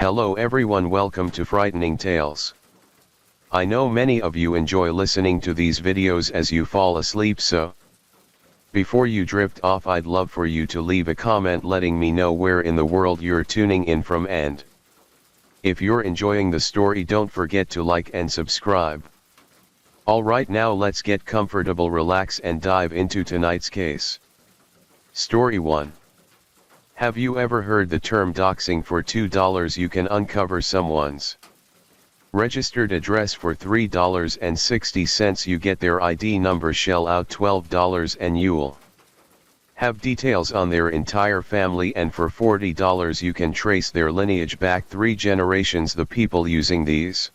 Hello everyone, welcome to Frightening Tales. I know many of you enjoy listening to these videos as you fall asleep, so before you drift off, I'd love for you to leave a comment letting me know where in the world you're tuning in from, and if you're enjoying the story, don't forget to like and subscribe. Alright, now let's get comfortable, relax and dive into tonight's case. Story 1. Have you ever heard the term doxing? For $2 you can uncover someone's registered address. For $3.60 you get their ID number. Shell out $12 and you'll have details on their entire family, and for $40 you can trace their lineage back 3 generations. The people using these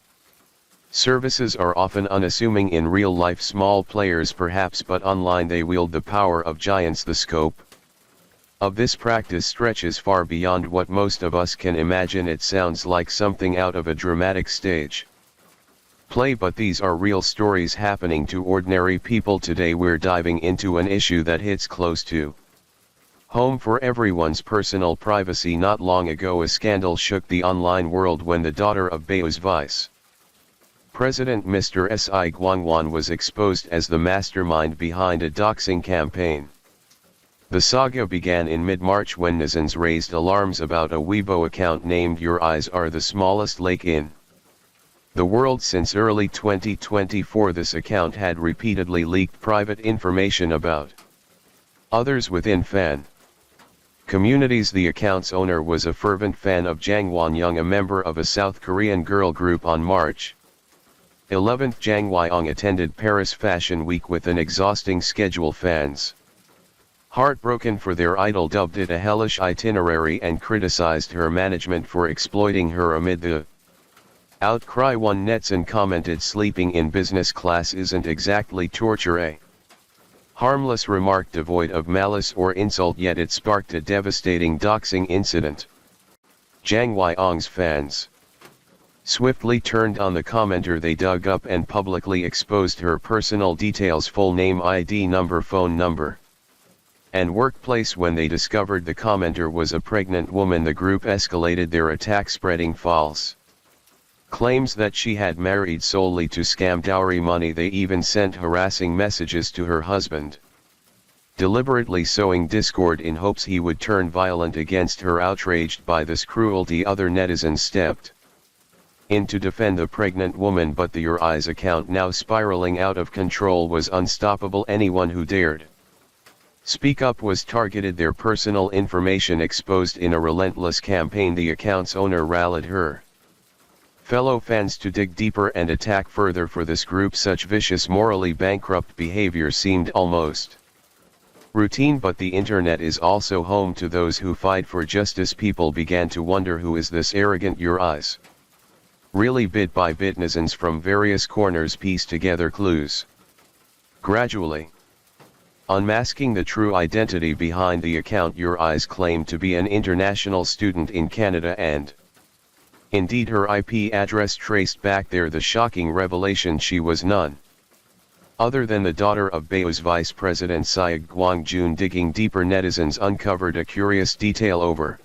services are often unassuming in real life, small players perhaps, but online they wield the power of giants. The scope of this practice stretches far beyond what most of us can imagine. It sounds like something out of a dramatic stage play, but these are real stories happening to ordinary people today. We're diving into an issue that hits close to home for everyone's personal privacy. Not long ago, a scandal shook the online world when the daughter of Bao's vice president, Mr. Si Guangwan, was exposed as the mastermind behind a doxing campaign. The saga began in mid-March when netizens raised alarms about a Weibo account named "Your Eyes Are the Smallest Lake in the World." Since early 2024, this account had repeatedly leaked private information about others within fan communities. The account's owner was a fervent fan of Jang Won-young, a member of a South Korean girl group. On March 11th, Jang Won-young attended Paris Fashion Week with an exhausting schedule. Fans, heartbroken for their idol, dubbed it a hellish itinerary and criticized her management for exploiting her. Amid the outcry, one netizen commented, "Sleeping in business class isn't exactly torture." A harmless remark devoid of malice or insult, yet it sparked a devastating doxing incident. Jang Won-young's fans swiftly turned on the commenter. They dug up and publicly exposed her personal details: full name, ID number, phone number, and workplace. When they discovered the commenter was a pregnant woman, the group escalated their attack, spreading false claims that she had married solely to scam dowry money. They even sent harassing messages to her husband, deliberately sowing discord in hopes he would turn violent against her. Outraged by this cruelty, other netizens stepped in to defend the pregnant woman, but the Your Eyes account, now spiraling out of control, was unstoppable. Anyone who dared speak up was targeted, their personal information exposed in a relentless campaign. The account's owner rallied her fellow fans to dig deeper and attack further. For this group, such vicious, morally bankrupt behavior seemed almost routine, but the internet is also home to those who fight for justice. People began to wonder, who is this arrogant Your Eyes really? Bit by bit, netizens from various corners pieced together clues, gradually unmasking the true identity behind the account. Your Eyes claimed to be an international student in Canada, and indeed her IP address traced back there. The shocking revelation: she was none other than the daughter of Bao's vice president, Si Guangwan. Digging deeper, netizens uncovered a curious detail. Over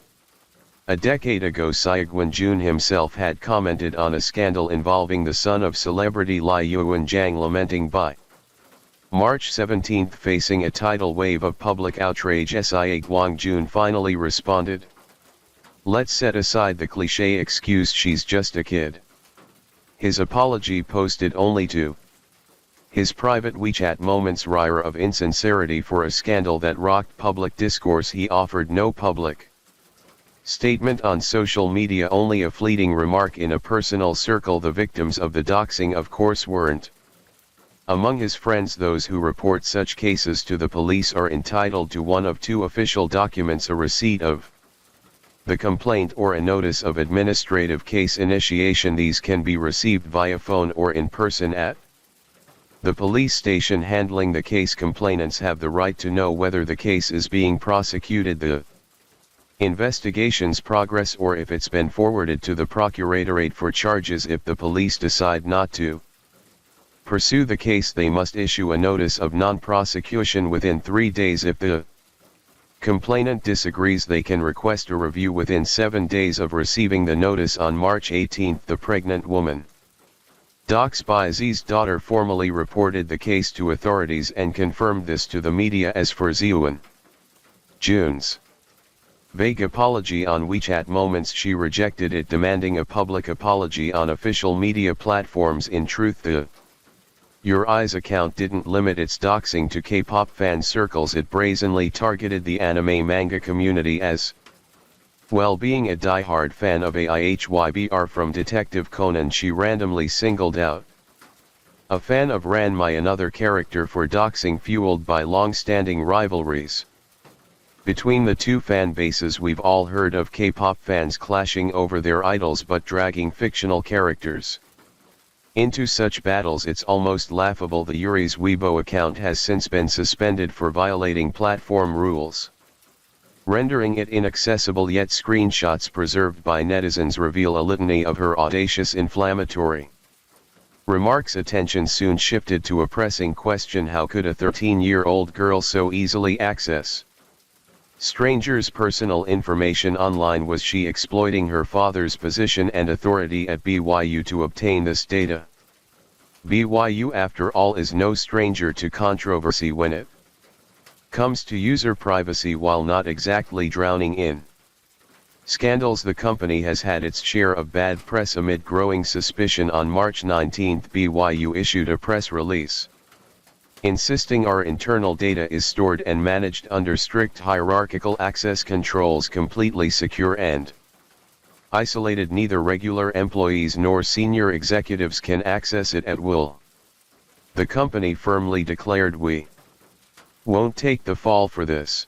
a decade ago, Si Guangwan himself had commented on a scandal involving the son of celebrity Li Yuanjiang, lamenting by March 17, facing a tidal wave of public outrage. Si Guangwan finally responded. Let's set aside the cliché excuse, "She's just a kid." His apology, posted only to his private WeChat moments, wire of insincerity for a scandal that rocked public discourse. He offered no public statement on social media, only a fleeting remark in a personal circle. The victims of the doxing, of course, weren't among his friends. Those who report such cases to the police are entitled to one of two official documents: a receipt of the complaint or a notice of administrative case initiation. These can be received via phone or in person at the police station handling the case. Complainants have the right to know whether the case is being prosecuted, the investigation's progress, or if it's been forwarded to the procuratorate for charges. If the police decide not to pursue the case, they must issue a notice of non-prosecution within 3 days. If the Complainant disagrees. They can request a review within 7 days of receiving the notice. On March 18, the pregnant woman, Doc Spizzy's daughter, formally reported the case to authorities and confirmed this to the media as for Ziuan Jun's vague apology on WeChat Moments. She rejected it, demanding a public apology on official media platforms. In truth, the Your Eyes account didn't limit its doxing to K-pop fan circles. It brazenly targeted the anime manga community as well. Being a die-hard fan of AIHYBR from Detective Conan, she randomly singled out a fan of Ranmai, another character, for doxing, fueled by long-standing rivalries between the two fan bases. We've all heard of K-pop fans clashing over their idols but dragging fictional characters into such battles. It's almost laughable. The Yuri's Weibo account has since been suspended for violating platform rules, rendering it inaccessible, yet screenshots preserved by netizens reveal a litany of her audacious inflammatory remarks. Attention soon shifted to a pressing question: how could a 13-year-old girl so easily access strangers' personal information online? Was she exploiting her father's position and authority at BYU to obtain this data? BYU, after all, is no stranger to controversy when it comes to user privacy. While not exactly drowning in scandals, the company has had its share of bad press amid growing suspicion. On March 19, BYU issued a press release insisting our internal data is stored and managed under strict hierarchical access controls, completely secure and isolated. Neither regular employees nor senior executives can access it at will. The company firmly declared, "We won't take the fall for this."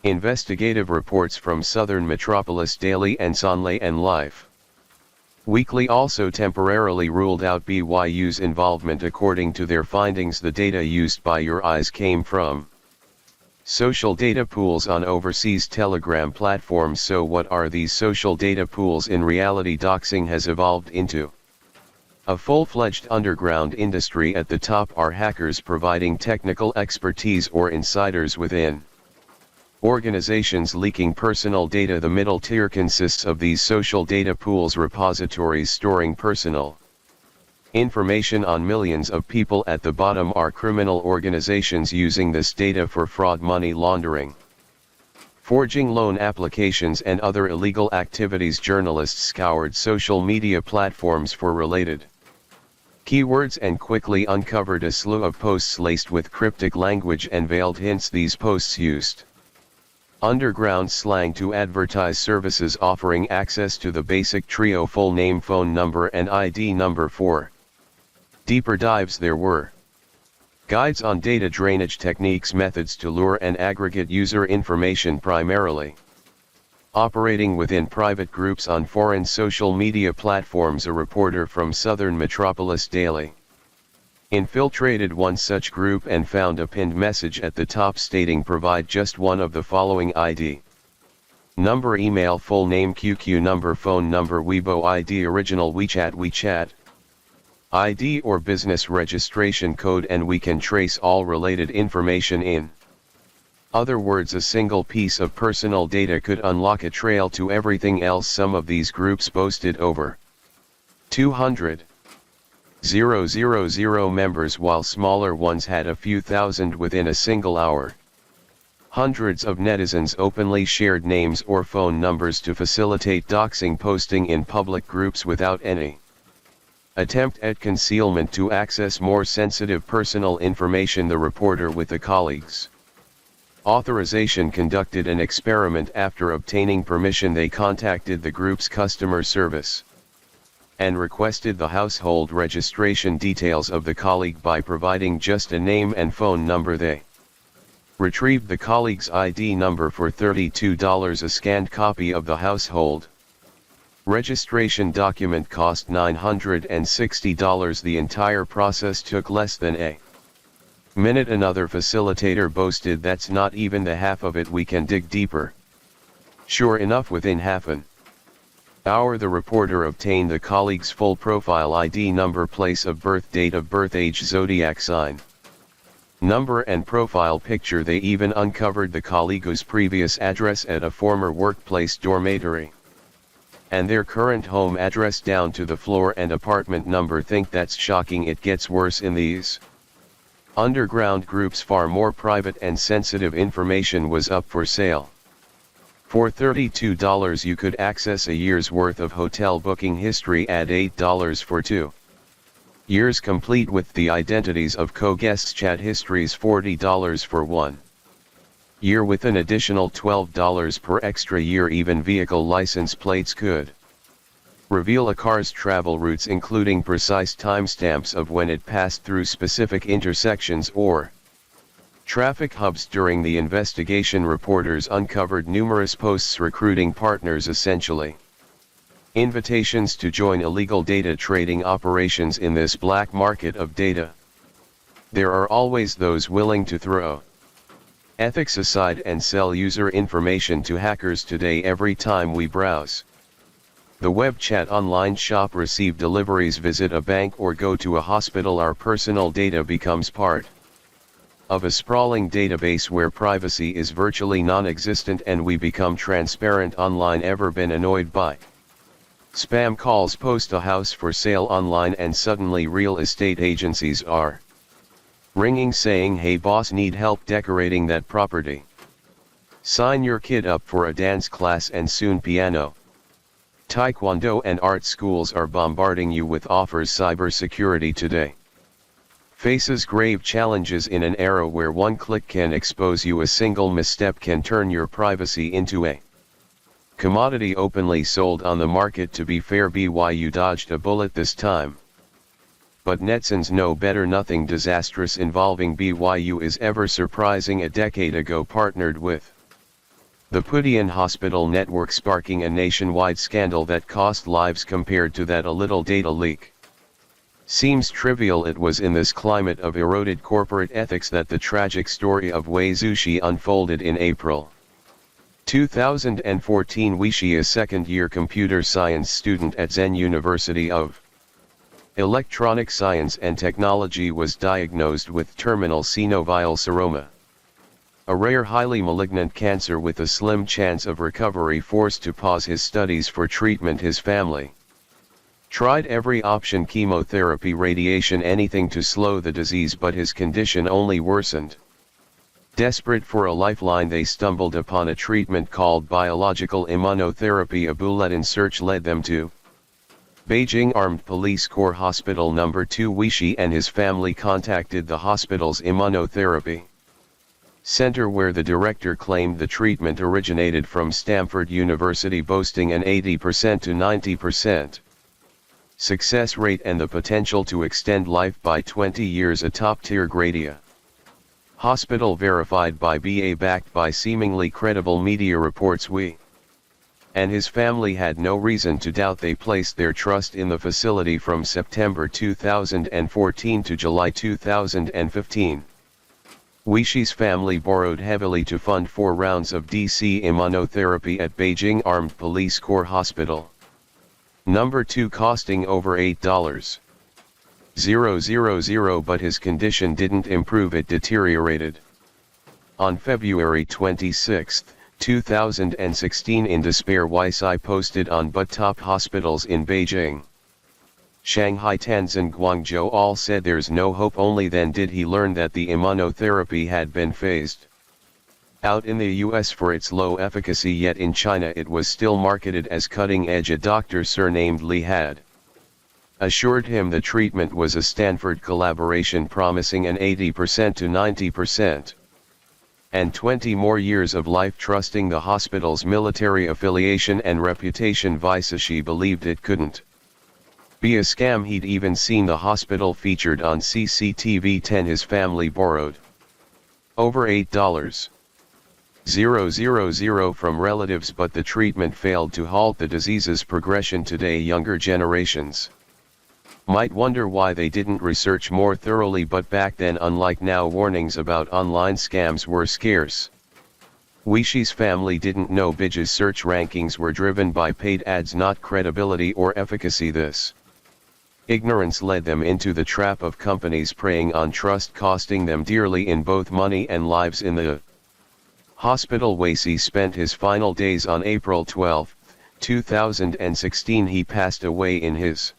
Investigative reports from Southern Metropolis Daily and Sonlay and Life Weekly also temporarily ruled out BYU's involvement. According to their findings, the data used by Your Eyes came from social data pools on overseas Telegram platforms. So what are these social data pools? In reality, doxing has evolved into a full-fledged underground industry. At the top are hackers providing technical expertise or insiders within organizations leaking personal data. The middle tier consists of these social data pools, repositories storing personal information on millions of people. At the bottom are criminal organizations using this data for fraud, money laundering, forging loan applications, and other illegal activities. Journalists scoured social media platforms for related keywords and quickly uncovered a slew of posts laced with cryptic language and veiled hints. These posts used underground slang to advertise services offering access to the basic trio: full name, phone number, and ID number. For deeper dives, there were guides on data drainage techniques, methods to lure and aggregate user information, primarily operating within private groups on foreign social media platforms. A reporter from Southern Metropolis Daily infiltrated one such group and found a pinned message at the top stating, "Provide just one of the following ID number, email, full name, QQ number, phone number, Weibo ID, original WeChat ID, or business registration code, and we can trace all related information." In other words, a single piece of personal data could unlock a trail to everything else. Some of these groups boasted over 200,000 members, while smaller ones had a few thousand within a single hour. Hundreds of netizens openly shared names or phone numbers to facilitate doxing, posting in public groups without any attempt at concealment to access more sensitive personal information. The reporter, with a colleague's authorization, conducted an experiment. After obtaining permission, they contacted the group's customer service and requested the household registration details of the colleague. By providing just a name and phone number, they retrieved the colleague's ID number for $32. A scanned copy of the household registration document cost $960. The entire process took less than a minute. Another facilitator boasted, "That's not even the half of it, we can dig deeper." Sure enough, within half an hour, the reporter obtained the colleague's full profile ID number, place of birth, date of birth, age, zodiac sign, number and profile picture. They even uncovered the colleague's previous address at a former workplace dormitory. And their current home address down to the floor and apartment number. Think that's shocking? It gets worse in these underground groups. Far more private and sensitive information was up for sale. For $32 you could access a year's worth of hotel booking history at $8 for 2 years, complete with the identities of co-guests' chat histories. $40 for 1 year with an additional $12 per extra year. Even vehicle license plates could reveal a car's travel routes, including precise timestamps of when it passed through specific intersections or traffic hubs. During the investigation, reporters uncovered numerous posts recruiting partners, essentially invitations to join illegal data trading operations in this black market of data. There are always those willing to throw ethics aside and sell user information to hackers today. Every time we browse the web, chat, online, shop, receive deliveries, visit a bank, or go to a hospital, our personal data becomes part of a sprawling database where privacy is virtually non-existent, and we become transparent online. Ever been annoyed by spam calls? Post a house for sale online and suddenly real estate agencies are ringing saying, "Hey boss, need help decorating that property? Sign your kid up for a dance class and soon piano, taekwondo and art schools are bombarding you with offers." Cybersecurity today faces grave challenges in an era where one click can expose you. A single misstep can turn your privacy into a commodity openly sold on the market. To be fair, BYU dodged a bullet this time, but netizens know better. Nothing disastrous involving BYU is ever surprising. A decade ago partnered with the Pudian Hospital Network, sparking a nationwide scandal that cost lives. Compared to that, a little data leak seems trivial. It was in this climate of eroded corporate ethics that the tragic story of Wei Zushi unfolded in April 2014. Wei Shi, a second-year computer science student at Zen University of Electronic Science and Technology, was diagnosed with terminal synovial seroma, a rare highly malignant cancer with a slim chance of recovery. Forced to pause his studies for treatment, his family tried every option: chemotherapy, radiation, anything to slow the disease, but his condition only worsened. Desperate for a lifeline, they stumbled upon a treatment called biological immunotherapy. A bulletin search led them to Beijing Armed Police Corps Hospital No. 2. Wei Shi and his family contacted the hospital's immunotherapy center, where the director claimed the treatment originated from Stanford University, boasting an 80% to 90% success rate and the potential to extend life by 20 years. A top-tier Gradia hospital, verified by BA, backed by seemingly credible media reports. Wei and his family had no reason to doubt. They placed their trust in the facility from September 2014 to July 2015. Wei Shi's family borrowed heavily to fund 4 rounds of DC immunotherapy at Beijing Armed Police Corps Hospital No. 2, costing over $8,000, but his condition didn't improve, it deteriorated. On February 26, 2016, in despair, Wei Shi posted on but top hospitals in Beijing, Shanghai, Tianjin, Guangzhou all said there's no hope. Only then did he learn that the immunotherapy had been phased out in the US for its low efficacy, yet in China it was still marketed as cutting edge. A doctor surnamed Li had assured him the treatment was a Stanford collaboration, promising an 80% to 90% and 20 more years of life. Trusting the hospital's military affiliation and reputation, Wei Shi believed it couldn't be a scam. He'd even seen the hospital featured on CCTV 10. His family borrowed over $8,000 from relatives, but the treatment failed to halt the disease's progression. Today, younger generations might wonder why they didn't research more thoroughly, but back then, unlike now, warnings about online scams were scarce. Wei Shi's family didn't know Bij's search rankings were driven by paid ads, not credibility or efficacy. This Ignorance led them into the trap of companies preying on trust, costing them dearly in both money and lives. In the hospital, Wacy spent his final days on April 12, 2016. He passed away in his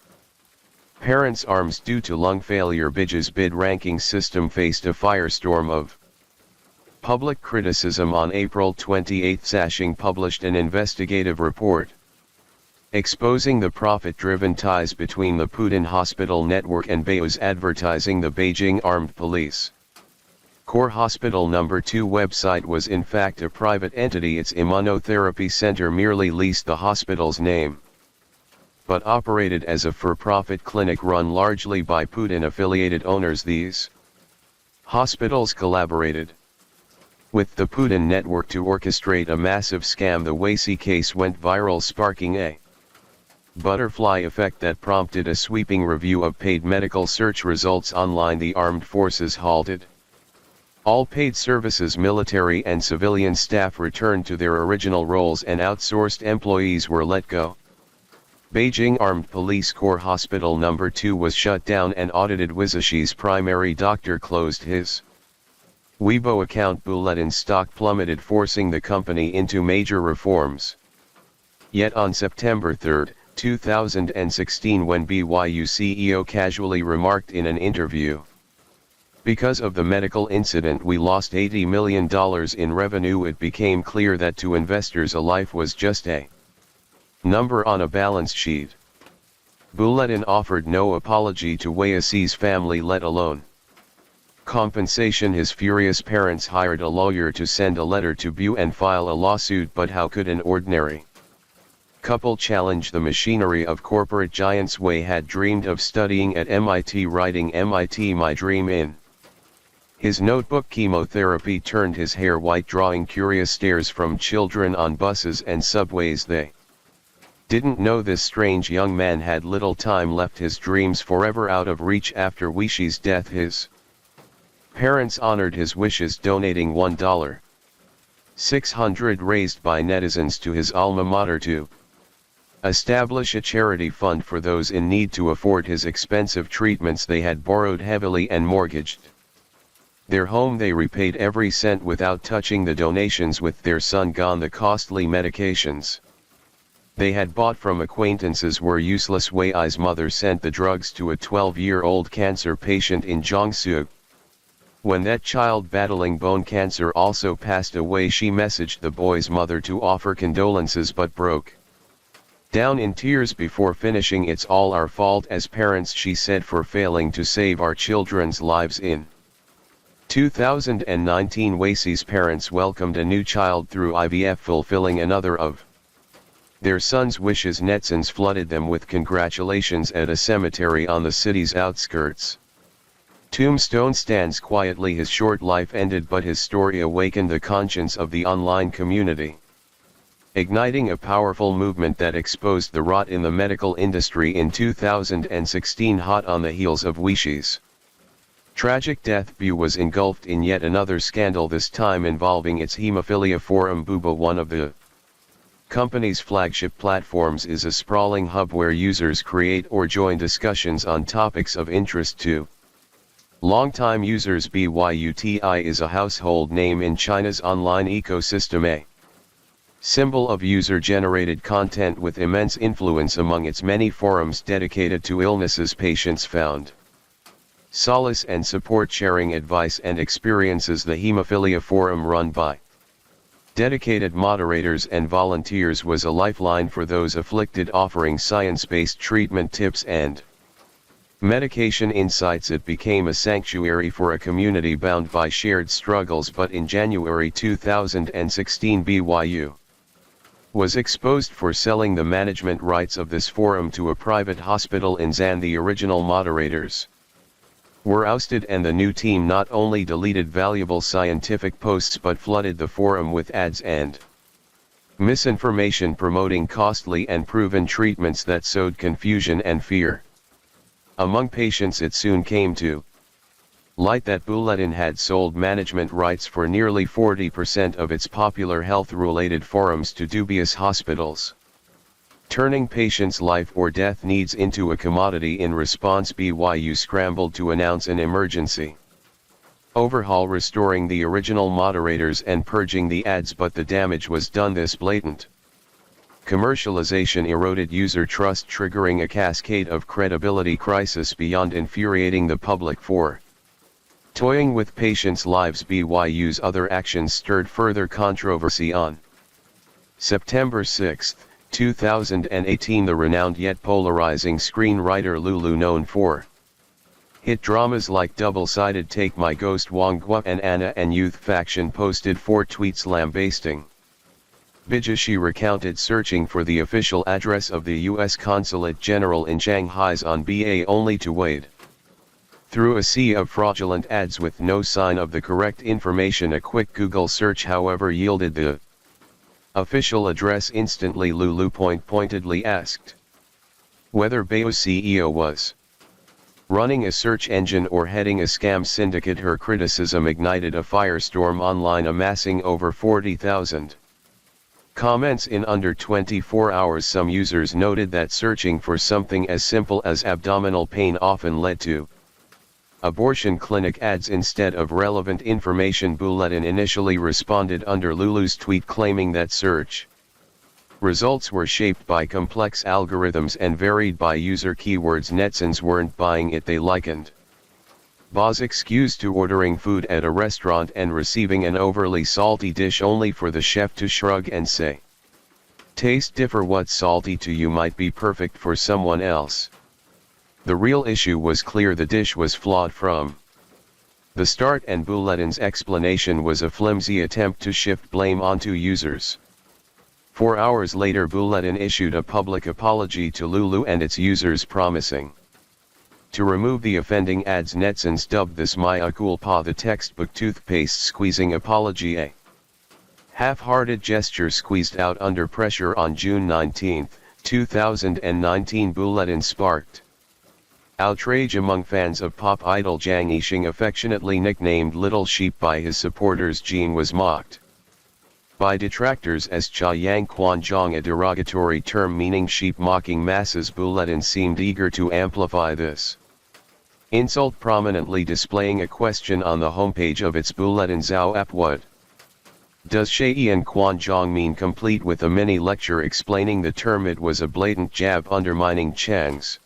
parents' arms due to lung failure. Bij's bid ranking system faced a firestorm of public criticism on April 28. Sashing published an investigative report exposing the profit-driven ties between the Putin Hospital network and Beo's advertising. The Beijing Armed Police Corps Hospital No. 2 website was in fact a private entity. Its immunotherapy center merely leased the hospital's name, but operated as a for-profit clinic run largely by Putin-affiliated owners. These hospitals collaborated with the Putin network to orchestrate a massive scam. The Wacy case went viral, sparking a butterfly effect that prompted a sweeping review of paid medical search results online. The armed forces halted all paid services. Military and civilian staff returned to their original roles and outsourced employees were let go. Beijing Armed Police Corps Hospital No. 2 was shut down and audited. Wizashi's primary doctor closed his Weibo account. Bulletin's stock plummeted, forcing the company into major reforms. Yet on September 3, 2016, when BYU CEO casually remarked in an interview, "Because of the medical incident we lost $80 million in revenue," it became clear that to investors a life was just a number on a balance sheet. Bulletin offered no apology to Wacy's family, let alone compensation. His furious parents hired a lawyer to send a letter to BYU and file a lawsuit. But how could an ordinary couple challenge the machinery of corporate giants? Wei had dreamed of studying at MIT, writing "MIT My Dream" in his notebook. Chemotherapy turned his hair white, drawing curious stares from children on buses and subways. They didn't know this strange young man had little time left, his dreams forever out of reach. After Wacy's death, his parents honored his wishes, donating $1,600 raised by netizens to his alma mater to establish a charity fund for those in need to afford his expensive treatments. They had borrowed heavily and mortgaged their home. They repaid every cent without touching the donations. With their son gone, the costly medications they had bought from acquaintances were useless. Wei's mother sent the drugs to a 12-year-old cancer patient in Jiangsu. When that child battling bone cancer also passed away, she messaged the boy's mother to offer condolences but broke down in tears before finishing. "It's all our fault as parents," she said, "for failing to save our children's lives." In 2019, Wacy's parents welcomed a new child through IVF, fulfilling another of their son's wishes. Netizens flooded them with congratulations at a cemetery on the city's outskirts. Tombstone stands quietly. His short life ended, but his story awakened the conscience of the online community, igniting a powerful movement that exposed the rot in the medical industry. In 2016, hot on the heels of Wacy's tragic death, BYU was engulfed in yet another scandal, this time involving its hemophilia forum. Booba, one of the company's flagship platforms, is a sprawling hub where users create or join discussions on topics of interest to longtime users. BYUTI is a household name in China's online ecosystem, a symbol of user-generated content with immense influence. Among its many forums dedicated to illnesses, patients found solace and support, sharing advice and experiences. The Hemophilia Forum, run by dedicated moderators and volunteers, was a lifeline for those afflicted, offering science-based treatment tips and medication insights. It became a sanctuary for a community bound by shared struggles. But in January 2016, BYU was exposed for selling the management rights of this forum to a private hospital in Zan. The original moderators were ousted, and the new team not only deleted valuable scientific posts but flooded the forum with ads and misinformation promoting costly and proven treatments that sowed confusion and fear among patients. It soon came to light that Bulletin had sold management rights for nearly 40% of its popular health-related forums to dubious hospitals. Turning patients' life or death needs into a commodity. In response, BYU scrambled to announce an emergency overhaul, restoring the original moderators and purging the ads, but the damage was done. This blatant commercialization eroded user trust, triggering a cascade of credibility crisis beyond infuriating the public for toying with patients' lives. BYU's other actions stirred further controversy. On September 6, 2018, the renowned yet polarizing screenwriter Lulu, known for hit dramas like Double-Sided, Take My Ghost, Wong Gua and Anna and Youth Faction, posted 4 tweets lambasting Bija. She recounted searching for the official address of the U.S. Consulate General in Shanghai's on BA, only to wade through a sea of fraudulent ads with no sign of the correct information. A quick Google search, however, yielded the official address instantly. Lulu pointedly asked whether Bao's CEO was running a search engine or heading a scam syndicate. Her criticism ignited a firestorm online, amassing over 40,000 comments in under 24 hours. Some users noted that searching for something as simple as abdominal pain often led to abortion clinic ads instead of relevant information. Bulletin initially responded under Lulu's tweet, claiming that search results were shaped by complex algorithms and varied by user keywords. Netizens weren't buying it. They likened Ba's excuse to ordering food at a restaurant and receiving an overly salty dish only for the chef to shrug and say, "Taste differ. What's salty to you might be perfect for someone else." The real issue was clear: the dish was flawed from the start, and Bulletin's explanation was a flimsy attempt to shift blame onto users. 4 hours later, Bulletin issued a public apology to Lulu and its users, promising to remove the offending ads. Netizens dubbed this mea culpa, the textbook toothpaste squeezing apology, a half-hearted gesture squeezed out under pressure. On June 19, 2019, Bulletin sparked outrage among fans of pop idol Zhang Yixing, affectionately nicknamed Little Sheep by his supporters. Jean was mocked by detractors as Cha Yang Quan Zhang, a derogatory term meaning sheep, mocking masses. Bulletin seemed eager to amplify this insult, prominently displaying a question on the homepage of its Bulletin Zhao app: what does Shaiyan Quan Zhang mean? Complete with a mini lecture explaining the term. It was a blatant jab undermining Chang's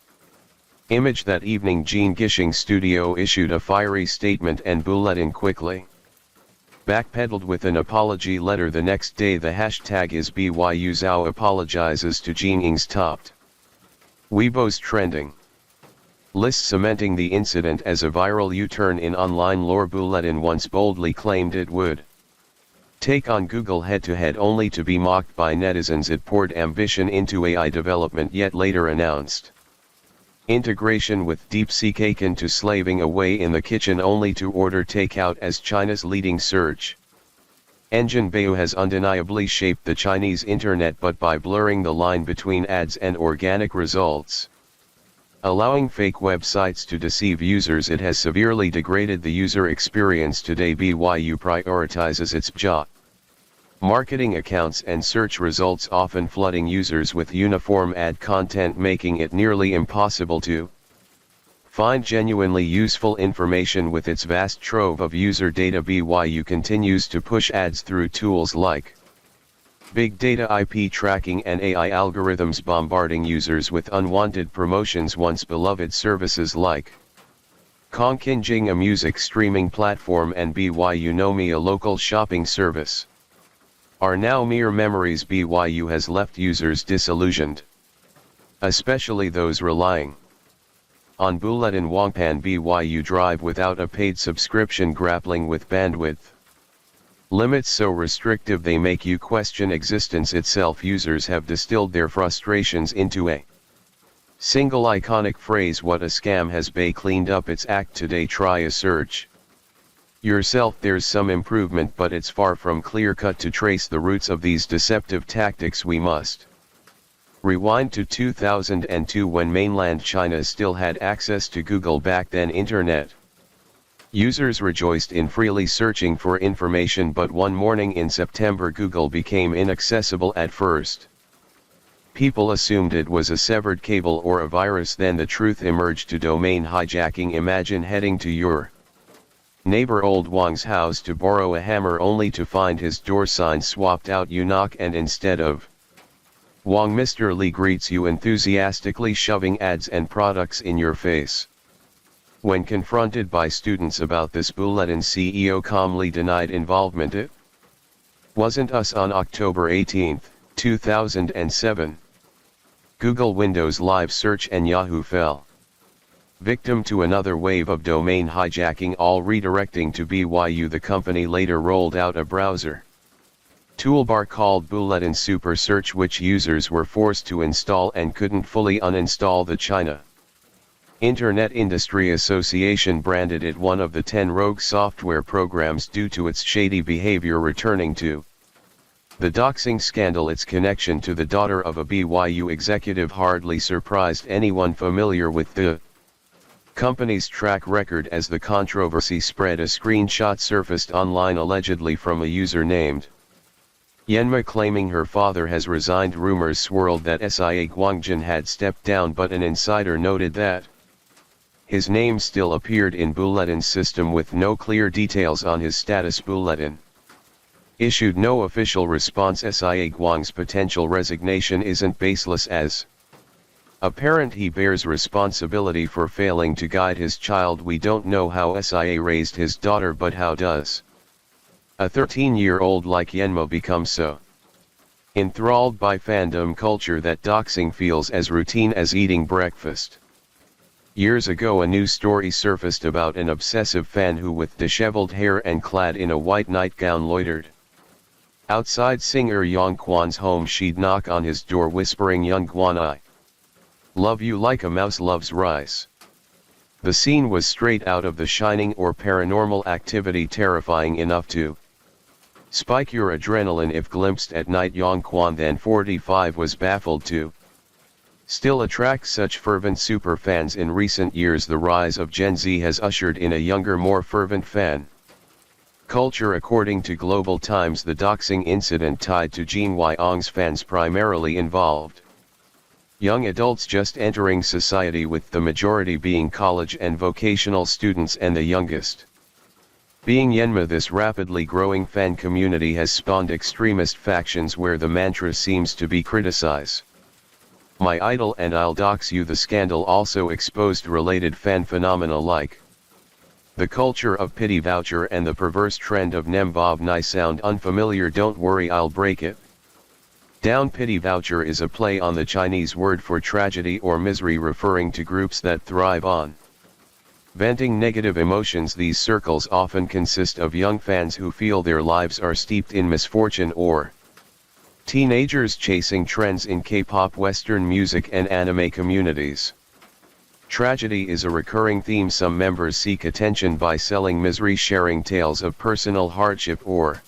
image. That evening, Jean Yixing's studio issued a fiery statement, and Bulletin quickly backpedaled with an apology letter. The next day, the hashtag is BYU Zhao apologizes to Jean Yixing's topped Weibo's trending list, cementing the incident as a viral U-turn in online lore. Bulletin once boldly claimed it would take on Google head-to-head, only to be mocked by netizens. It poured ambition into AI development, yet later announced integration with DeepSeek, akin to slaving away in the kitchen only to order takeout. As China's leading search engine, Baidu has undeniably shaped the Chinese internet, but by blurring the line between ads and organic results, allowing fake websites to deceive users, it has severely degraded the user experience. Today, BYU prioritizes its BJA marketing accounts and search results, often flooding users with uniform ad content, making it nearly impossible to find genuinely useful information. With its vast trove of user data, BYU continues to push ads through tools like big data, IP tracking and AI algorithms, bombarding users with unwanted promotions. Once beloved services like Kongkinjing, a music streaming platform, and BYU Nomi, a local shopping service, are now mere memories. BYU has left users disillusioned, especially those relying on Bulletin Wangpan. BYU Drive without a paid subscription, grappling with bandwidth limits so restrictive they make you question existence itself. Users have distilled their frustrations into a single iconic phrase: "What a scam." Has Bay cleaned up its act today? Try a search yourself. There's some improvement, but it's far from clear-cut. To trace the roots of these deceptive tactics, we must rewind to 2002, when mainland China still had access to Google. Back then, internet users rejoiced in freely searching for information, but one morning in September, Google became inaccessible. At first, People assumed it was a severed cable or a virus, then the truth emerged to domain hijacking. Imagine heading to your neighbor old Wang's house to borrow a hammer only to find his door sign swapped out. You knock and instead of Wang, Mr. Lee greets you enthusiastically, shoving ads and products in your face. When confronted by students about this, Bulletin CEO calmly denied involvement. It wasn't us. On October 18, 2007. Google, Windows Live Search and Yahoo fell victim to another wave of domain hijacking, all redirecting to BYU. The company later rolled out a browser toolbar called Bulletin Super Search, which users were forced to install and couldn't fully uninstall. The China Internet Industry Association branded it one of the 10 rogue software programs due to its shady behavior. Returning to the doxing scandal, its connection to the daughter of a BYU executive hardly surprised anyone familiar with the company's track record. As the controversy spread, a screenshot surfaced online allegedly from a user named Yenma claiming her father has resigned. Rumors swirled that SIA Guangjin had stepped down, but an insider noted that his name still appeared in Bulletin's system with no clear details on his status. Bulletin issued no official response. SIA Guang's potential resignation isn't baseless, as a parent he bears responsibility for failing to guide his child. We don't know how SIA raised his daughter, but how does a 13-year-old like Yenma become so enthralled by fandom culture that doxing feels as routine as eating breakfast? Years ago, a news story surfaced about an obsessive fan who, with disheveled hair and clad in a white nightgown, loitered outside singer Yang Quan's home. She'd knock on his door whispering, "Young Quan, I love you like a mouse loves rice." The scene was straight out of The Shining or Paranormal Activity, terrifying enough to spike your adrenaline if glimpsed at night. Yang Quan, then 45, was baffled to still attract such fervent superfans. In recent years, the rise of Gen Z has ushered in a younger, more fervent fan culture. According to Global Times, the doxing incident tied to Jin Yong's fans primarily involved young adults just entering society, with the majority being college and vocational students and the youngest being Yenma. This rapidly growing fan community has spawned extremist factions where the mantra seems to be criticize my idol and I'll dox you. The scandal also exposed related fan phenomena like the culture of pity voucher and the perverse trend of nem vav nai. Sound unfamiliar? Don't worry, I'll break it down. Pity voucher is a play on the Chinese word for tragedy or misery, referring to groups that thrive on venting negative emotions. These circles often consist of young fans who feel their lives are steeped in misfortune, or teenagers chasing trends in K-pop, Western music and anime communities. Tragedy is a recurring theme. Some members seek attention by selling misery, sharing tales of personal hardship, or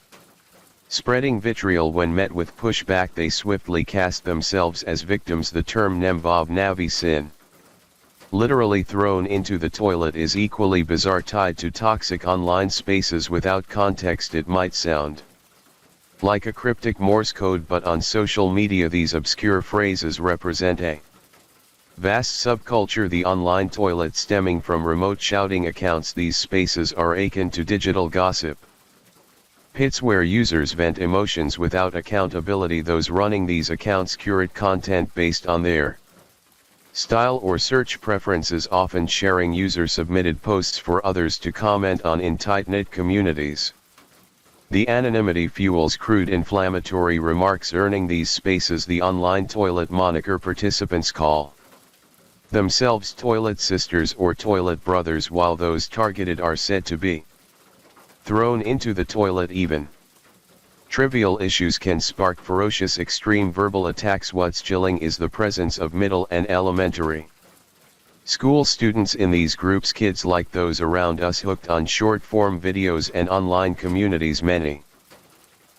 spreading vitriol. When met with pushback, they swiftly cast themselves as victims. The term nem vav navi, sin, literally thrown into the toilet, is equally bizarre, tied to toxic online spaces. Without context, it might sound like a cryptic Morse code, but on social media these obscure phrases represent a vast subculture. The online toilet, stemming from remote shouting accounts. These spaces are akin to digital gossip pits where users vent emotions without accountability. Those running these accounts curate content based on their style or search preferences, often sharing user-submitted posts for others to comment on in tight-knit communities. The anonymity fuels crude inflammatory remarks, earning these spaces the online toilet moniker. Participants call themselves toilet sisters or toilet brothers, while those targeted are said to be thrown into the toilet. Even trivial issues can spark ferocious extreme verbal attacks. What's chilling is the presence of middle and elementary school students in these groups, kids like those around us hooked on short-form videos and online communities. Many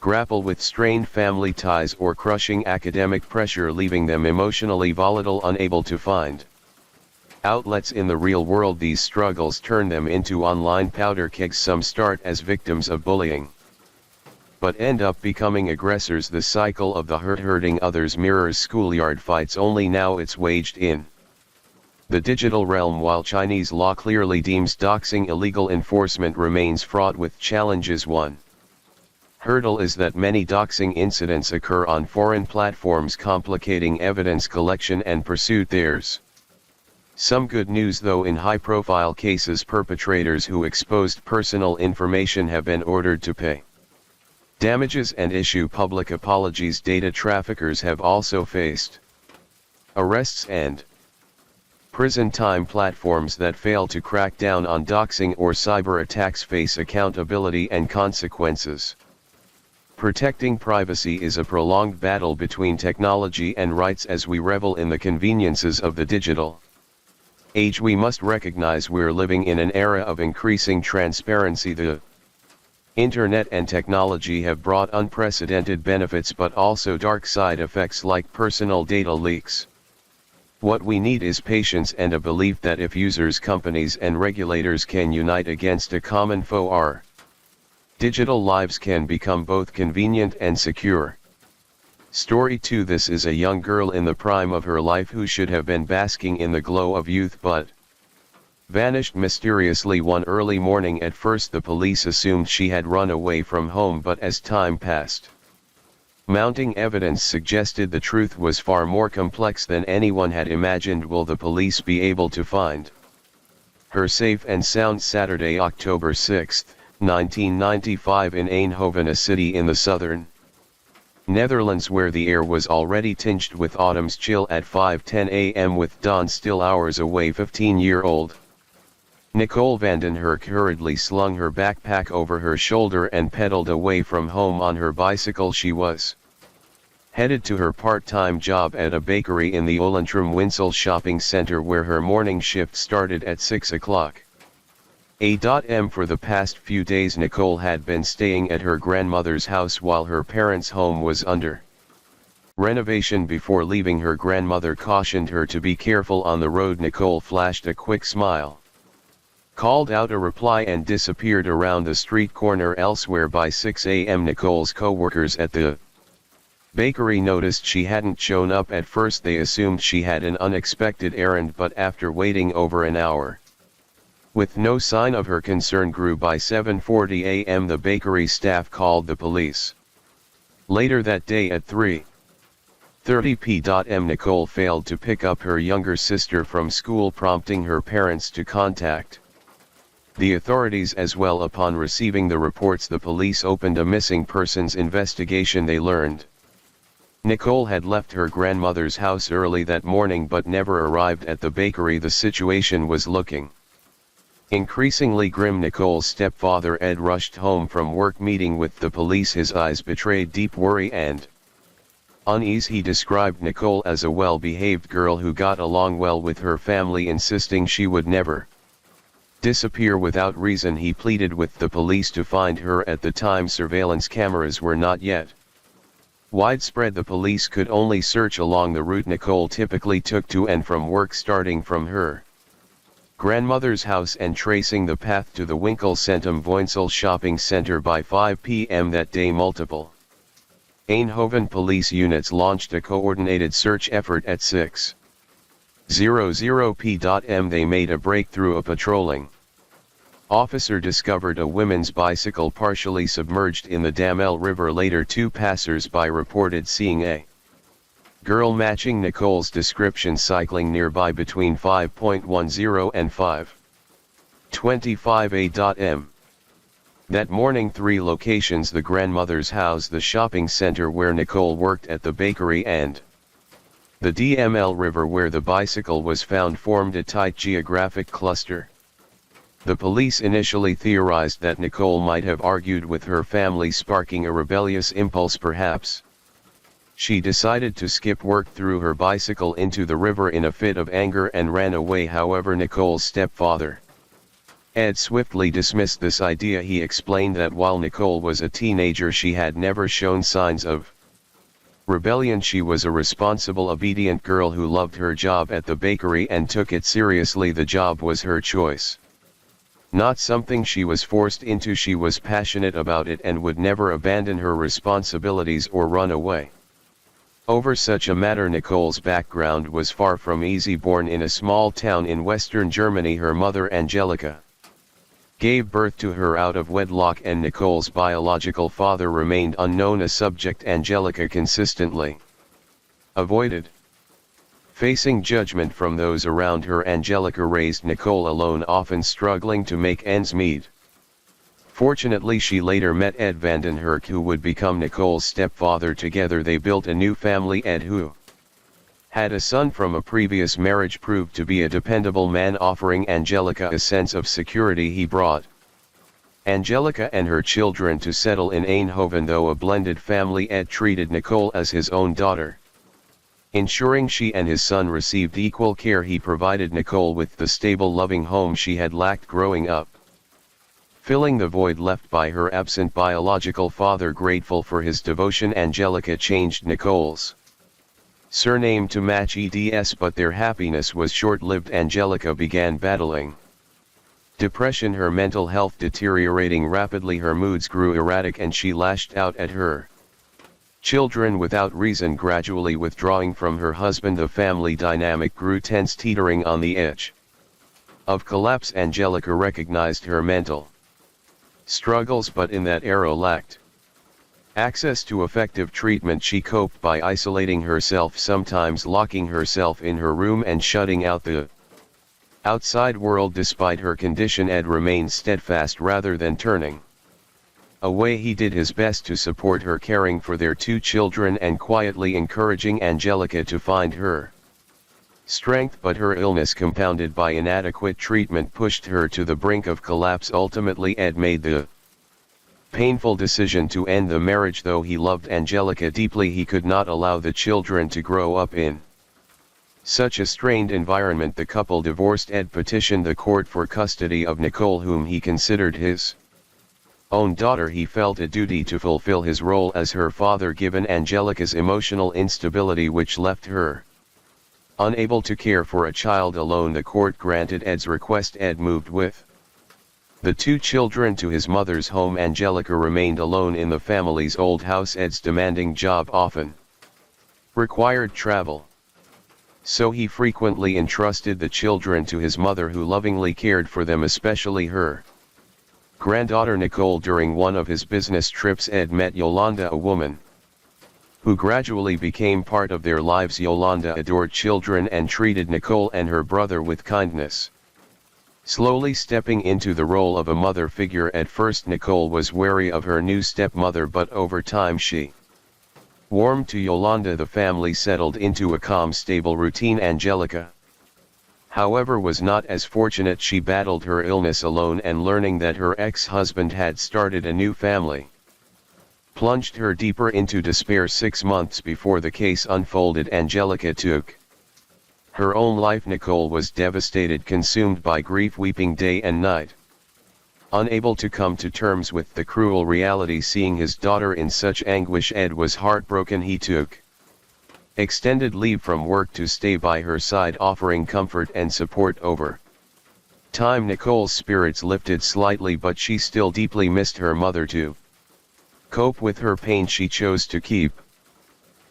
grapple with strained family ties or crushing academic pressure, leaving them emotionally volatile, unable to find outlets in the real world. These struggles turn them into online powder kegs. Some start as victims of bullying, but end up becoming aggressors. The cycle of the hurting others mirrors schoolyard fights, only now it's waged in the digital realm. While Chinese law clearly deems doxing illegal, enforcement remains fraught with challenges. One hurdle is that many doxing incidents occur on foreign platforms, complicating evidence collection and pursuit. There's some good news though. In high-profile cases, perpetrators who exposed personal information have been ordered to pay damages and issue public apologies. Data traffickers have also faced arrests and prison time. Platforms that fail to crack down on doxing or cyber attacks face accountability and consequences. Protecting privacy is a prolonged battle between technology and rights. As we revel in the conveniences of the digital age, we must recognize we're living in an era of increasing transparency. The internet and technology have brought unprecedented benefits but also dark side effects like personal data leaks. What we need is patience and a belief that if users, companies and regulators can unite against a common foe, our digital lives can become both convenient and secure. Story 2. This is a young girl in the prime of her life who should have been basking in the glow of youth but vanished mysteriously one early morning. At first the police assumed she had run away from home, but as time passed, mounting evidence suggested the truth was far more complex than anyone had imagined. Will the police be able to find her safe and sound? Saturday, October 6, 1995 in Eindhoven, a city in the southern Netherlands where the air was already tinged with autumn's chill at 5:10 a.m. with dawn still hours away. 15-year-old Nicole Vanden Herk hurriedly slung her backpack over her shoulder and pedaled away from home on her bicycle. She was headed to her part-time job at a bakery in the Olentrum Winsel shopping center where her morning shift started at 6 o'clock a.m. For the past few days Nicole had been staying at her grandmother's house while her parents' home was under renovation. Before leaving, her grandmother cautioned her to be careful on the road. Nicole flashed a quick smile, called out a reply and disappeared around the street corner elsewhere. By 6 a.m. Nicole's co-workers at the bakery noticed she hadn't shown up. At first they assumed she had an unexpected errand, but after waiting over an hour with no sign of her, concern grew. By 7:40 a.m. the bakery staff called the police. Later that day at 3:30 p.m. Nicole failed to pick up her younger sister from school, prompting her parents to contact the authorities as well. Upon receiving the reports, the police opened a missing persons investigation. They learned Nicole had left her grandmother's house early that morning but never arrived at the bakery. The situation was looking increasingly grim. Nicole's stepfather Ed rushed home from work meeting with the police. His eyes betrayed deep worry and unease. He described Nicole as a well-behaved girl who got along well with her family, insisting she would never disappear without reason. He pleaded with the police to find her. At the time, surveillance cameras were not yet widespread. The police could only search along the route Nicole typically took to and from work, starting from her grandmother's house and tracing the path to the Winkelcentrum Voinsel shopping center. By 5 p.m. that day, multiple Eindhoven police units launched a coordinated search effort. At 6:00 p.m. they made a breakthrough. A patrolling officer discovered a woman's bicycle partially submerged in the Damel River. Later, 2 passers-by reported seeing a girl matching Nicole's description cycling nearby between 5:10 and 5:25 a.m. That morning. 3 locations: the grandmother's house, the shopping center where Nicole worked, at the bakery, and the DML River where the bicycle was found, formed a tight geographic cluster. The police initially theorized that Nicole might have argued with her family, sparking a rebellious impulse. Perhaps she decided to skip work, threw her bicycle into the river in a fit of anger and ran away. However, Nicole's stepfather Ed swiftly dismissed this idea. He explained that while Nicole was a teenager, she had never shown signs of rebellion. She was a responsible, obedient girl who loved her job at the bakery and took it seriously. The job was her choice, Not something she was forced into, she was passionate about it and would never abandon her responsibilities or run away. Over such a matter, Nicole's background was far from easy. Born in a small town in western Germany, her mother Angelica gave birth to her out of wedlock, and Nicole's biological father remained unknown, a subject Angelica consistently avoided. Facing judgment from those around her, Angelica raised Nicole alone, often struggling to make ends meet. Fortunately, she later met Ed Vandenherk, who would become Nicole's stepfather. Together they built a new family. Ed, who had a son from a previous marriage, proved to be a dependable man, offering Angelica a sense of security. He brought Angelica and her children to settle in Eindhoven. Though a blended family, Ed treated Nicole as his own daughter, ensuring she and his son received equal care. He provided Nicole with the stable, loving home she had lacked growing up, filling the void left by her absent biological father. Grateful for his devotion, Angelica changed Nicole's surname to match Ed's, but their happiness was short-lived. Angelica began battling depression, her mental health deteriorating rapidly. Her moods grew erratic and she lashed out at her children without reason. Gradually withdrawing from her husband, the family dynamic grew tense, teetering on the edge of collapse. Angelica recognized her mental struggles, but in that era lacked access to effective treatment. She coped by isolating herself, sometimes locking herself in her room and shutting out the outside world. Despite her condition, Ed remained steadfast. Rather than turning away, he did his best to support her, caring for their two children and quietly encouraging Angelica to find her strength. But her illness, compounded by inadequate treatment, pushed her to the brink of collapse. Ultimately, Ed made the painful decision to end the marriage. Though he loved Angelica deeply, he could not allow the children to grow up in such a strained environment. The couple divorced. Ed petitioned the court for custody of Nicole, whom he considered his own daughter. He felt a duty to fulfill his role as her father, given Angelica's emotional instability, which left her unable to care for a child alone. The court granted Ed's request. Ed moved with the two children to his mother's home. Angelica remained alone in the family's old house. Ed's demanding job often required travel, so he frequently entrusted the children to his mother, who lovingly cared for them, especially her granddaughter Nicole. During one of his business trips, Ed met Yolanda, a woman who gradually became part of their lives. Yolanda adored children and treated Nicole and her brother with kindness, slowly stepping into the role of a mother figure. At first, Nicole was wary of her new stepmother, but over time she warmed to Yolanda. The family settled into a calm, stable routine. Angelica, however, was not as fortunate. She battled her illness alone, and learning that her ex-husband had started a new family plunged her deeper into despair. 6 months before the case unfolded, Angelica took her own life. Nicole was devastated, consumed by grief, weeping day and night, unable to come to terms with the cruel reality. Seeing his daughter in such anguish, Ed was heartbroken. He took extended leave from work to stay by her side, offering comfort and support. Over time, Nicole's spirits lifted slightly, but she still deeply missed her mother. To cope with her pain, she chose to keep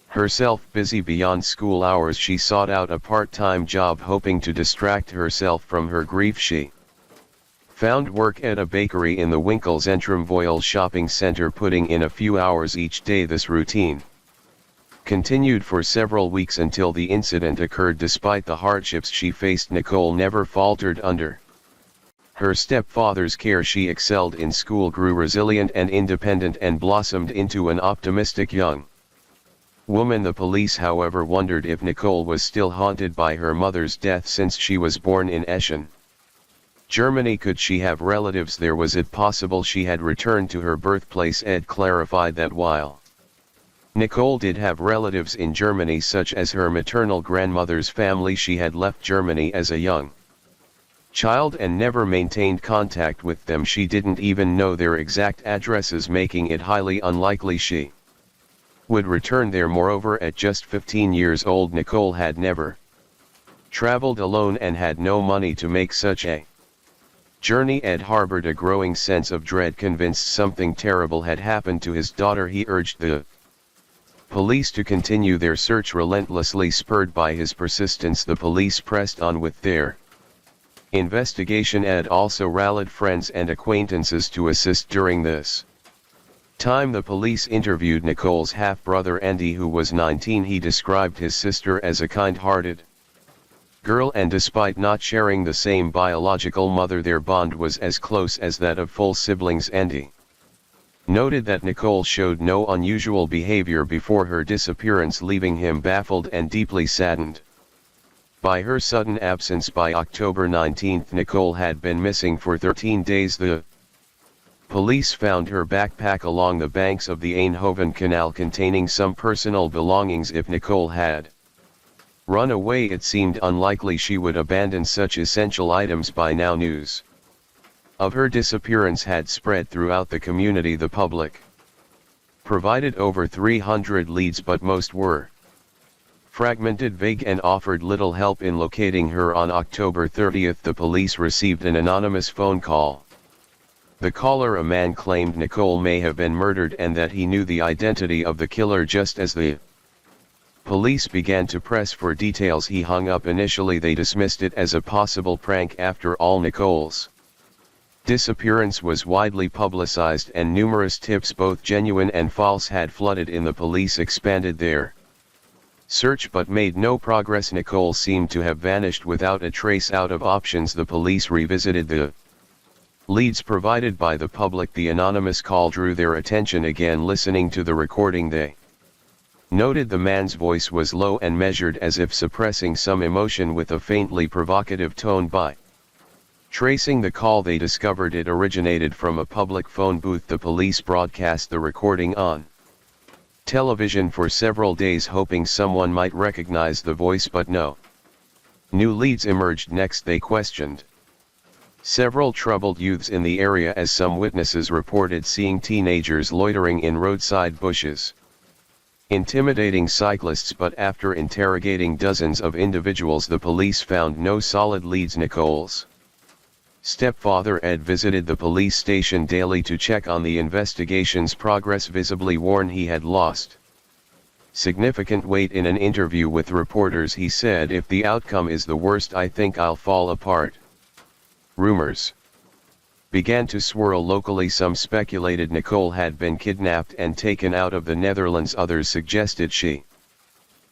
herself busy beyond school hours. She sought out a part-time job, hoping to distract herself from her grief. She found work at a bakery in the Winkelcentrum shopping center, putting in a few hours each day. This routine continued for several weeks until the incident occurred. Despite the hardships she faced, Nicole never faltered under her stepfather's care. She excelled in school, grew resilient and independent, and blossomed into an optimistic young woman. The police, however, wondered if Nicole was still haunted by her mother's death, since she was born in Eschen, Germany. Could she have relatives there? Was it possible she had returned to her birthplace? Ed clarified that while Nicole did have relatives in Germany, such as her maternal grandmother's family, she had left Germany as a young child and never maintained contact with them. She didn't even know their exact addresses, making it highly unlikely she would return there. Moreover, at just 15 years old, Nicole had never traveled alone and had no money to make such a journey. Ed harbored a growing sense of dread. Convinced something terrible had happened to his daughter, he urged the police to continue their search relentlessly. Spurred by his persistence, the police pressed on with their investigation. Ed also rallied friends and acquaintances to assist during this time. The police interviewed Nicole's half-brother Andy, who was 19. He described his sister as a kind-hearted girl, and despite not sharing the same biological mother, their bond was as close as that of full siblings. Andy noted that Nicole showed no unusual behavior before her disappearance, leaving him baffled and deeply saddened by her sudden absence. By October 19, Nicole had been missing for 13 days. The police found her backpack along the banks of the Eindhoven Canal containing some personal belongings. If Nicole had run away, it seemed unlikely she would abandon such essential items by now. News of her disappearance had spread throughout the community. The public provided over 300 leads, but most were fragmented, vague, and offered little help in locating her. On October 30, the police received an anonymous phone call. The caller, a man, claimed Nicole may have been murdered and that he knew the identity of the killer. Just as the police began to press for details, he hung up. Initially, they dismissed it as a possible prank. After all, Nicole's disappearance was widely publicized, and numerous tips, both genuine and false, had flooded in. The police expanded their search but made no progress. Nicole seemed to have vanished without a trace. Out of options, the police revisited the leads provided by the public. The anonymous call drew their attention again. Listening to the recording, they noted the man's voice was low and measured, as if suppressing some emotion, with a faintly provocative tone. By tracing the call, they discovered it originated from a public phone booth. The police broadcast the recording on television for several days, hoping someone might recognize the voice, but no new leads emerged. Next, they questioned several troubled youths in the area, as some witnesses reported seeing teenagers loitering in roadside bushes, intimidating cyclists. But after interrogating dozens of individuals, the police found no solid leads. Nicole's stepfather Ed visited the police station daily to check on the investigation's progress, visibly worn. He had lost significant weight. In an interview with reporters, he said, "If the outcome is the worst, I think I'll fall apart." Rumors began to swirl locally. Some speculated Nicole had been kidnapped and taken out of the Netherlands. Others suggested she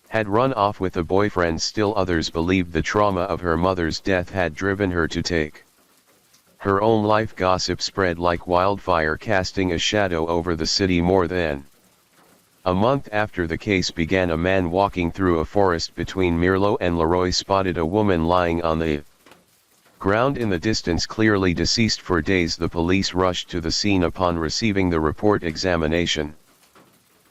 had run off with a boyfriend. Still others believed the trauma of her mother's death had driven her to take her own life. Gossip spread like wildfire, casting a shadow over the city. More than a month after the case began, a man walking through a forest between Mirlo and Leroy spotted a woman lying on the ground in the distance, clearly deceased. For days, the police rushed to the scene. Upon receiving the report, examination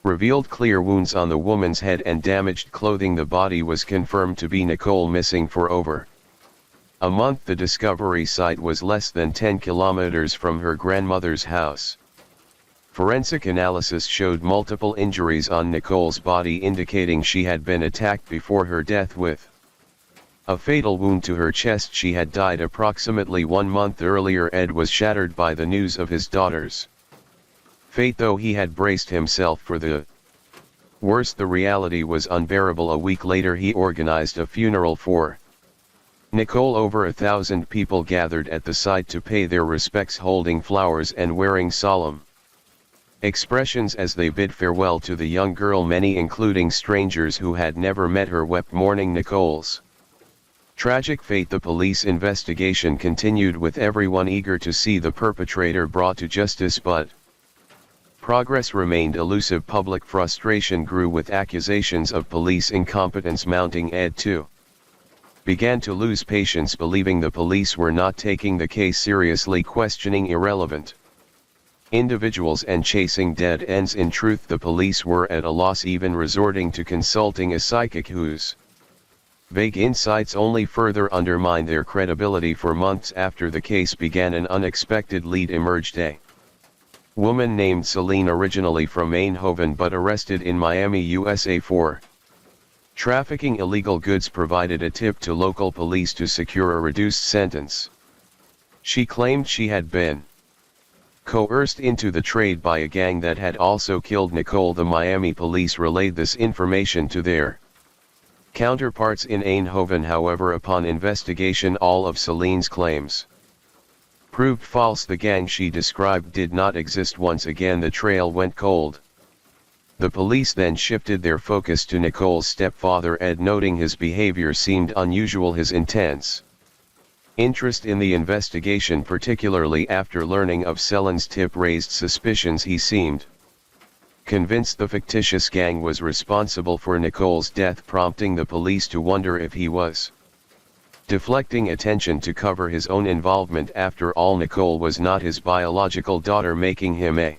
revealed clear wounds on the woman's head and damaged clothing. The body was confirmed to be Nicole, missing for over a month. The discovery site was less than 10 kilometers from her grandmother's house. Forensic analysis showed multiple injuries on Nicole's body, indicating she had been attacked before her death, with a fatal wound to her chest. She had died approximately 1 month earlier. Ed was shattered by the news of his daughter's fate. Though he had braced himself for the worst, the reality was unbearable. A week later, he organized a funeral for Nicole. Over 1,000 people gathered at the site to pay their respects, holding flowers and wearing solemn expressions as they bid farewell to the young girl. Many, including strangers who had never met her, wept, mourning Nicole's tragic fate. The police investigation continued, with everyone eager to see the perpetrator brought to justice, but progress remained elusive. Public frustration grew, with accusations of police incompetence mounting. Ed too began to lose patience, believing the police were not taking the case seriously, questioning irrelevant individuals and chasing dead ends. In truth, the police were at a loss, even resorting to consulting a psychic whose vague insights only further undermined their credibility. For months after the case began, an unexpected lead emerged. A woman named Celine, originally from Eindhoven but arrested in Miami, USA for trafficking illegal goods, provided a tip to local police to secure a reduced sentence. She claimed she had been coerced into the trade by a gang that had also killed Nicole. The Miami police relayed this information to their counterparts in Eindhoven. However, upon investigation, all of Celine's claims proved false. The gang she described did not exist. Once again the trail went cold. The police then shifted their focus to Nicole's stepfather Ed, noting his behavior seemed unusual. His intense interest in the investigation, particularly after learning of Celine's tip, raised suspicions. He seemed convinced the fictitious gang was responsible for Nicole's death, prompting the police to wonder if he was deflecting attention to cover his own involvement. After all, Nicole was not his biological daughter, making him a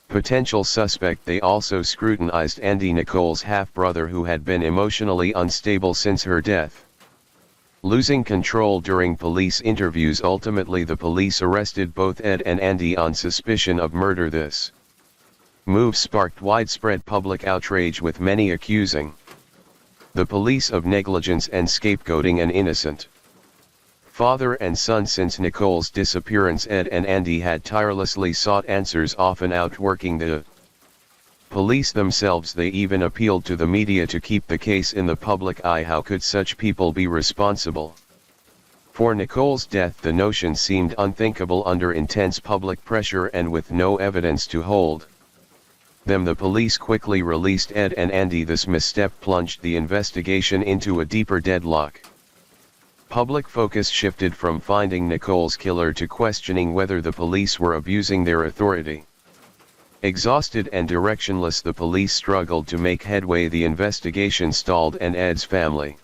potential suspect. They also scrutinized Andy, Nicole's half-brother, who had been emotionally unstable since her death, losing control during police interviews. Ultimately, the police arrested both Ed and Andy on suspicion of murder. This move sparked widespread public outrage, with many accusing the police of negligence and scapegoating an innocent father and son. Since Nicole's disappearance, Ed and Andy had tirelessly sought answers, often outworking the police themselves. They even appealed to the media to keep the case in the public eye. How could such people be responsible for Nicole's death? The notion seemed unthinkable under intense public pressure and with no evidence to hold them. The police quickly released Ed and Andy. This misstep plunged the investigation into a deeper deadlock. Public focus shifted from finding Nicole's killer to questioning whether the police were abusing their authority. Exhausted and directionless, the police struggled to make headway. The investigation stalled, and Ed's family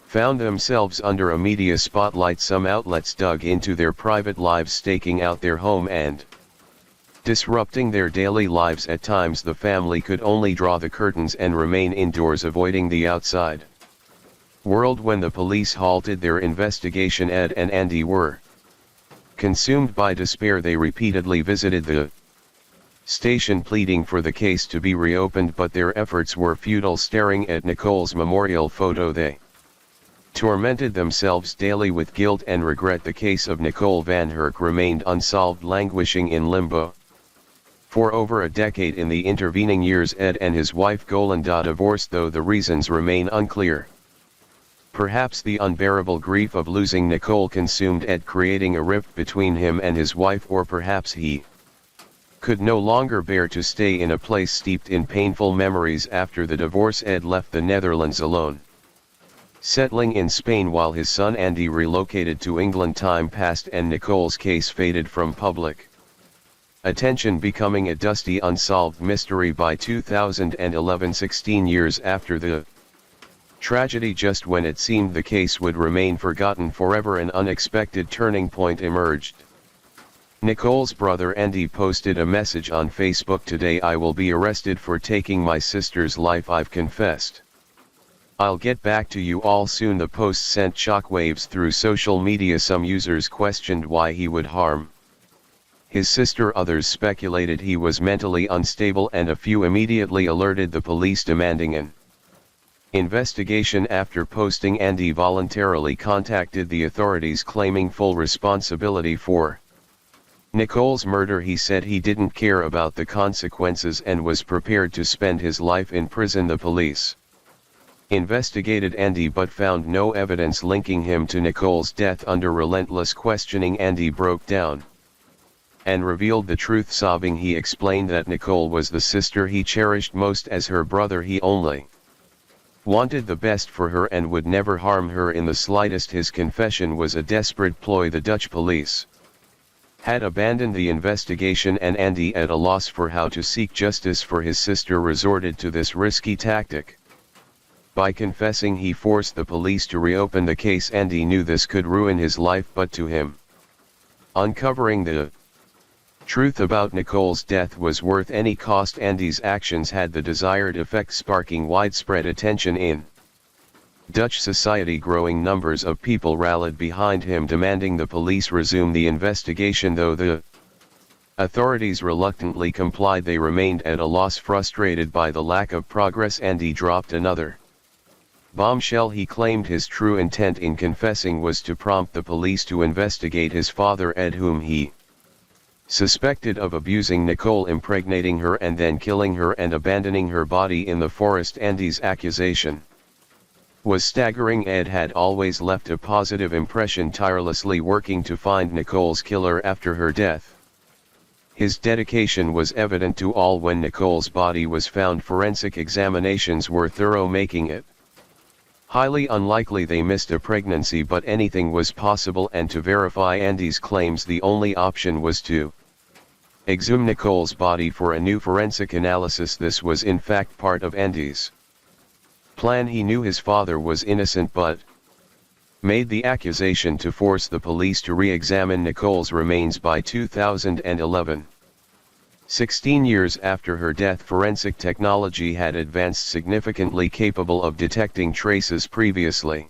found themselves under a media spotlight. Some outlets dug into their private lives, staking out their home and disrupting their daily lives. At times the family could only draw the curtains and remain indoors, avoiding the outside world. When the police halted their investigation, Ed and Andy were consumed by despair. They repeatedly visited the station pleading for the case to be reopened, but their efforts were futile. Staring at Nicole's memorial photo, they tormented themselves daily with guilt and regret. The case of Nicole van Herk remained unsolved, languishing in limbo for over a decade. In the intervening years, Ed and his wife Golinda divorced, though the reasons remain unclear. Perhaps the unbearable grief of losing Nicole consumed Ed, creating a rift between him and his wife, or perhaps he could no longer bear to stay in a place steeped in painful memories. After the divorce, Ed left the Netherlands alone, settling in Spain while his son Andy relocated to England. Time passed and Nicole's case faded from public attention, becoming a dusty, unsolved mystery. By 2011, 16 years after the tragedy, just when it seemed the case would remain forgotten forever, an unexpected turning point emerged. Nicole's brother Andy posted a message on Facebook: "Today I will be arrested for taking my sister's life. I've confessed. I'll get back to you all soon." The post sent shockwaves through social media. Some users questioned why he would harm his sister, others speculated he was mentally unstable, and a few immediately alerted the police, demanding an investigation. After posting, Andy voluntarily contacted the authorities, claiming full responsibility for Nicole's murder. He said he didn't care about the consequences and was prepared to spend his life in prison. The police investigated Andy but found no evidence linking him to Nicole's death. Under relentless questioning, Andy broke down and revealed the truth. Sobbing, he explained that Nicole was the sister he cherished most. As her brother, he only wanted the best for her and would never harm her in the slightest. His confession was a desperate ploy. The Dutch police had abandoned the investigation, and Andy, at a loss for how to seek justice for his sister, resorted to this risky tactic. By confessing, he forced the police to reopen the case. Andy knew this could ruin his life, but to him, uncovering the truth about Nicole's death was worth any cost. Andy's actions had the desired effect, sparking widespread attention in Dutch society. Growing numbers of people rallied behind him, demanding the police resume the investigation. Though the authorities reluctantly complied, they remained at a loss. Frustrated by the lack of progress, Andy dropped another Bombshell. He claimed his true intent in confessing was to prompt the police to investigate his father Ed, whom he suspected of abusing Nicole, impregnating her and then killing her and abandoning her body in the forest. Andy's accusation was staggering. Ed had always left a positive impression, tirelessly working to find Nicole's killer after her death. His dedication was evident to all. When Nicole's body was found, forensic examinations were thorough, making it highly unlikely they missed a pregnancy, but anything was possible, and to verify Andy's claims the only option was to exhume Nicole's body for a new forensic analysis. This was in fact part of Andy's plan. He knew his father was innocent but made the accusation to force the police to re-examine Nicole's remains. By 2011, 16 years after her death, forensic technology had advanced significantly, capable of detecting traces previously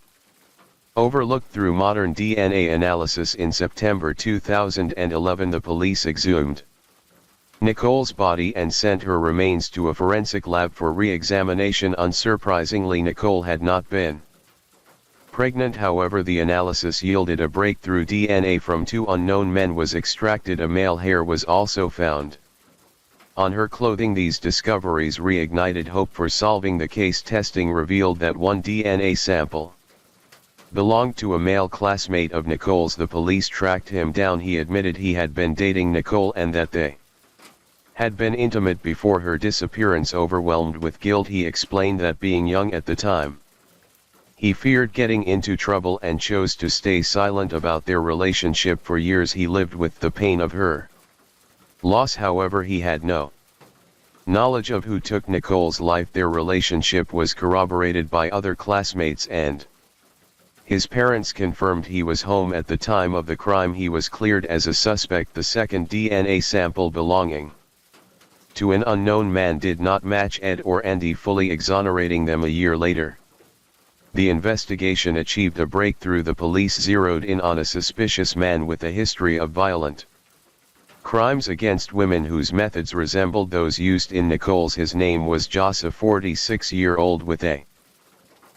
overlooked through modern DNA analysis. In September 2011, the police exhumed Nicole's body and sent her remains to a forensic lab for re-examination. Unsurprisingly, Nicole had not been pregnant. However, the analysis yielded a breakthrough. DNA from 2 unknown men was extracted. A male hair was also found on her clothing. These discoveries reignited hope for solving the case. Testing revealed that one DNA sample belonged to a male classmate of Nicole's. The police tracked him down. He admitted he had been dating Nicole and that they had been intimate before her disappearance. Overwhelmed with guilt, he explained that being young at the time, he feared getting into trouble and chose to stay silent about their relationship. For years he lived with the pain of her loss. However, he had no knowledge of who took Nicole's life. Their relationship was corroborated by other classmates, and his parents confirmed he was home at the time of the crime. He was cleared as a suspect. The second DNA sample, belonging to an unknown man, did not match Ed or Andy, fully exonerating them. A year later, the investigation achieved a breakthrough. The police zeroed in on a suspicious man with a history of violent crimes against women whose methods resembled those used in Nicole's. His name was Joss, a 46-year-old with a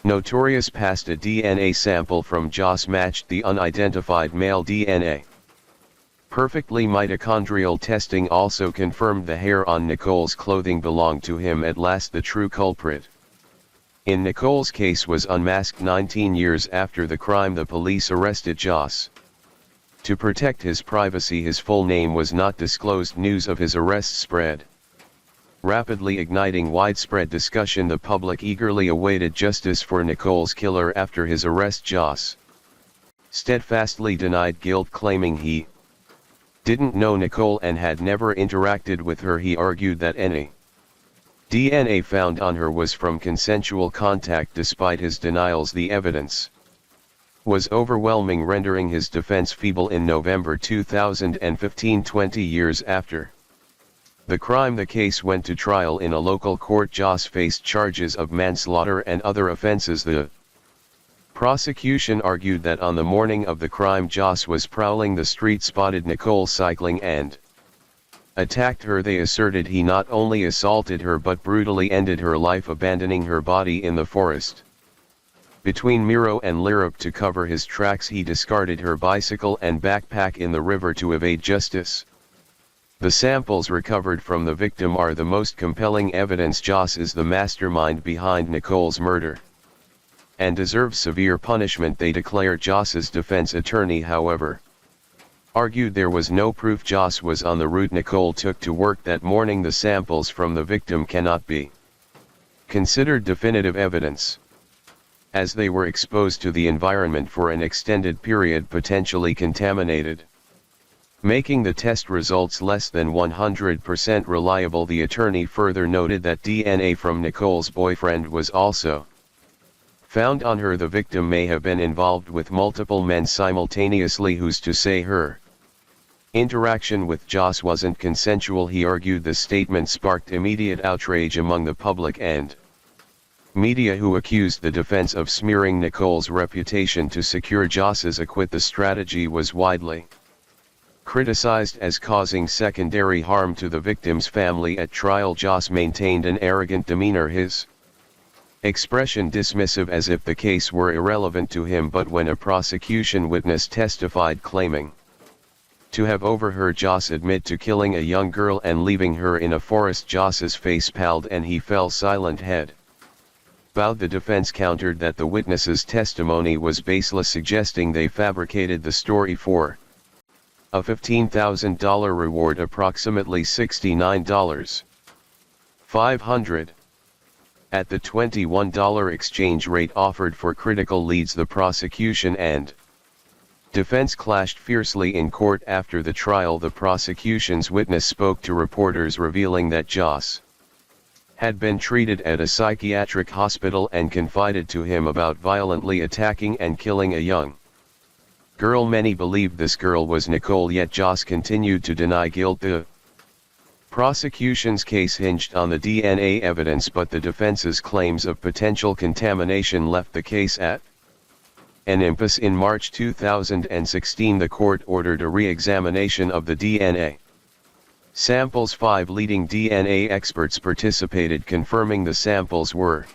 notorious past. A DNA sample from Joss matched the unidentified male DNA perfectly. Mitochondrial testing also confirmed the hair on Nicole's clothing belonged to him. At last, the true culprit in Nicole's case was unmasked. 19 years after the crime, the police arrested Joss. To protect his privacy, his full name was not disclosed. News of his arrest spread rapidly, igniting widespread discussion. The public eagerly awaited justice for Nicole's killer. After his arrest, Joss steadfastly denied guilt, claiming he didn't know Nicole and had never interacted with her. He argued that any DNA found on her was from consensual contact. Despite his denials, the evidence was overwhelming, rendering his defense feeble. In November 2015, 20 years after the crime, the case went to trial in a local court. Joss faced charges of manslaughter and other offenses. The prosecution argued that on the morning of the crime, Joss was prowling the street, spotted Nicole cycling and attacked her. They asserted he not only assaulted her but brutally ended her life, abandoning her body in the forest between Miro and Lirup. To cover his tracks, he discarded her bicycle and backpack in the river to evade justice. The samples recovered from the victim are the most compelling evidence. Joss is the mastermind behind Nicole's murder and deserves severe punishment, they declared. Joss's defense attorney, however, argued there was no proof Joss was on the route Nicole took to work that morning. The samples from the victim cannot be considered definitive evidence, as they were exposed to the environment for an extended period, potentially contaminated, making the test results less than 100% reliable. The attorney further noted that DNA from Nicole's boyfriend was also found on her. The victim may have been involved with multiple men simultaneously. Who's to say her interaction with Joss wasn't consensual, he argued. The statement sparked immediate outrage among the public and media, who accused the defense of smearing Nicole's reputation to secure Joss's acquittal. The strategy was widely criticized as causing secondary harm to the victim's family. At trial, Joss maintained an arrogant demeanor. His expression dismissive as if the case were irrelevant to him. But when a prosecution witness testified claiming to have overheard Joss admit to killing a young girl and leaving her in a forest, Joss's face paled and he fell silent, head bowed. The defense countered that the witness's testimony was baseless, suggesting they fabricated the story for a $15,000 reward, approximately $69,500. At the $21 exchange rate offered for critical leads, the prosecution and defense clashed fiercely in court. After the trial, the prosecution's witness spoke to reporters, revealing that Joss had been treated at a psychiatric hospital and confided to him about violently attacking and killing a young girl. Many believed this girl was Nicole, yet Joss continued to deny guilt. The prosecution's case hinged on the DNA evidence, but the defense's claims of potential contamination left the case at an impasse. In March 2016, the court ordered a re-examination of the DNA samples. 5 leading DNA experts participated, confirming the samples were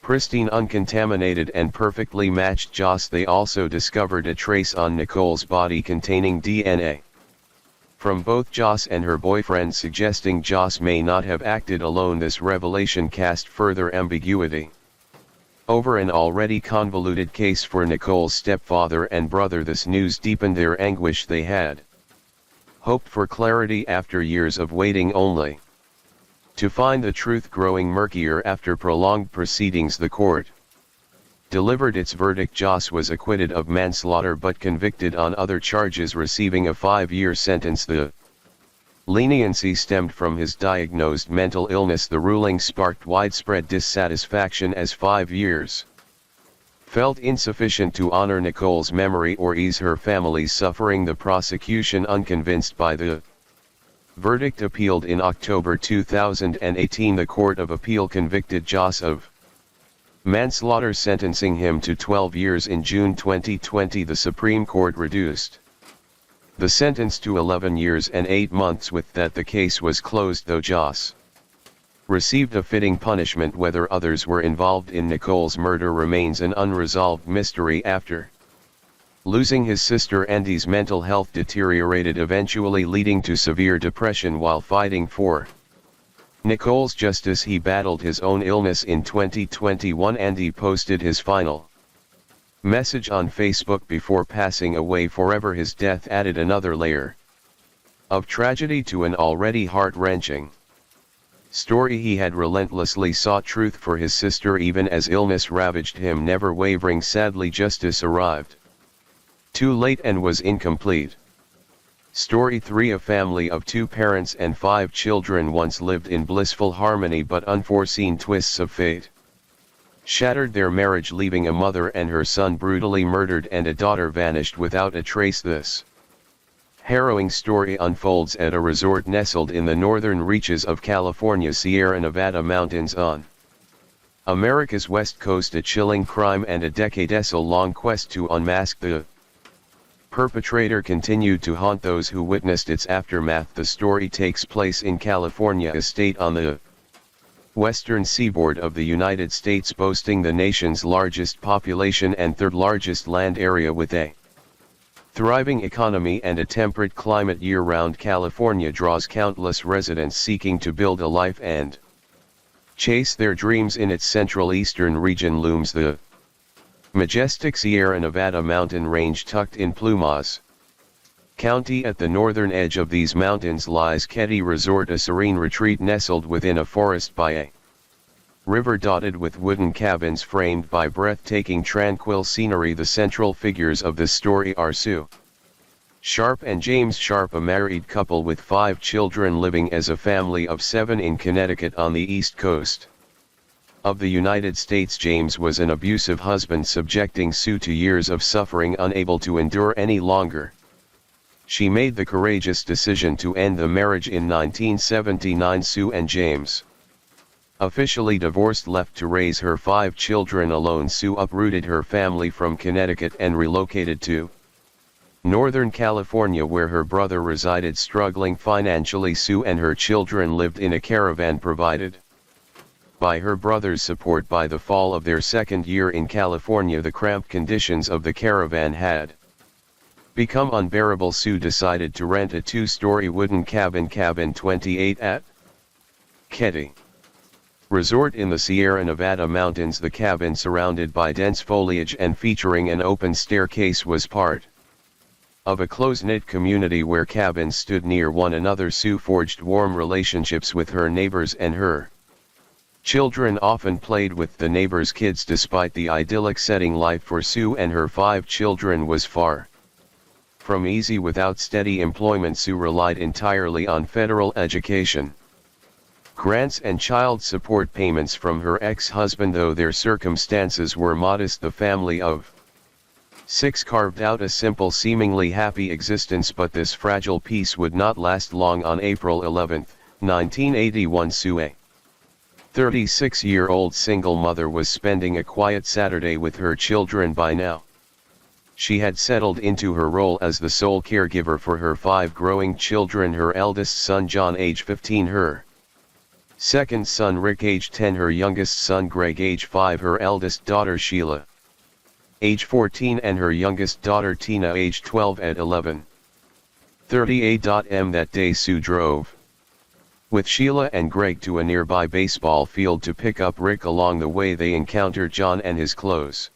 pristine, uncontaminated, and perfectly matched Joss. They also discovered a trace on Nicole's body containing DNA from both Joss and her boyfriend, suggesting Joss may not have acted alone. This revelation cast further ambiguity over an already convoluted case for Nicole's stepfather and brother. This news deepened their anguish. They had hoped for clarity after years of waiting, only to find the truth growing murkier. After prolonged proceedings, the court delivered its verdict. Joss was acquitted of manslaughter but convicted on other charges, receiving a 5-year sentence. The leniency stemmed from his diagnosed mental illness. The ruling sparked widespread dissatisfaction, as 5 years felt insufficient to honor Nicole's memory or ease her family's suffering. The prosecution, unconvinced by the verdict, appealed. In October 2018, the Court of Appeal convicted Joss of manslaughter, sentencing him to 12 years. In June 2020, the Supreme Court reduced the sentence to 11 years and 8 months. With that, the case was closed, though Joss received a fitting punishment. Whether others were involved in Nicole's murder remains an unresolved mystery. After losing his sister, Andy's mental health deteriorated, eventually leading to severe depression. While fighting for Nicole's justice, he battled his own illness. In 2021, Andy posted his final message on Facebook before passing away forever. His death added another layer of tragedy to an already heart-wrenching story. He had relentlessly sought truth for his sister even as illness ravaged him, never wavering. Sadly, justice arrived too late and was incomplete. Story 3. A family of 2 parents and 5 children once lived in blissful harmony, but unforeseen twists of fate shattered their marriage, leaving a mother and her son brutally murdered and a daughter vanished without a trace. This harrowing story unfolds at a resort nestled in the northern reaches of California's Sierra Nevada mountains on America's west coast. A chilling crime and a decades-long quest to unmask the perpetrator continued to haunt those who witnessed its aftermath. The story takes place in California, a state on the western seaboard of the United States, boasting the nation's largest population and 3rd largest land area. With a thriving economy and a temperate climate year-round, California draws countless residents seeking to build a life and chase their dreams. In its central eastern region looms the majestic Sierra Nevada mountain range. Tucked in Plumas County at the northern edge of these mountains lies Ketty Resort, a serene retreat nestled within a forest by a river dotted with wooden cabins framed by breathtaking tranquil scenery. The central figures of this story are Sue Sharp and James Sharp, a married couple with 5 children living as a family of 7 in Connecticut on the East Coast of the United States. James was an abusive husband, subjecting Sue to years of suffering. Unable to endure any longer, she made the courageous decision to end the marriage in 1979. Sue and James, officially divorced, left to raise her 5 children alone. Sue uprooted her family from Connecticut and relocated to Northern California, where her brother resided. Struggling financially, Sue and her children lived in a caravan provided by her brother's support. By the fall of their second year in California, the cramped conditions of the caravan had become unbearable. Sue decided to rent a 2-story wooden cabin 28 at Ketty Resort in the Sierra Nevada mountains. The cabin, surrounded by dense foliage and featuring an open staircase, was part of a close-knit community where cabins stood near one another. Sue forged warm relationships with her neighbors, and her children often played with the neighbors' kids. Despite the idyllic setting, life for Sue and her 5 children was far from easy. Without steady employment, Sue relied entirely on federal education grants and child support payments from her ex-husband. Though their circumstances were modest, the family of 6 carved out a simple, seemingly happy existence. But this fragile peace would not last long. On April 11, 1981, Sue, a 36-year-old single mother, was spending a quiet Saturday with her children. By now, she had settled into her role as the sole caregiver for her 5 growing children: her eldest son John, age 15, her second son Rick, age 10, her youngest son Greg, age 5, her eldest daughter Sheila, age 14, and her youngest daughter Tina, age 12. At 11:30 a.m. that day, Sue drove with Sheila and Greg to a nearby baseball field to pick up Rick. Along the way, they encountered John and his close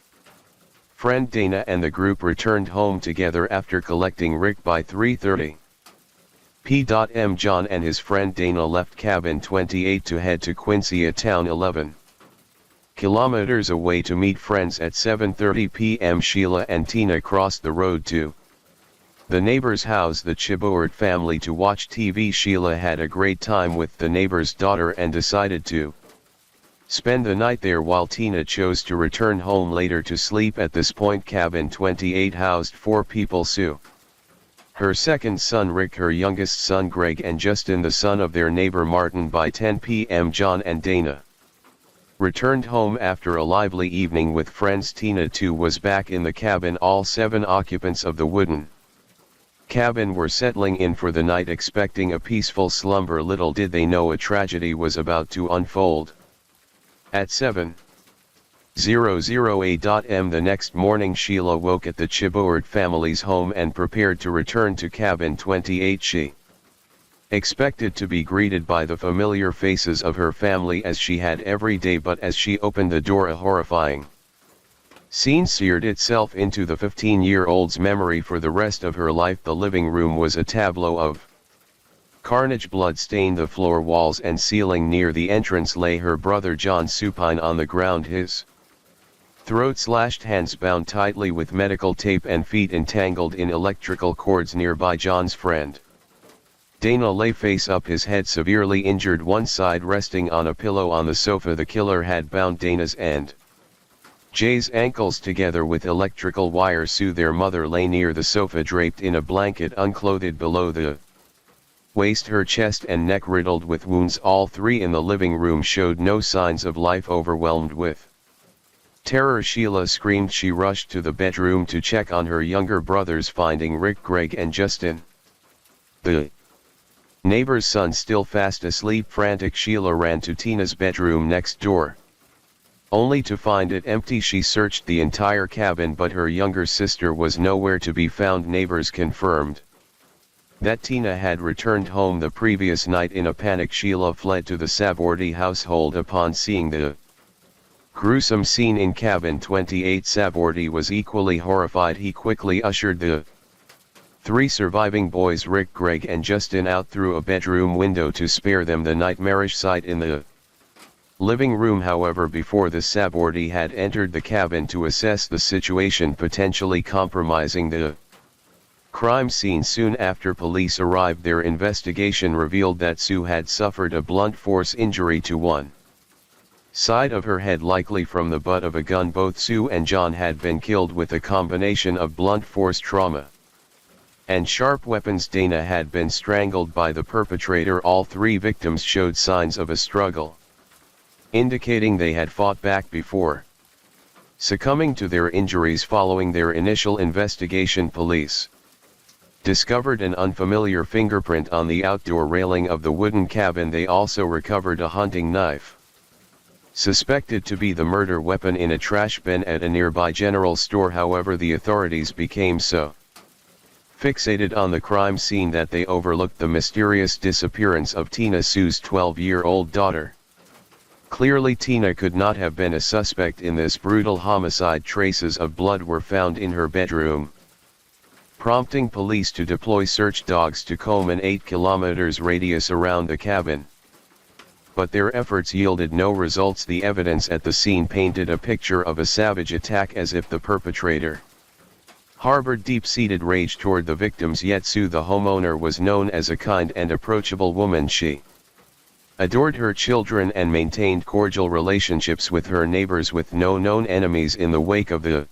friend Dana, and the group returned home together after collecting Rick. By 3:30 p.m. John and his friend Dana left cabin 28 to head to Quincy, a town 11 kilometers away, to meet friends. At 7:30 p.m. Sheila and Tina crossed the road to the neighbor's house, the Chibouart family, to watch TV. Sheila had a great time with the neighbor's daughter and decided to spend the night there, while Tina chose to return home later to sleep. At this point, cabin 28 housed 4 people: Sue, her second son Rick, her youngest son Greg, and Justin, the son of their neighbor Martin. By 10 p.m. John and Dana returned home after a lively evening with friends. Tina too was back in the cabin. All 7 occupants of the wooden cabin were settling in for the night, expecting a peaceful slumber. Little did they know a tragedy was about to unfold. At 7:00 a.m. the next morning, Sheila woke at the Chibouart family's home and prepared to return to cabin 28. She expected to be greeted by the familiar faces of her family as she had every day, but as she opened the door, a horrifying scene seared itself into the 15-year-old's memory for the rest of her life. The living room was a tableau of carnage. Blood stained the floor, walls, and ceiling. Near the entrance lay her brother John, supine on the ground, his throat slashed, hands bound tightly with medical tape, and feet entangled in electrical cords. Nearby, John's friend Dana lay face up, his head severely injured, one side resting on a pillow on the sofa. The killer had bound Dana's and Jay's ankles together with electrical wire. Sue, their mother, lay near the sofa, draped in a blanket, unclothed below the waist, her chest and neck riddled with wounds. All 3 in the living room showed no signs of life. Overwhelmed with terror, Sheila screamed. She rushed to the bedroom to check on her younger brothers, finding Rick, Greg, and Justin, the neighbor's son, still fast asleep. Frantic, Sheila ran to Tina's bedroom next door, only to find it empty. She searched the entire cabin, but her younger sister was nowhere to be found. Neighbors confirmed that Tina had returned home the previous night. In a panic, Sheila fled to the Savordi household. Upon seeing the gruesome scene in cabin 28, Savordi was equally horrified. He quickly ushered the 3 surviving boys, Rick, Greg, and Justin, out through a bedroom window to spare them the nightmarish sight in the living room. However, before the Savordi had entered the cabin to assess the situation, potentially compromising the crime scene. Soon after police arrived, their investigation revealed that Sue had suffered a blunt force injury to one side of her head, likely from the butt of a gun. Both Sue and John had been killed with a combination of blunt force trauma and sharp weapons. Dana had been strangled by the perpetrator. All 3 victims showed signs of a struggle, indicating they had fought back before succumbing to their injuries. Following their initial investigation, police discovered an unfamiliar fingerprint on the outdoor railing of the wooden cabin. They also recovered a hunting knife, suspected to be the murder weapon in a trash bin at a nearby general store. However, the authorities became so fixated on the crime scene that they overlooked the mysterious disappearance of Tina, Sue's 12-year-old daughter. Clearly, Tina could not have been a suspect in this brutal homicide. Traces of blood were found in her bedroom, prompting police to deploy search dogs to comb an 8 kilometers radius around the cabin. But their efforts yielded no results. The evidence at the scene painted a picture of a savage attack, as if the perpetrator harbored deep-seated rage toward the victims. Yet Sue, the homeowner, was known as a kind and approachable woman. She adored her children and maintained cordial relationships with her neighbors, with no known enemies. In the wake of the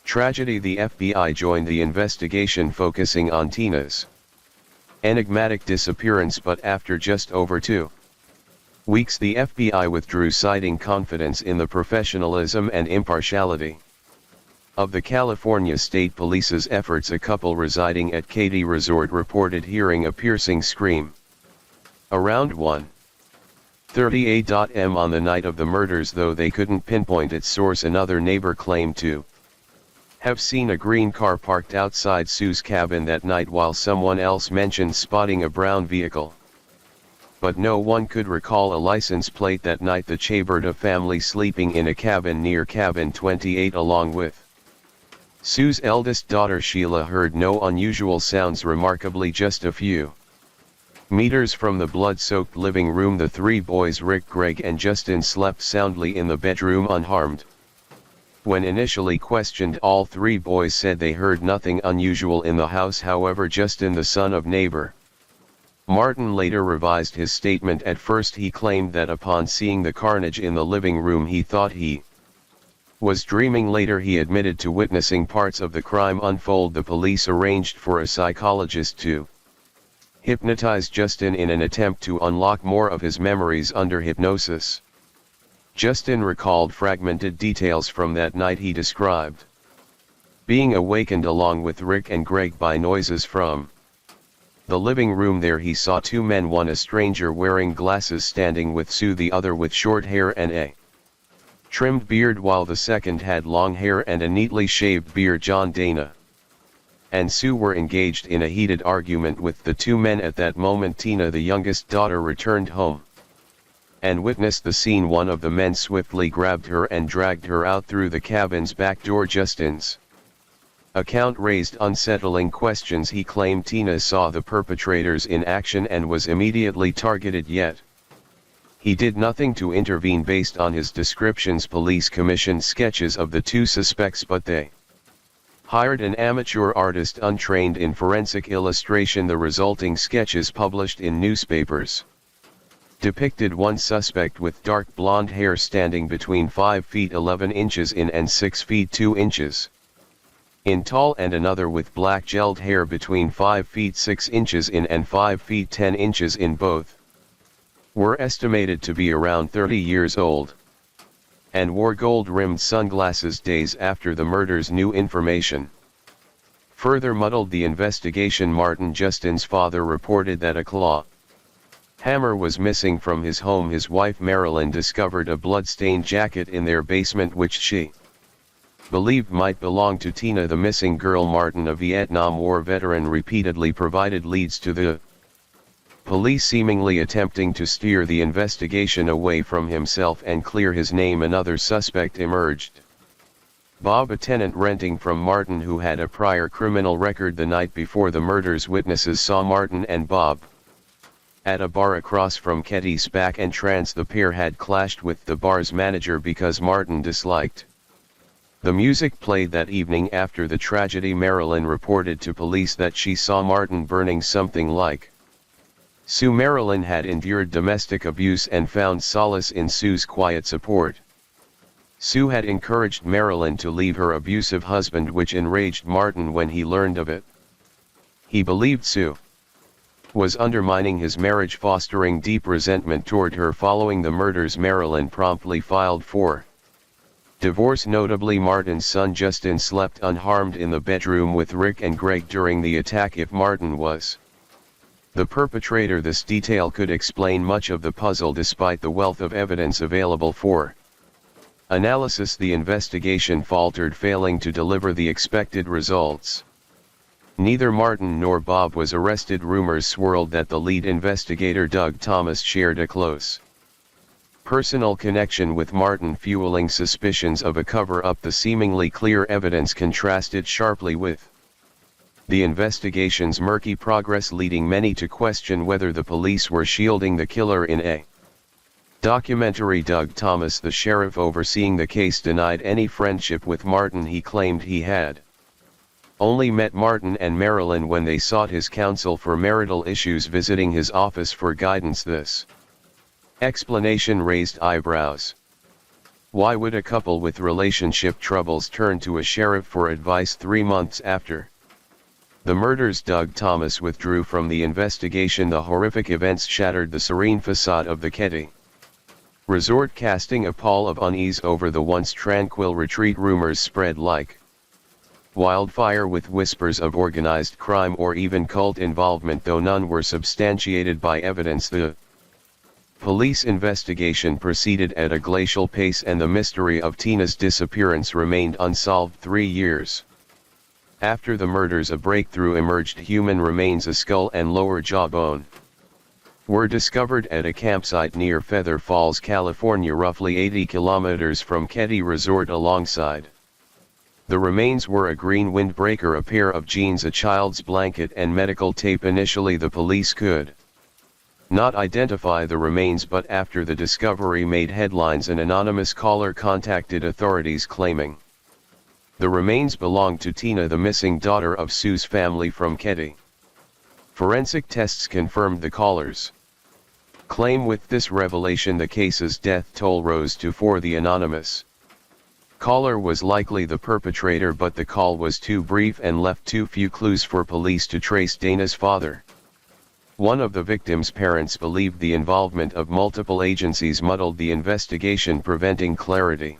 tragedy, the FBI joined the investigation, focusing on Tina's enigmatic disappearance. But after just over 2 weeks, the FBI withdrew, citing confidence in the professionalism and impartiality of the California State Police's efforts. A couple residing at Katy Resort reported hearing a piercing scream around 1:30 a.m. on the night of the murders, though they couldn't pinpoint its source. Another neighbor claimed to have seen a green car parked outside Sue's cabin that night, while someone else mentioned spotting a brown vehicle. But no one could recall a license plate that night. The Chaberta family, sleeping in a cabin near cabin 28 along with Sue's eldest daughter Sheila, heard no unusual sounds. Remarkably, just a few meters from the blood-soaked living room, the three boys, Rick, Greg and Justin, slept soundly in the bedroom unharmed. When initially questioned, all three boys said they heard nothing unusual in the house. However, Justin, the son of neighbor Martin, later revised his statement. At first he claimed that upon seeing the carnage in the living room he thought he was dreaming. Later he admitted to witnessing parts of the crime unfold. The police arranged for a psychologist to hypnotize Justin in an attempt to unlock more of his memories under hypnosis. Justin recalled fragmented details from that night. He described being awakened along with Rick and Greg by noises from the living room. There he saw two men, one a stranger wearing glasses, standing with Sue, the other with short hair and a trimmed beard, while the second had long hair and a neatly shaved beard. John, Dana and Sue were engaged in a heated argument with the two men. At that moment, Tina, the youngest daughter, returned home and witnessed the scene. One of the men swiftly grabbed her and dragged her out through the cabin's back door. Justin's account raised unsettling questions. He claimed Tina saw the perpetrators in action and was immediately targeted, yet he did nothing to intervene. Based on his descriptions, police commissioned sketches of the two suspects, but they hired an amateur artist untrained in forensic illustration. The resulting sketches, published in newspapers, depicted one suspect with dark blonde hair standing between 5 feet 11 inches in and 6 feet 2 inches in tall, and another with black gelled hair between 5 feet 6 inches in and 5 feet 10 inches in. Both were estimated to be around 30 years old and wore gold-rimmed sunglasses. Days after the murders, new information further muddled the investigation. Martin, Justin's father, reported that a claw hammer was missing from his home. His wife Marilyn discovered a blood-stained jacket in their basement, which she believed might belong to Tina, the missing girl. Martin, a Vietnam War veteran, repeatedly provided leads to the police, seemingly attempting to steer the investigation away from himself and clear his name. Another suspect emerged. Bob, a tenant renting from Martin who had a prior criminal record. The night before the murders, witnesses saw Martin and Bob at a bar across from Ketty's back entrance. The pair had clashed with the bar's manager because Martin disliked the music played that evening. After the tragedy, Marilyn reported to police that she saw Martin burning something like Sue. Marilyn had endured domestic abuse and found solace in Sue's quiet support. Sue had encouraged Marilyn to leave her abusive husband, which enraged Martin when he learned of it. He believed Sue was undermining his marriage, fostering deep resentment toward her. Following the murders, Marilyn promptly filed for divorce. Notably, Martin's son Justin slept unharmed in the bedroom with Rick and Greg during the attack. If Martin was the perpetrator. This detail could explain much of the puzzle despite the wealth of evidence available for analysis. The investigation faltered, failing to deliver the expected results. Neither Martin nor Bob was arrested. Rumors swirled that the lead investigator, Doug Thomas, shared a close personal connection with Martin, fueling suspicions of a cover-up. The seemingly clear evidence contrasted sharply with the investigation's murky progress, leading many to question whether the police were shielding the killer. In a documentary, Doug Thomas, the sheriff overseeing the case, denied any friendship with Martin. He claimed he had only met Martin and Marilyn when they sought his counsel for marital issues, visiting his office for guidance. This explanation raised eyebrows. Why would a couple with relationship troubles turn to a sheriff for advice 3 months after the murders? Doug Thomas withdrew from the investigation. The horrific events shattered the serene facade of the Ketty resort, casting a pall of unease over the once tranquil retreat. Rumors spread like wildfire, with whispers of organized crime or even cult involvement, though none were substantiated by evidence. The police investigation proceeded at a glacial pace, and the mystery of Tina's disappearance remained unsolved. 3 years after the murders, a breakthrough emerged. Human remains, a skull and lower jawbone, were discovered at a campsite near Feather Falls, California, roughly 80 kilometers from Ketty Resort. Alongside the remains were a green windbreaker, a pair of jeans, a child's blanket, and medical tape. Initially, the police could not identify the remains, but after the discovery made headlines, an anonymous caller contacted authorities claiming the remains belonged to Tina, the missing daughter of Sue's family from Ketty. Forensic tests confirmed the caller's claim. With this revelation, the case's death toll rose to 4. The anonymous caller was likely the perpetrator, but the call was too brief and left too few clues for police to trace Dana's father. One of the victim's parents believed the involvement of multiple agencies muddled the investigation, preventing clarity.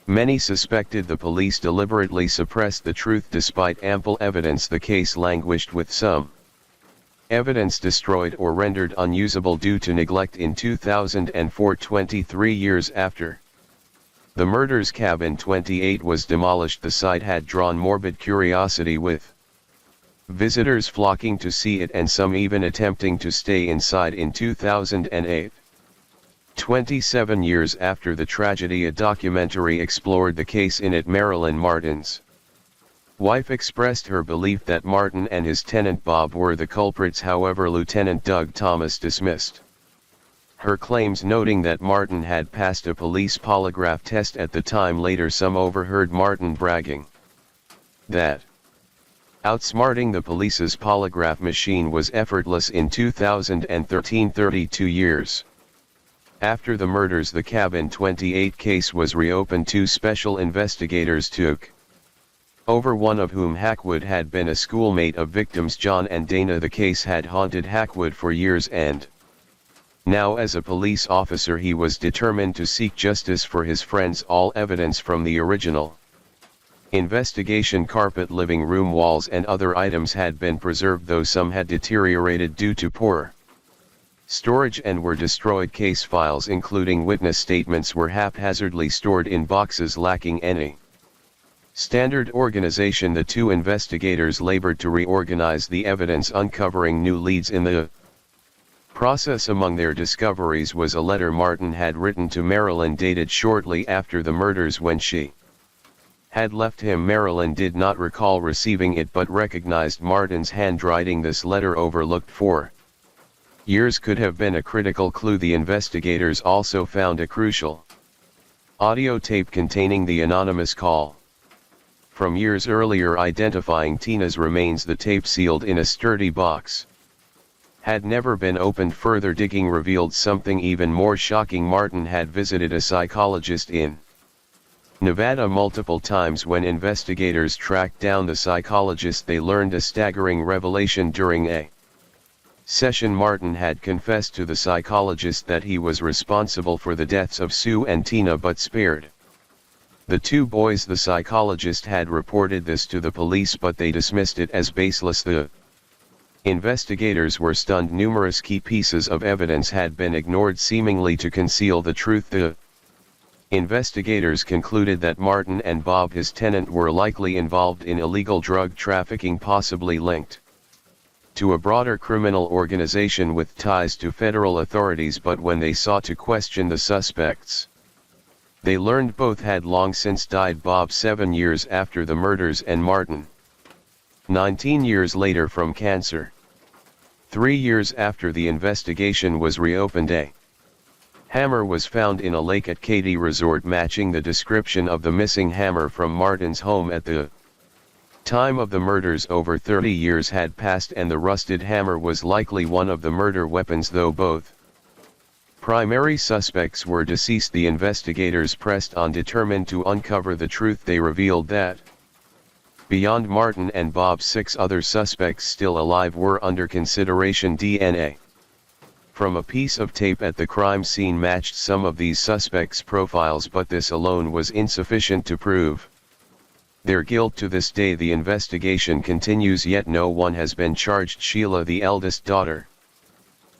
Many suspected the police deliberately suppressed the truth despite ample evidence. The case languished, with some evidence destroyed or rendered unusable due to neglect. In 2004, 23 years after the murders, Cabin 28 was demolished. The site had drawn morbid curiosity, with visitors flocking to see it and some even attempting to stay inside. In 2008, 27 years after the tragedy, a documentary explored the case. In it, Marilyn, Martin's wife, expressed her belief that Martin and his tenant Bob were the culprits. However, Lieutenant Doug Thomas dismissed her claims, noting that Martin had passed a police polygraph test at the time. Later, some overheard Martin bragging that outsmarting the police's polygraph machine was effortless. In 2013, 32 years after the murders, the Cabin 28 case was reopened. 2 special investigators took over, one of whom, Hackwood, had been a schoolmate of victims John and Dana. The case had haunted Hackwood for years, and now, as a police officer, he was determined to seek justice for his friends. All evidence from the original investigation, carpet, living room walls, and other items had been preserved, though some had deteriorated due to poor storage and were destroyed. Case files, including witness statements, were haphazardly stored in boxes, lacking any standard organization. The 2 investigators labored to reorganize the evidence, uncovering new leads in the process. Among their discoveries was a letter Martin had written to Marilyn, dated shortly after the murders. When she had left him, Marilyn did not recall receiving it, but recognized Martin's handwriting. This letter, overlooked for years, could have been a critical clue. The investigators also found a crucial audio tape containing the anonymous call from years earlier, identifying Tina's remains. The tape, sealed in a sturdy box, had never been opened. Further digging revealed something even more shocking. Martin had visited a psychologist in Nevada multiple times. When investigators tracked down the psychologist, they learned a staggering revelation. During a session, Martin had confessed to the psychologist that he was responsible for the deaths of Sue and Tina, but spared the 2 boys. The psychologist had reported this to the police, but they dismissed it as baseless. The Investigators were stunned. Numerous key pieces of evidence had been ignored, seemingly to conceal the truth. The investigators concluded that Martin and Bob, his tenant, were likely involved in illegal drug trafficking, possibly linked to a broader criminal organization with ties to federal authorities. But when they sought to question the suspects, they learned both had long since died, Bob 7 years after the murders and Martin 19 years later from cancer. 3 years after the investigation was reopened, a hammer was found in a lake at Katy Resort, matching the description of the missing hammer from Martin's home at the time of the murders. Over 30 years had passed and the rusted hammer was likely one of the murder weapons. Though both primary suspects were deceased, the investigators pressed on, determined to uncover the truth. They revealed that beyond Martin and Bob, 6 other suspects still alive were under consideration. DNA from a piece of tape at the crime scene matched some of these suspects' profiles, but this alone was insufficient to prove their guilt. To this day, the investigation continues, yet no one has been charged. Sheila, the eldest daughter,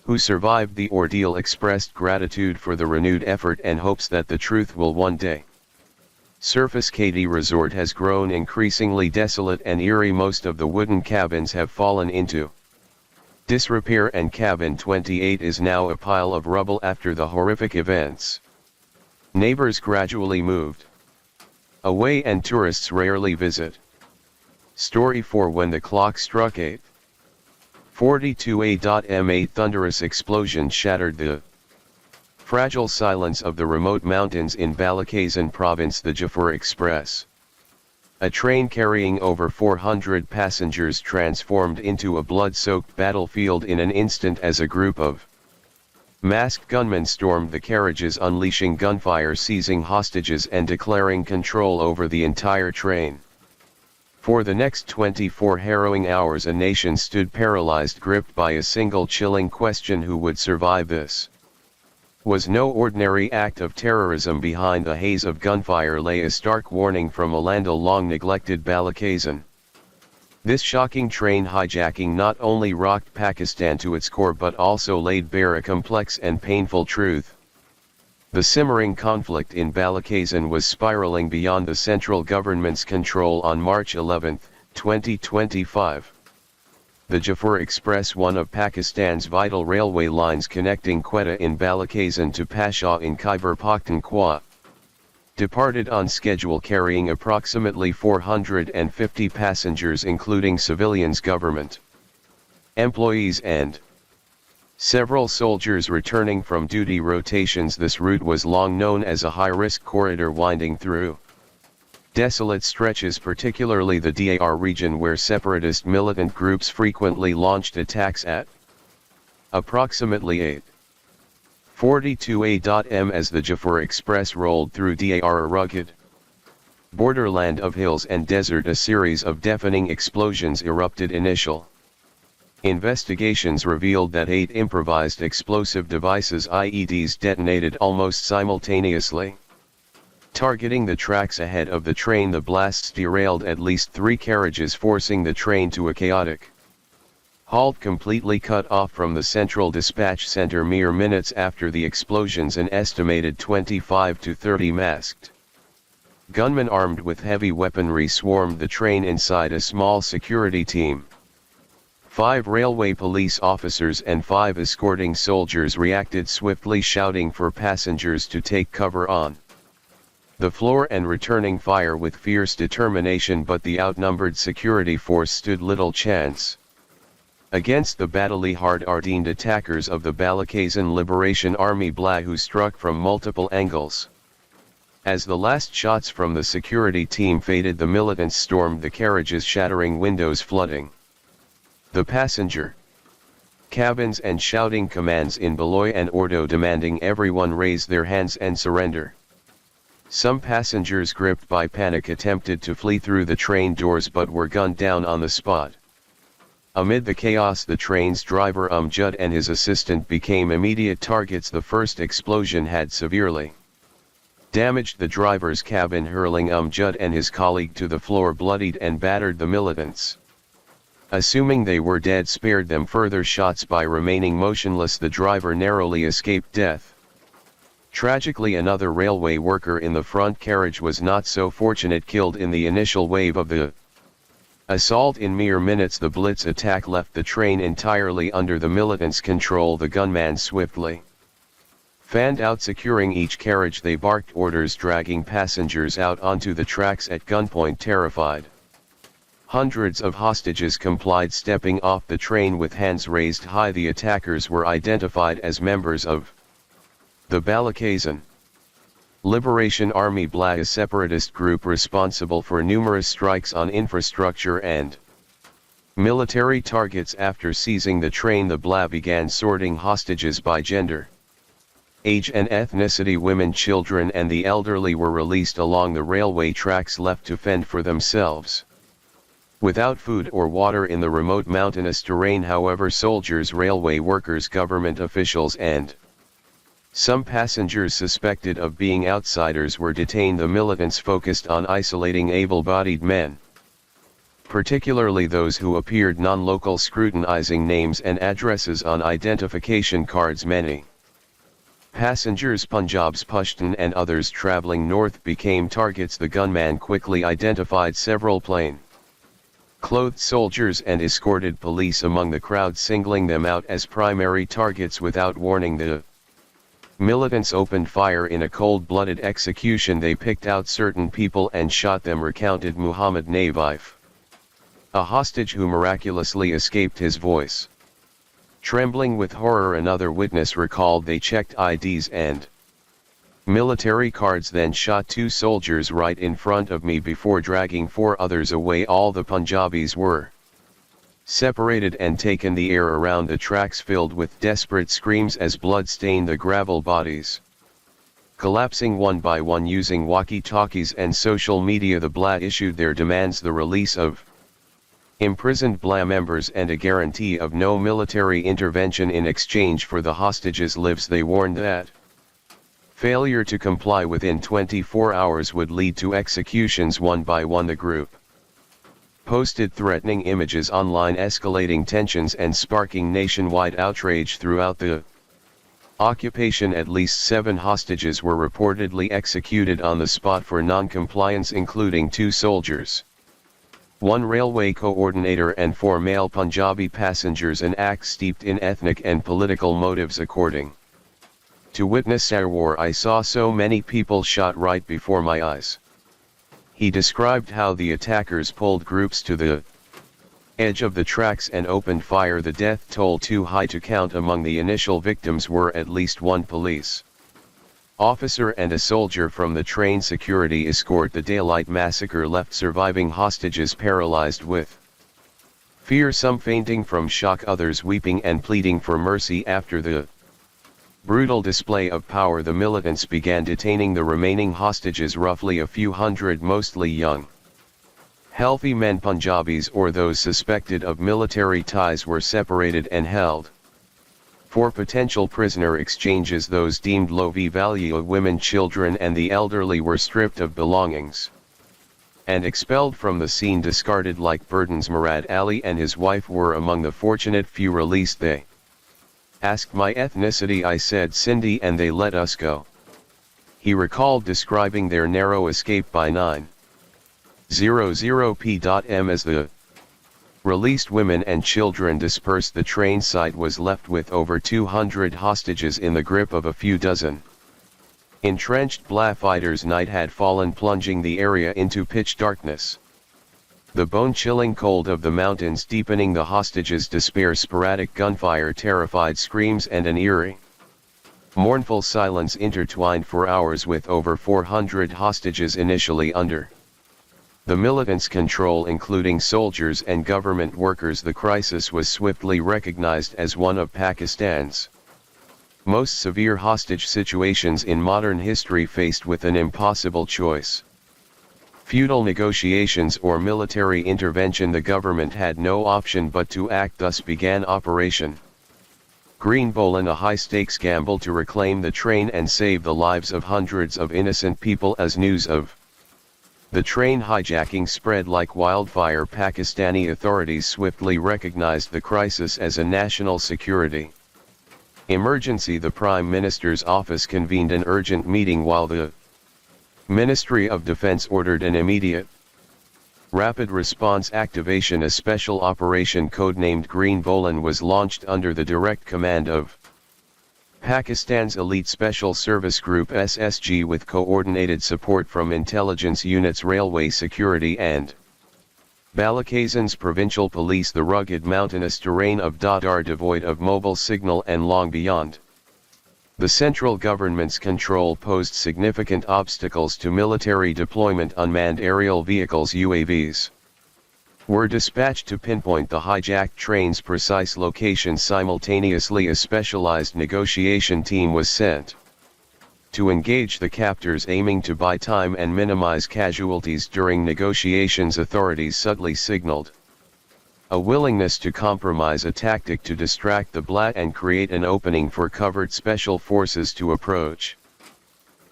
who survived the ordeal, expressed gratitude for the renewed effort and hopes that the truth will one day surface. Katy Resort has grown increasingly desolate and eerie. Most of the wooden cabins have fallen into disrepair, and cabin 28 is now a pile of rubble after the horrific events. Neighbors gradually moved away and tourists rarely visit. Story 4. When the clock struck 8:42 a.m., a thunderous explosion shattered the fragile silence of the remote mountains in Balikazan province. The Jafur Express, a train carrying over 400 passengers, transformed into a blood-soaked battlefield in an instant as a group of masked gunmen stormed the carriages, unleashing gunfire, seizing hostages and declaring control over the entire train. For the next 24 harrowing hours, a nation stood paralyzed, gripped by a single chilling question: who would survive this? Was no ordinary act of terrorism. Behind the haze of gunfire lay a stark warning from a land long neglected, Balikazan. This shocking train hijacking not only rocked Pakistan to its core but also laid bare a complex and painful truth. The simmering conflict in Balikazan was spiraling beyond the central government's control. On March 11, 2025. The Jafur Express, one of Pakistan's vital railway lines connecting Quetta in Balikazan to Pasha in Khyber Pakhtunkhwa, departed on schedule, carrying approximately 450 passengers, including civilians, government employees and several soldiers returning from duty rotations. This route was long known as a high-risk corridor, winding through desolate stretches, particularly the Dar region, where separatist militant groups frequently launched attacks at approximately 8:42 a.m. as the Jafur Express rolled through Dar, a rugged borderland of hills and desert. A series of deafening explosions erupted. Initial investigations revealed that 8 improvised explosive devices, IEDs, detonated almost simultaneously, targeting the tracks ahead of the train. The blasts derailed at least 3 carriages, forcing the train to a chaotic halt, completely cut off from the central dispatch center. Mere minutes after the explosions, an estimated 25 to 30 masked gunmen armed with heavy weaponry swarmed the train. Inside, a small security team, 5 railway police officers and 5 escorting soldiers, reacted swiftly, shouting for passengers to take cover on the floor and returning fire with fierce determination. But the outnumbered security force stood little chance against the battily hard-hardened attackers of the Balikazan Liberation Army BLA, who struck from multiple angles. As the last shots from the security team faded, the militants stormed the carriages, shattering windows, flooding the passenger cabins and shouting commands in Beloy and Urdu, demanding everyone raise their hands and surrender. Some passengers, gripped by panic, attempted to flee through the train doors but were gunned down on the spot. Amid the chaos, the train's driver Amjad and his assistant became immediate targets. The first explosion had severely damaged the driver's cabin, hurling Amjad and his colleague to the floor. Bloodied and battered, the militants Assuming they were dead spared them further shots by remaining motionless. The driver narrowly escaped death. Tragically, another railway worker in the front carriage was not so fortunate, killed in the initial wave of the assault. In mere minutes the Blitz attack left the train entirely under the militants' control. The gunman swiftly fanned out, securing each carriage. They barked orders, dragging passengers out onto the tracks at gunpoint. Terrified, hundreds of hostages complied, stepping off the train with hands raised high. The attackers were identified as members of the Balakazan Liberation Army BLA, a separatist group responsible for numerous strikes on infrastructure and military targets. After seizing the train, the BLA began sorting hostages by gender, age and ethnicity. Women, children and the elderly were released along the railway tracks, left to fend for themselves. Without food or water in the remote mountainous terrain, however, soldiers, railway workers, government officials and some passengers suspected of being outsiders were detained. The militants focused on isolating able-bodied men, particularly those who appeared non-local, scrutinizing names and addresses on identification cards. Many passengers, Punjabis, Pashtun and others traveling north, became targets. The gunman quickly identified several plain-clothed soldiers and escorted police among the crowd, singling them out as primary targets. Without warning, the militants opened fire in a cold-blooded execution. They picked out certain people and shot them, recounted Muhammad Naif, a hostage who miraculously escaped. His voice trembling with horror. Another witness recalled they checked IDs and military cards, then shot 2 soldiers right in front of me before dragging 4 others away. All the Punjabis were separated and taken. The air around the tracks filled with desperate screams as blood stained the gravel, bodies collapsing one by one. Using walkie-talkies and social media, the BLA issued their demands: the release of imprisoned BLA members and a guarantee of no military intervention in exchange for the hostages' lives. They warned that failure to comply within 24 hours would lead to executions one by one. The group posted threatening images online, escalating tensions and sparking nationwide outrage. Throughout the occupation, at least 7 hostages were reportedly executed on the spot for non-compliance, including 2 soldiers, 1 railway coordinator and 4 male Punjabi passengers, an act steeped in ethnic and political motives. According to witness Sarwar, I saw so many people shot right before my eyes. He described how the attackers pulled groups to the edge of the tracks and opened fire. The death toll too high to count. Among the initial victims were at least 1 police officer and a soldier from the train security escort. The daylight massacre left surviving hostages paralyzed with fear, some fainting from shock, others weeping and pleading for mercy. After the brutal display of power, the militants began detaining the remaining hostages, roughly a few hundred, mostly young, healthy men. Punjabis or those suspected of military ties were separated and held for potential prisoner exchanges. Those deemed low value, women, children and the elderly, were stripped of belongings and expelled from the scene, discarded like burdens. Murad Ali and his wife were among the fortunate few released. They asked my ethnicity, I said Sindhi, and they let us go. He recalled, describing their narrow escape by 9:00 p.m. as the released women and children dispersed. The train site was left with over 200 hostages in the grip of a few dozen entrenched BLA fighters. Night had fallen, plunging the area into pitch darkness. The bone-chilling cold of the mountains deepening the hostages' despair. Sporadic gunfire, terrified screams and an eerie, mournful silence intertwined for hours. With over 400 hostages initially under the militants' control, including soldiers and government workers, the crisis was swiftly recognized as one of Pakistan's most severe hostage situations in modern history. Faced with an impossible choice, feudal negotiations or military intervention, the government had no option but to act. Thus began Operation Green Bolan, a high-stakes gamble to reclaim the train and save the lives of hundreds of innocent people. As news of The train hijacking spread like wildfire. Pakistani authorities swiftly recognized the crisis as a national security emergency. The Prime Minister's office convened an urgent meeting while the Ministry of Defense ordered an immediate rapid response activation. A special operation codenamed Green Bolan was launched under the direct command of Pakistan's elite Special Service Group SSG, with coordinated support from intelligence units, railway security and Baluchistan's provincial police. The rugged mountainous terrain of Dadar, devoid of mobile signal and long beyond the central government's control, posed significant obstacles to military deployment. Unmanned aerial vehicles UAVs were dispatched to pinpoint the hijacked train's precise location. Simultaneously, a specialized negotiation team was sent to engage the captors, aiming to buy time and minimize casualties during negotiations. Authorities subtly signaled a willingness to compromise, a tactic to distract the BLAT and create an opening for covert special forces to approach.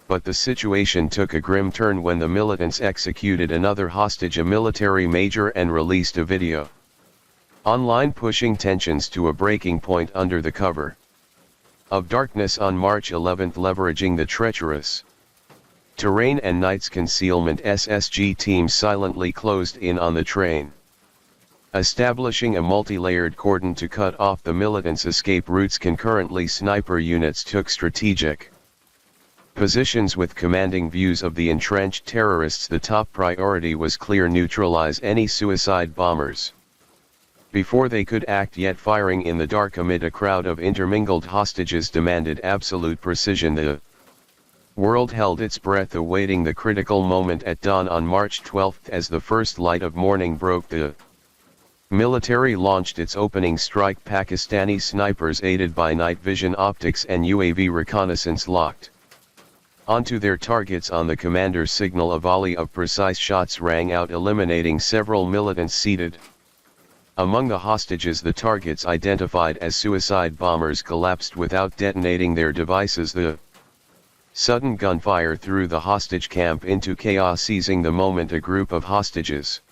But the situation took a grim turn when the militants executed another hostage, a military major, and released a video online, pushing tensions to a breaking point under the cover of darkness on March 11. Leveraging the treacherous terrain and night's concealment, SSG teams silently closed in on the train, establishing a multi-layered cordon to cut off the militants' escape routes. Concurrently, sniper units took strategic positions with commanding views of the entrenched terrorists. The top priority was clear: neutralize any suicide bombers before they could act. Yet firing in the dark amid a crowd of intermingled hostages demanded absolute precision. The world held its breath, awaiting the critical moment at dawn on March 12. As the first light of morning broke, the military launched its opening strike. Pakistani snipers, aided by night vision optics and UAV reconnaissance, locked onto their targets. On the commander's signal, a volley of precise shots rang out, eliminating several militants seated among the hostages. The targets, identified as suicide bombers, collapsed without detonating their devices. The sudden gunfire threw the hostage camp into chaos. Seizing the moment, a group of hostages,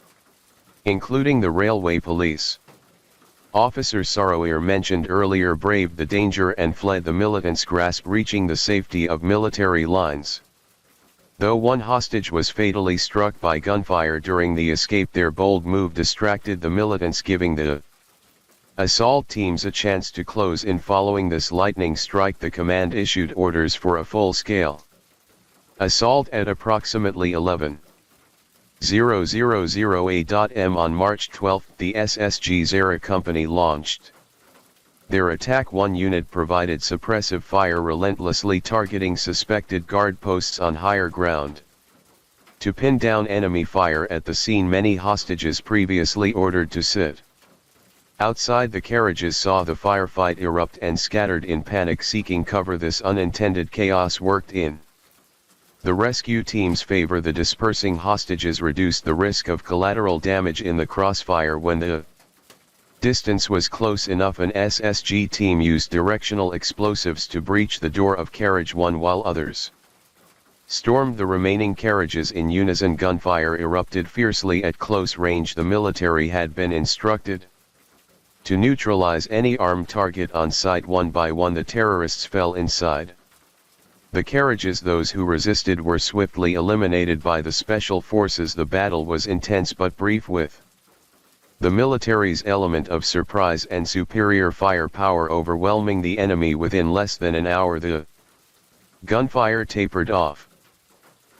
including the railway police officer Sarawir mentioned earlier, braved the danger and fled the militants' grasp, reaching the safety of military lines. Though one hostage was fatally struck by gunfire during the escape, their bold move distracted the militants, giving the assault teams a chance to close in. Following this lightning strike, the command issued orders for a full-scale assault at approximately 11:00 a.m. on March 12. The SSG Zara Company launched their attack. One unit provided suppressive fire, relentlessly targeting suspected guard posts on higher ground to pin down enemy fire at the scene. Many hostages previously ordered to sit outside the carriages saw the firefight erupt and scattered in panic, seeking cover. This unintended chaos worked in the rescue team's favor. The dispersing hostages reduced the risk of collateral damage in the crossfire. When the distance was close enough, an SSG team used directional explosives to breach the door of carriage 1, while others stormed the remaining carriages in unison. Gunfire erupted fiercely at close range. The military had been instructed to neutralize any armed target on sight. One by one, the terrorists fell inside the carriages. Those who resisted were swiftly eliminated by the special forces. The battle was intense but brief, with the military's element of surprise and superior firepower overwhelming the enemy. Within less than an hour, the gunfire tapered off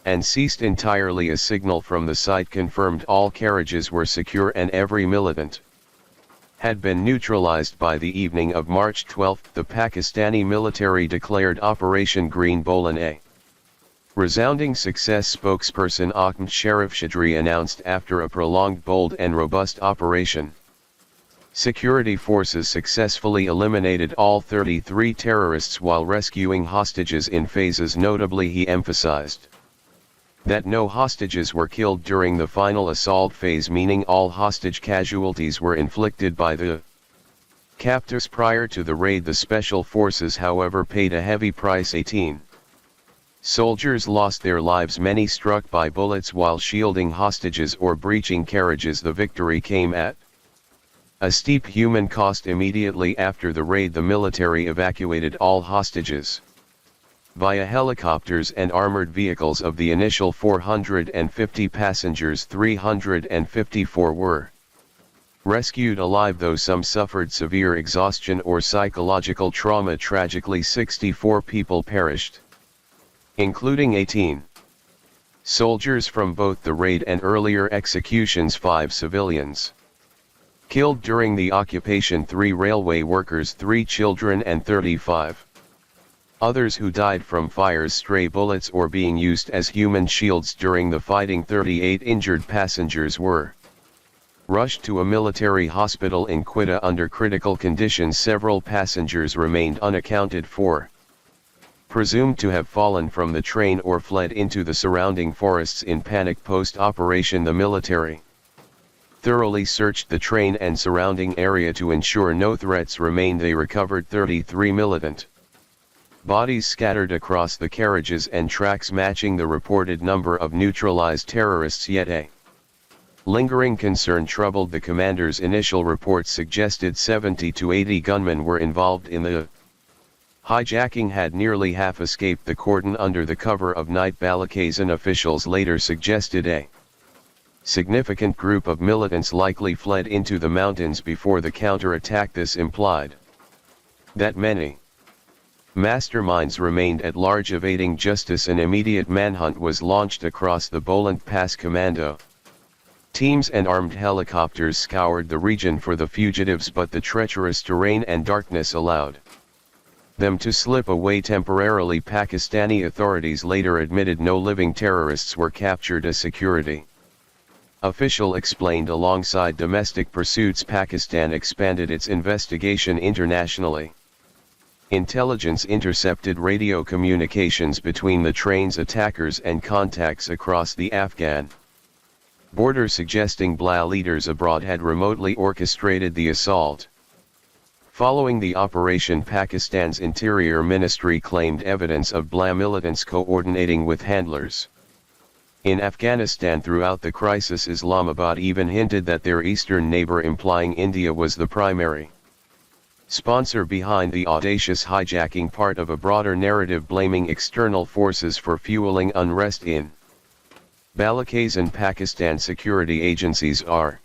and ceased entirely. A signal from the site confirmed all carriages were secure and every militant had been neutralized. By the evening of March 12, the Pakistani military declared Operation Green Bolan a resounding success. Spokesperson Ahmed Sharif Shadri announced, after a prolonged, bold and robust operation, security forces successfully eliminated all 33 terrorists while rescuing hostages in phases. Notably, he emphasized that no hostages were killed during the final assault phase, meaning all hostage casualties were inflicted by the captors. Prior to the raid, the special forces, however, paid a heavy price. 18 Soldiers lost their lives, many struck by bullets while shielding hostages or breaching carriages. The victory came at a steep human cost. Immediately after the raid, the military evacuated all hostages via helicopters and armored vehicles. Of the initial 450 passengers, 354 were rescued alive, though some suffered severe exhaustion or psychological trauma. Tragically, 64 people perished, including 18 soldiers from both the raid and earlier executions. 5 civilians killed during the occupation, 3 railway workers, 3 children and 35 others who died from fires, stray bullets or being used as human shields during the fighting. 38 injured passengers were rushed to a military hospital in Quito under critical conditions. Several passengers remained unaccounted for, presumed to have fallen from the train or fled into the surrounding forests in panic. Post-operation, the military thoroughly searched the train and surrounding area to ensure no threats remained. They recovered 33 militant bodies scattered across the carriages and tracks, matching the reported number of neutralized terrorists. Yet a lingering concern troubled the commanders. Initial reports suggested 70 to 80 gunmen were involved in the hijacking, had nearly half escaped the cordon under the cover of night. Balakazan officials later suggested a significant group of militants likely fled into the mountains before the counterattack. This implied that many masterminds remained at large evading justice. An immediate manhunt was launched across the Bolant Pass. Commando teams and armed helicopters scoured the region for the fugitives, but the treacherous terrain and darkness allowed them to slip away temporarily. Pakistani authorities later admitted no living terrorists were captured. A security official explained alongside domestic pursuits, Pakistan expanded its investigation internationally. Intelligence intercepted radio communications between the train's attackers and contacts across the Afghan border, suggesting BLA leaders abroad had remotely orchestrated the assault. Following the operation, Pakistan's Interior Ministry claimed evidence of BLA militants coordinating with handlers in Afghanistan throughout the crisis. Islamabad even hinted that their eastern neighbor, implying India was the primary sponsor behind the audacious hijacking, part of a broader narrative blaming external forces for fueling unrest in Balakazan. Pakistan security agencies are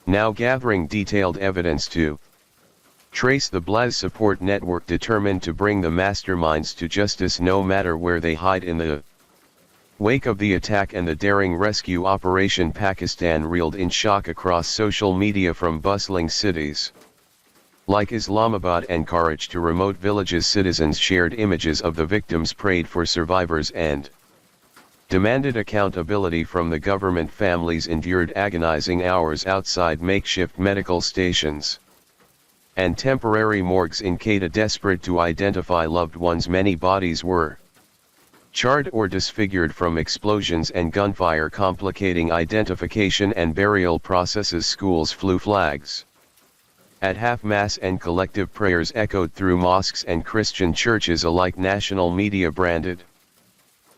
now gathering detailed evidence to trace the BLA's support network, determined to bring the masterminds to justice no matter where they hide. In the wake of the attack and the daring rescue operation, Pakistan reeled in shock across social media, from bustling cities like Islamabad and Karachi to remote villages. Citizens shared images of the victims, prayed for survivors and demanded accountability from the government. Families endured agonizing hours outside makeshift medical stations and temporary morgues in Quetta, desperate to identify loved ones. Many bodies were charred or disfigured from explosions and gunfire, complicating identification and burial processes. Schools flew flags at half-mass and collective prayers echoed through mosques and Christian churches alike. National media branded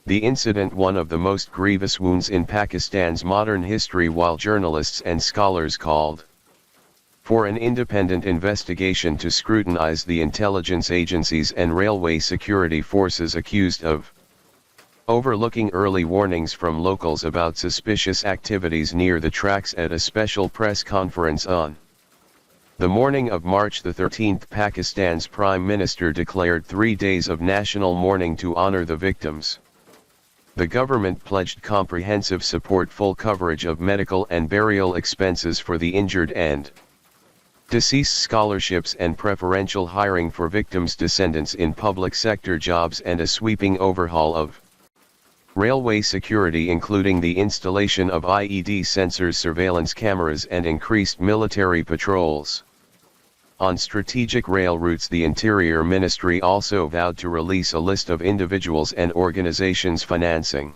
the incident one of the most grievous wounds in Pakistan's modern history, while journalists and scholars called for an independent investigation to scrutinize the intelligence agencies and railway security forces accused of overlooking early warnings from locals about suspicious activities near the tracks. At a special press conference on the morning of March 13, Pakistan's Prime Minister declared 3 days of national mourning to honor the victims. The government pledged comprehensive support, full coverage of medical and burial expenses for the injured and deceased, scholarships and preferential hiring for victims' descendants in public sector jobs, and a sweeping overhaul of railway security, including the installation of IED sensors, surveillance cameras and increased military patrols on strategic rail routes. The Interior Ministry also vowed to release a list of individuals and organizations financing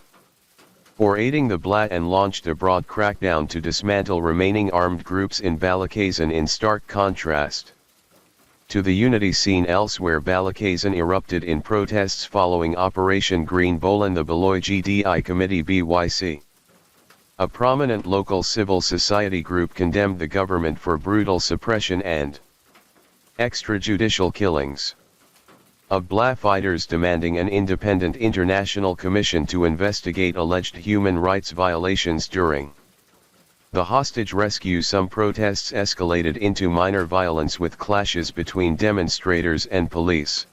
or aiding the BLA, and launched a broad crackdown to dismantle remaining armed groups in Balakazan. In stark contrast To the unity seen elsewhere. Balakazan erupted in protests following Operation Green Bolan. The Beloy GDI Committee BYC, a prominent local civil society group, condemned the government for brutal suppression and extrajudicial killings of BLA fighters, demanding an independent international commission to investigate alleged human rights violations during the hostage rescue. Some protests escalated into minor violence with clashes between demonstrators and police.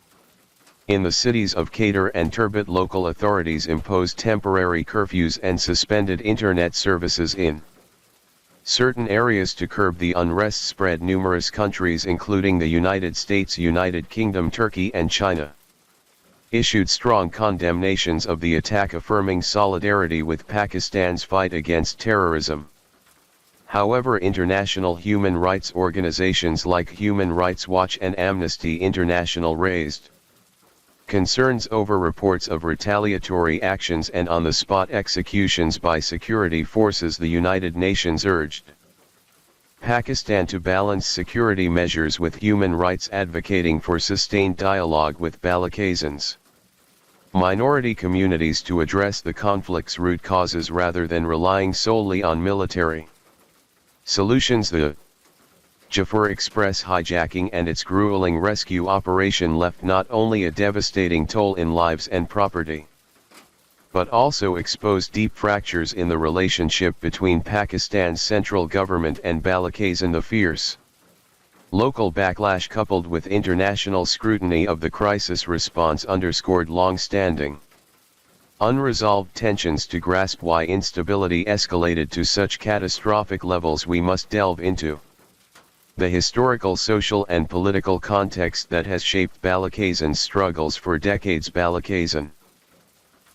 In the cities of Kader and Turbet, local authorities imposed temporary curfews and suspended internet services in certain areas to curb the unrest spread. Numerous countries, including the United States, United Kingdom, Turkey and China, issued strong condemnations of the attack, affirming solidarity with Pakistan's fight against terrorism. However, international human rights organizations like Human Rights Watch and Amnesty International raised concerns over reports of retaliatory actions and on-the-spot executions by security forces. The United Nations urged Pakistan to balance security measures with human rights, advocating for sustained dialogue with Balakazans minority communities to address the conflict's root causes rather than relying solely on military solutions. The Jafar Express hijacking and its grueling rescue operation left not only a devastating toll in lives and property, but also exposed deep fractures in the relationship between Pakistan's central government and Balakazan. The fierce local backlash, coupled with international scrutiny of the crisis response, underscored long-standing unresolved tensions. To grasp why instability escalated to such catastrophic levels, we must delve into the historical, social and political context that has shaped Balakazan's struggles for decades. Balakazan,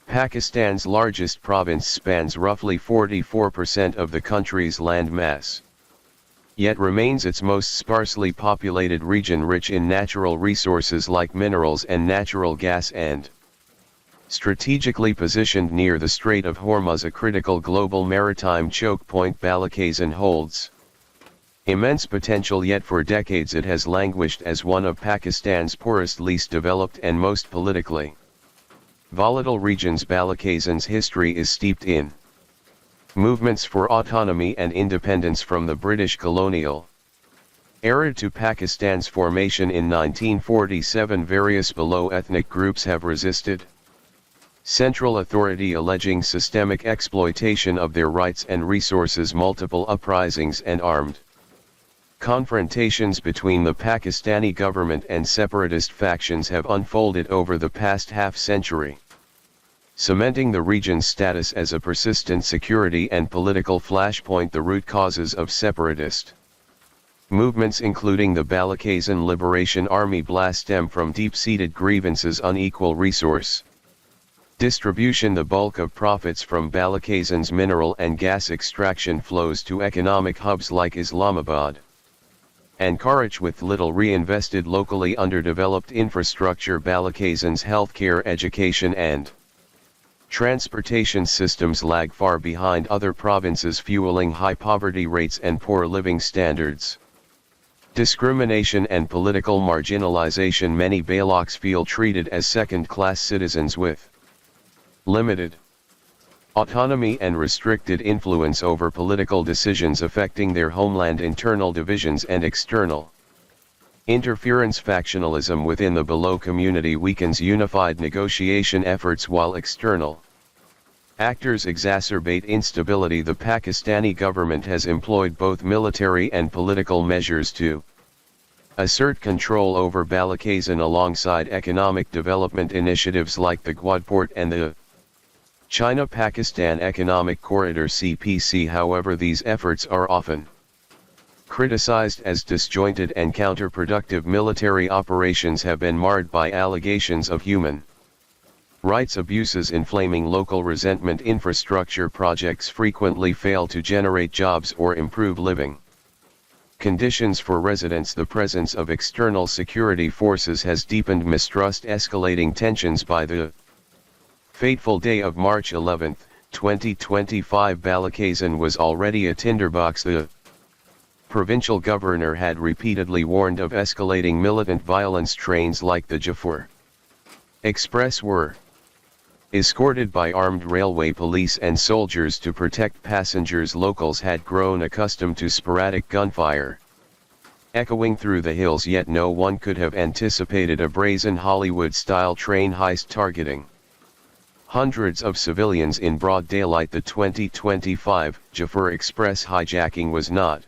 Pakistan's largest province, spans roughly 44% of the country's land mass, yet remains its most sparsely populated region, rich in natural resources like minerals and natural gas, and strategically positioned near the Strait of Hormuz, a critical global maritime choke point. Balakazan holds immense potential, yet for decades it has languished as one of Pakistan's poorest, least developed and most politically volatile regions. Balakazan's history is steeped in movements for autonomy and independence from the British colonial era to Pakistan's formation in 1947. Various below ethnic groups have resisted central authority, alleging systemic exploitation of their rights and resources. Multiple uprisings and armed confrontations between the Pakistani government and separatist factions have unfolded over the past half-century, cementing the region's status as a persistent security and political flashpoint. The root causes of separatist movements, including the Balakazan Liberation Army BLA, stem from deep-seated grievances: unequal resource distribution. The bulk of profits from Balakazan's mineral and gas extraction flows to economic hubs like Islamabad and Karachi, with little reinvested locally. Underdeveloped infrastructure. Balakazan's healthcare, education and transportation systems lag far behind other provinces, fueling high poverty rates and poor living standards. Discrimination and political marginalization. Many Balaks feel treated as second-class citizens with limited autonomy and restricted influence over political decisions affecting their homeland. Internal divisions and external interference. Factionalism within the below community weakens unified negotiation efforts, while external actors exacerbate instability. The Pakistani government has employed both military and political measures to assert control over Balakazan, alongside economic development initiatives like the Quadport and the China-Pakistan Economic Corridor (CPC). However, these efforts are often criticized as disjointed and counterproductive. Military operations have been marred by allegations of human rights abuses, inflaming local resentment. Infrastructure projects frequently fail to generate jobs or improve living conditions for residents. The presence of external security forces has deepened mistrust, escalating tensions. By the fateful day of March 11, 2025, Balakazan was already a tinderbox. The provincial governor had repeatedly warned of escalating militant violence. Trains like the Jafur Express were escorted by armed railway police and soldiers to protect passengers. Locals had grown accustomed to sporadic gunfire echoing through the hills, yet no one could have anticipated a brazen Hollywood-style train heist targeting hundreds of civilians in broad daylight. The 2025 Jafur Express hijacking was not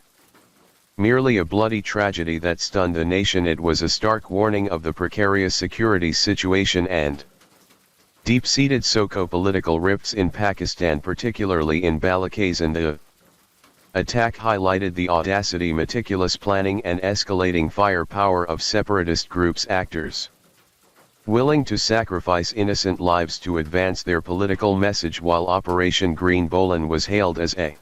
merely a bloody tragedy that stunned the nation, it was a stark warning of the precarious security situation and deep-seated socio-political rifts in Pakistan, particularly in Balakhisan. The attack highlighted the audacity, meticulous planning and escalating firepower of separatist groups, actors willing to sacrifice innocent lives to advance their political message. While Operation Green Bolan was hailed as a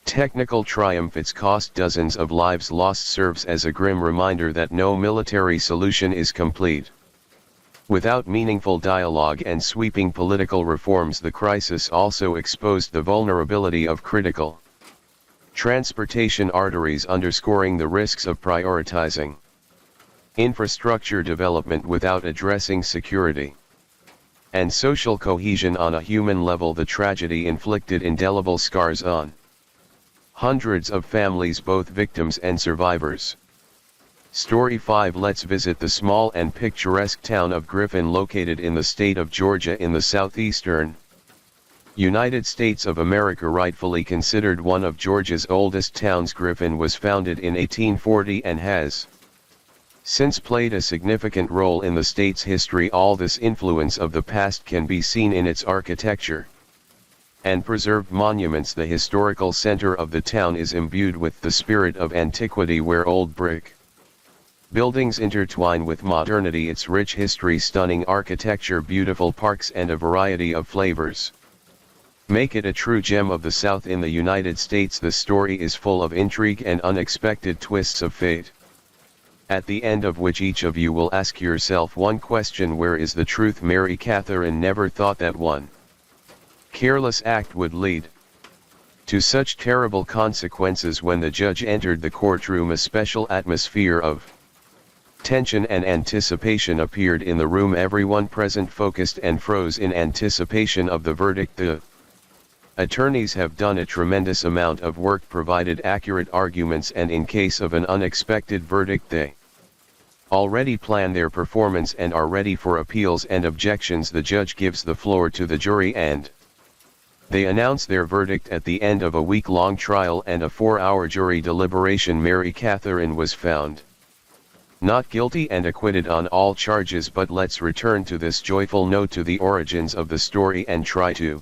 technical triumph, it's cost dozens of lives lost, serves as a grim reminder that no military solution is complete without meaningful dialogue and sweeping political reforms. The crisis also exposed the vulnerability of critical transportation arteries, underscoring the risks of prioritizing infrastructure development without addressing security and social cohesion. On a human level, the tragedy inflicted indelible scars on hundreds of families, both victims and survivors. Story 5. Let's visit the small and picturesque town of Griffin, located in the state of Georgia in the southeastern United States of America. Rightfully considered one of Georgia's oldest towns, Griffin was founded in 1840 and has since played a significant role in the state's history. All this influence of the past can be seen in its architecture and preserved monuments. The historical center of the town is imbued with the spirit of antiquity, where old brick buildings intertwine with modernity. Its rich history, stunning architecture, beautiful parks and a variety of flavors make it a true gem of the South in the United States. The story is full of intrigue and unexpected twists of fate, at the end of which each of you will ask yourself one question: where is the truth? Mary Catherine never thought that one careless act would lead to such terrible consequences. When the judge entered the courtroom, a special atmosphere of tension and anticipation appeared in the room. Everyone present focused and froze in anticipation of the verdict. The attorneys have done a tremendous amount of work, provided accurate arguments, and in case of an unexpected verdict, they already plan their performance and are ready for appeals and objections. The judge gives the floor to the jury and they announce their verdict at the end of a week-long trial and a 4-hour jury deliberation. Mary Catherine was found not guilty and acquitted on all charges. But let's return to this joyful note to the origins of the story and try to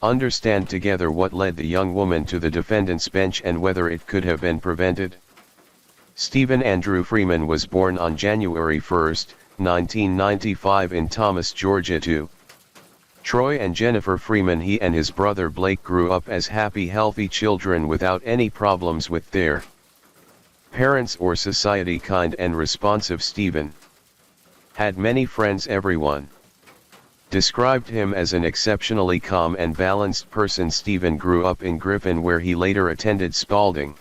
understand together what led the young woman to the defendant's bench and whether it could have been prevented. Stephen Andrew Freeman was born on January 1, 1995 in Thomas, Georgia to Troy and Jennifer Freeman. He and his brother Blake grew up as happy, healthy children without any problems with their parents or society. Kind and responsive, Stephen had many friends. Everyone described him as an exceptionally calm and balanced person. Stephen grew up in Griffin, where he later attended Spalding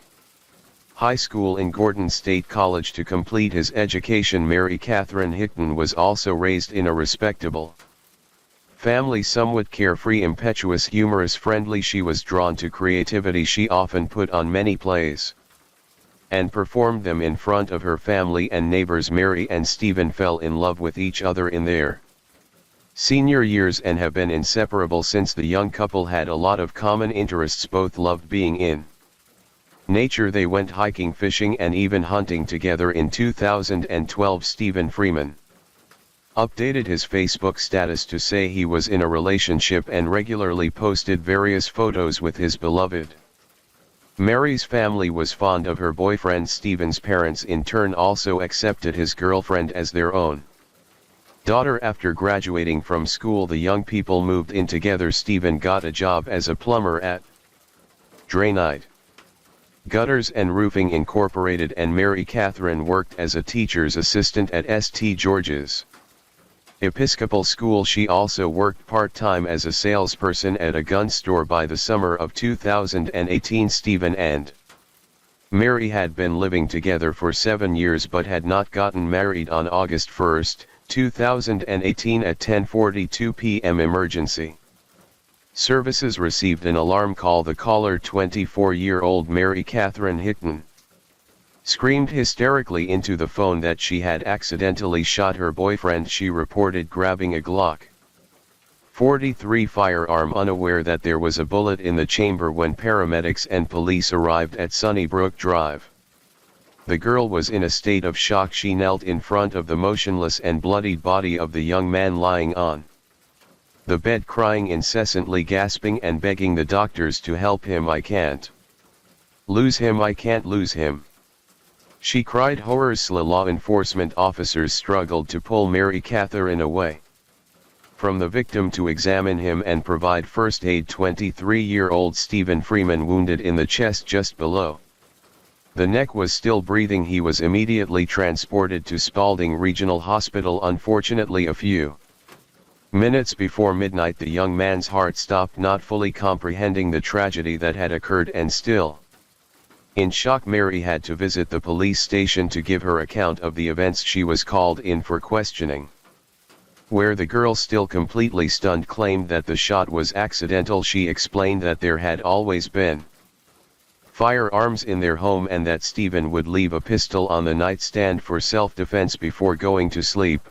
High School in Gordon State College to complete his education. Mary Catherine Hickton was also raised in a respectable family, somewhat carefree, impetuous, humorous, friendly. She was drawn to creativity. She often put on many plays and performed them in front of her family and neighbors. Mary and Stephen fell in love with each other in their senior years and have been inseparable since. The young couple had a lot of common interests. Both loved being in nature. They went hiking, fishing, and even hunting together. In 2012, Stephen Freeman updated his Facebook status to say he was in a relationship and regularly posted various photos with his beloved. Mary's family was fond of her boyfriend. Stephen's parents in turn also accepted his girlfriend as their own daughter. After graduating from school, the young people moved in together. Stephen got a job as a plumber at Drainite Gutters and Roofing Incorporated, and Mary Catherine worked as a teacher's assistant at St. George's Episcopal School. She also worked part-time as a salesperson at a gun store. By the summer of 2018, Stephen and Mary had been living together for 7 years but had not gotten married on August 1, 2018 at 10:42 p.m. Emergency services received an alarm call. The caller, 24-year-old Mary Catherine Hickton, screamed hysterically into the phone that she had accidentally shot her boyfriend. She reported grabbing a Glock 43 firearm, unaware that there was a bullet in the chamber when paramedics and police arrived at Sunnybrook Drive. The girl was in a state of shock. She knelt in front of the motionless and bloodied body of the young man lying on the bed, crying incessantly, gasping and begging the doctors to help him. "I can't lose him, I can't lose him," she cried. Horrors. Law enforcement officers struggled to pull Mary Catherine away from the victim to examine him and provide first aid. 23-year-old Stephen Freeman, wounded in the chest just below the neck, was still breathing. He was immediately transported to Spalding Regional Hospital. Unfortunately, a few minutes before midnight, the young man's heart stopped, not fully comprehending the tragedy that had occurred, and still in shock, Mary had to visit the police station to give her account of the events. She was called in for questioning, where the girl, still completely stunned, claimed that the shot was accidental. She explained that there had always been firearms in their home and that Stephen would leave a pistol on the nightstand for self-defense before going to sleep.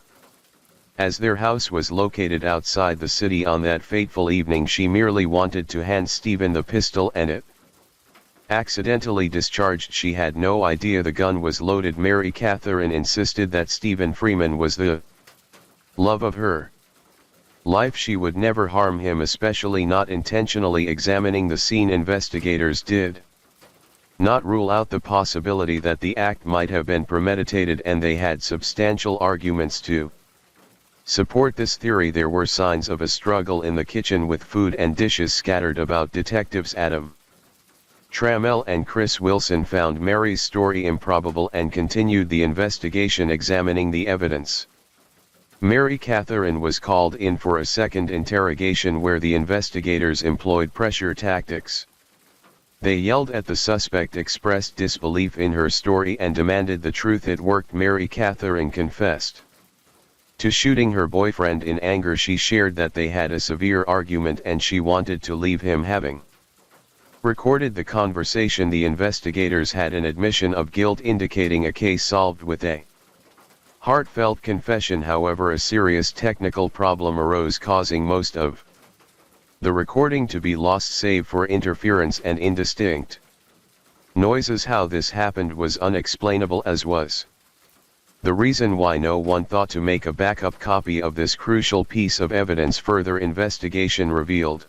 As their house was located outside the city on that fateful evening, she merely wanted to hand Stephen the pistol and it accidentally discharged. She had no idea the gun was loaded. Mary Catherine insisted that Stephen Freeman was the love of her life. She would never harm him, especially not intentionally. Examining the scene, investigators did not rule out the possibility that the act might have been premeditated, and they had substantial arguments to support this theory. There were signs of a struggle in the kitchen with food and dishes scattered about. Detectives Adam Trammell and Chris Wilson found Mary's story improbable and continued the investigation, examining the evidence. Mary Catherine was called in for a second interrogation where the investigators employed pressure tactics. They yelled at the suspect, expressed disbelief in her story, and demanded the truth. It worked. Mary Catherine confessed to shooting her boyfriend in anger. She shared that they had a severe argument and she wanted to leave him. Having recorded the conversation, the investigators had an admission of guilt, indicating a case solved with a heartfelt confession. However, a serious technical problem arose, causing most of the recording to be lost save for interference and indistinct noises. How this happened was unexplainable, as was the reason why no one thought to make a backup copy of this crucial piece of evidence. Further investigation revealed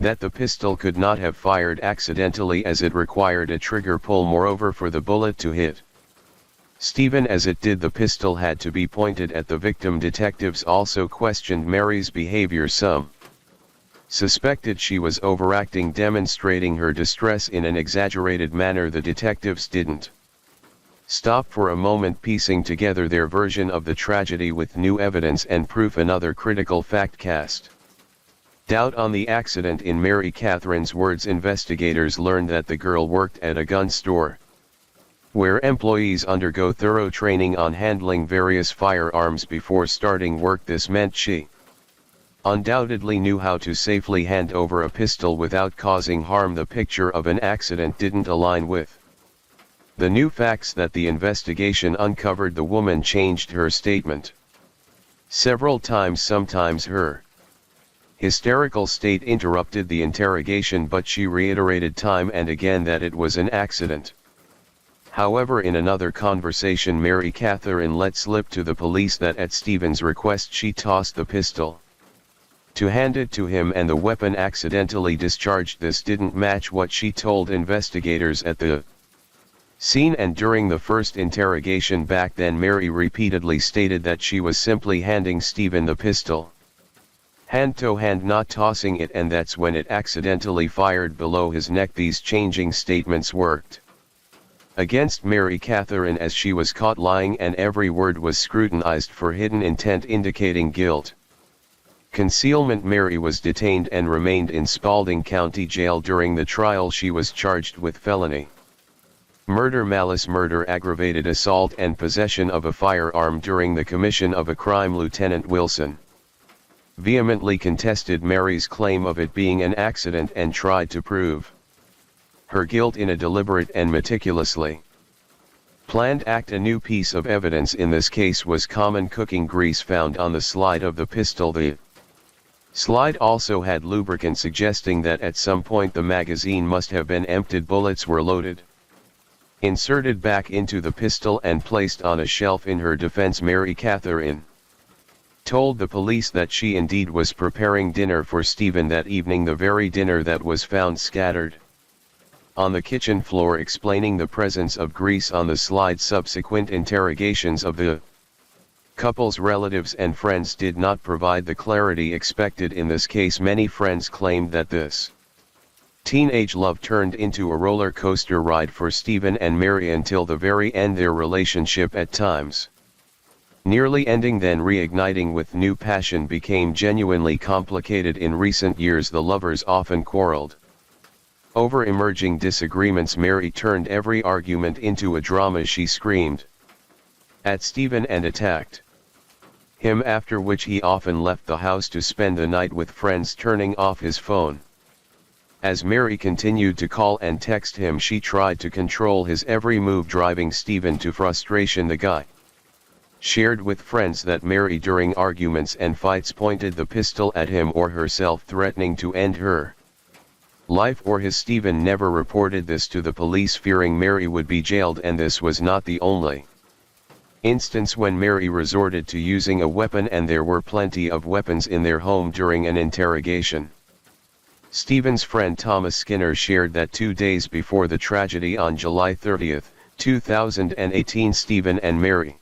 that the pistol could not have fired accidentally, as it required a trigger pull. Moreover, for the bullet to hit Stephen as it did, the pistol had to be pointed at the victim. Detectives also questioned Mary's behavior. Some suspected she was overacting, demonstrating her distress in an exaggerated manner. The detectives didn't stop for a moment, piecing together their version of the tragedy with new evidence and proof. Another critical fact cast doubt on the accident. In Mary Catherine's words, investigators learned that the girl worked at a gun store where employees undergo thorough training on handling various firearms before starting work. This meant she undoubtedly knew how to safely hand over a pistol without causing harm. The picture of an accident didn't align with the new facts that the investigation uncovered. The woman changed her statement several times. Sometimes her hysterical state interrupted the interrogation, but she reiterated time and again that it was an accident. However, in another conversation, Mary Catherine let slip to the police that at Stephen's request she tossed the pistol to hand it to him and the weapon accidentally discharged. This didn't match what she told investigators at the scene and during the first interrogation. Back then, Mary repeatedly stated that she was simply handing Stephen the pistol hand to hand, not tossing it, and that's when it accidentally fired below his neck. These changing statements worked against Mary Catherine, as she was caught lying and every word was scrutinized for hidden intent, indicating guilt. Concealment. Mary was detained and remained in Spalding County Jail during the trial. She was charged with felony Murder, malice, murder, aggravated assault and possession of a firearm during the commission of a crime. Lieutenant Wilson vehemently contested Mary's claim of it being an accident and tried to prove her guilt in a deliberate and meticulously planned act. A new piece of evidence in this case was common cooking grease found on the slide of the pistol. The slide also had lubricant, suggesting that at some point the magazine must have been emptied. Bullets were loaded, inserted back into the pistol and placed on a shelf. In her defense, Mary Catherine told the police that she indeed was preparing dinner for Stephen that evening, the very dinner that was found scattered on the kitchen floor, explaining the presence of grease on the slide. Subsequent interrogations of the couple's relatives and friends did not provide the clarity expected in this case. Many friends claimed that this teenage love turned into a roller coaster ride for Stephen and Mary until the very end, their relationship at times nearly ending, then reigniting with new passion, became genuinely complicated. In recent years, the lovers often quarreled over emerging disagreements. Mary turned every argument into a drama. She screamed at Stephen and attacked him, after which he often left the house to spend the night with friends, turning off his phone. As Mary continued to call and text him, she tried to control his every move, driving Stephen to frustration. The guy shared with friends that Mary, during arguments and fights, pointed the pistol at him or herself, threatening to end her life or his. Stephen never reported this to the police, fearing Mary would be jailed, and this was not the only instance when Mary resorted to using a weapon, and there were plenty of weapons in their home. During an interrogation, Stephen's friend Thomas Skinner shared that 2 days before the tragedy, on July 30, 2018, Stephen and Mary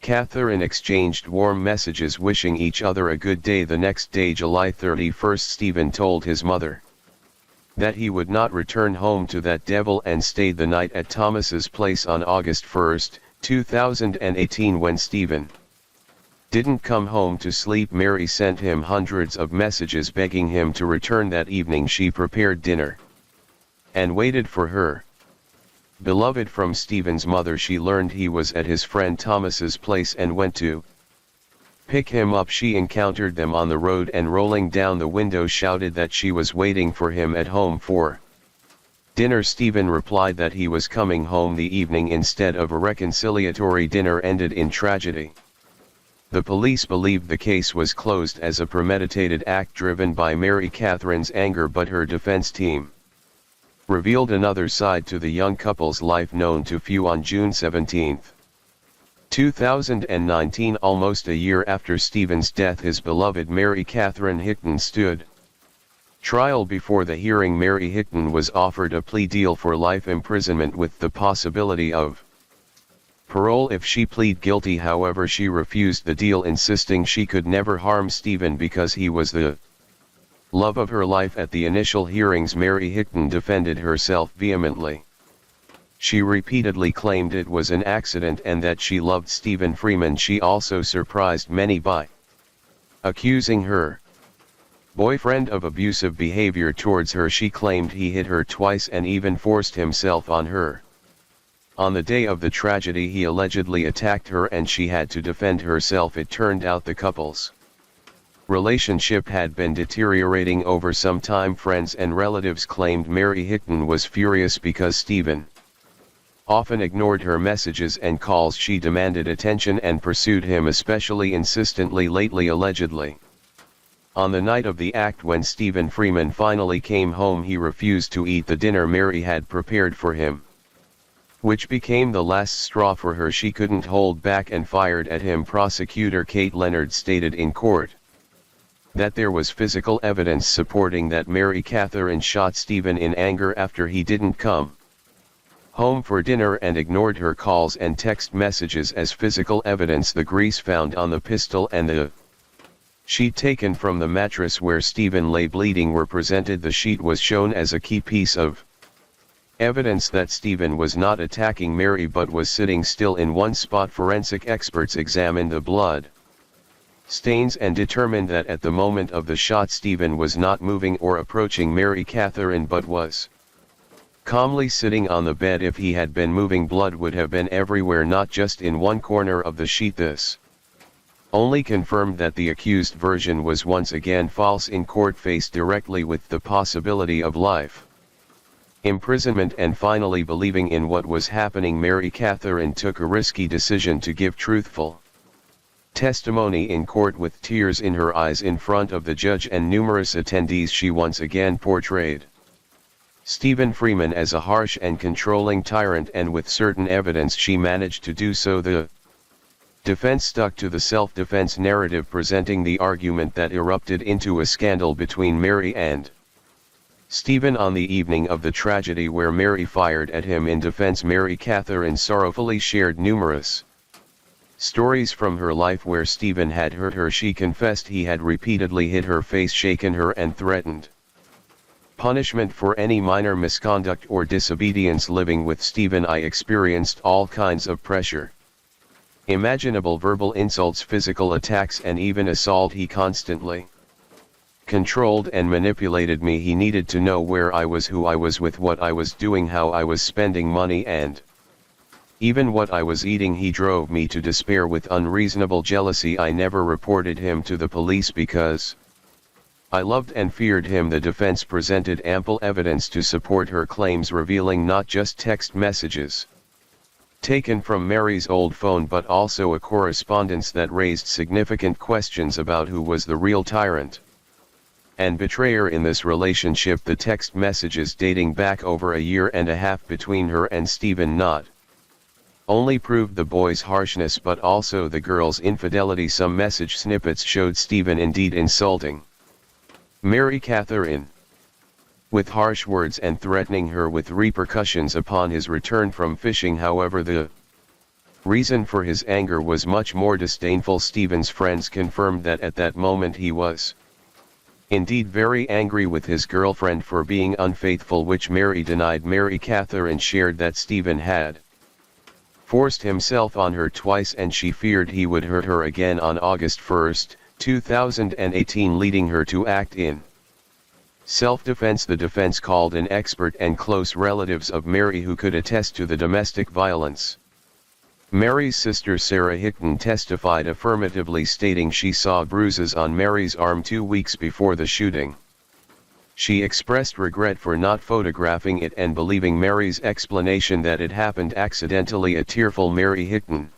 Catherine exchanged warm messages wishing each other a good day. The next day, July 31, Stephen told his mother that he would not return home to that devil and stayed the night at Thomas's place. On August 1, 2018, when Stephen didn't come home to sleep, Mary sent him hundreds of messages begging him to return that evening. She prepared dinner and waited for her beloved. From Stephen's mother, she learned he was at his friend Thomas's place and went to pick him up. She encountered them on the road and, rolling down the window, shouted that she was waiting for him at home for dinner. Stephen replied that he was coming home the evening instead of a reconciliatory dinner. Ended in tragedy. The police believed the case was closed as a premeditated act driven by Mary Catherine's anger, but her defense team revealed another side to the young couple's life known to few. On June 17, 2019, almost a year after Stephen's death, his beloved Mary Catherine Hickton stood trial. Before the hearing, Mary Hickton was offered a plea deal for life imprisonment with the possibility of parole if she pleaded guilty. However, she refused the deal, insisting she could never harm Stephen because he was the love of her life. At the initial hearings, Mary Hickton defended herself vehemently. She repeatedly claimed it was an accident and that she loved Stephen Freeman. She also surprised many by accusing her boyfriend of abusive behavior towards her. She claimed he hit her twice and even forced himself on her. On the day of the tragedy, he allegedly attacked her and she had to defend herself. It turned out the couple's relationship had been deteriorating over some time. Friends and relatives claimed Mary Hickton was furious because Stephen often ignored her messages and calls. She demanded attention and pursued him especially insistently. Lately, allegedly, on the night of the act, when Stephen Freeman finally came home, he refused to eat the dinner Mary had prepared for him, which became the last straw for her. She couldn't hold back and fired at him. Prosecutor Kate Leonard stated in court that there was physical evidence supporting that Mary Catherine shot Stephen in anger after he didn't come home for dinner and ignored her calls and text messages as physical evidence. The grease found on the pistol and the sheet taken from the mattress where Stephen lay bleeding were presented. The sheet was shown as a key piece of evidence that Stephen was not attacking Mary but was sitting still in one spot. Forensic experts examined the blood stains and determined that at the moment of the shot, Stephen was not moving or approaching Mary Catherine but was calmly sitting on the bed. If he had been moving, blood would have been everywhere, not just in one corner of the sheet. This only confirmed that the accused version was once again false in court. Faced directly with the possibility of life imprisonment and finally believing in what was happening, Mary Catherine took a risky decision to give truthful testimony in court. With tears in her eyes in front of the judge and numerous attendees, she once again portrayed Stephen Freeman as a harsh and controlling tyrant, and with certain evidence she managed to do so. The defense stuck to the self-defense narrative, presenting the argument that erupted into a scandal between Mary and Stephen on the evening of the tragedy, where Mary fired at him. In defense, Mary Catherine sorrowfully shared numerous stories from her life where Stephen had hurt her. She confessed he had repeatedly hit her face, shaken her, and threatened punishment for any minor misconduct or disobedience. Living with Stephen, I experienced all kinds of pressure, imaginable verbal insults, physical attacks, and even assault. He constantly controlled and manipulated me. He needed to know where I was, who I was with, what I was doing, how I was spending money, and even what I was eating. He drove me to despair with unreasonable jealousy. I never reported him to the police because I loved and feared him. The defense presented ample evidence to support her claims, revealing not just text messages taken from Mary's old phone, but also a correspondence that raised significant questions about who was the real tyrant and betrayer in this relationship. The text messages dating back over a year and a half between her and Stephen not only proved the boy's harshness but also the girl's infidelity. Some message snippets showed Stephen indeed insulting Mary Catherine with harsh words and threatening her with repercussions upon his return from fishing. However, the reason for his anger was much more disdainful. Stephen's friends confirmed that at that moment he was indeed very angry with his girlfriend for being unfaithful, which Mary denied. Mary Catherine shared that Stephen had forced himself on her twice and she feared he would hurt her again. On August 1, 2018, leading her to act in self-defense. The defense called an expert and close relatives of Mary who could attest to the domestic violence. Mary's sister Sarah Hickton testified affirmatively, stating she saw bruises on Mary's arm 2 weeks before the shooting. She expressed regret for not photographing it and believing Mary's explanation that it happened accidentally. A tearful Mary Hickton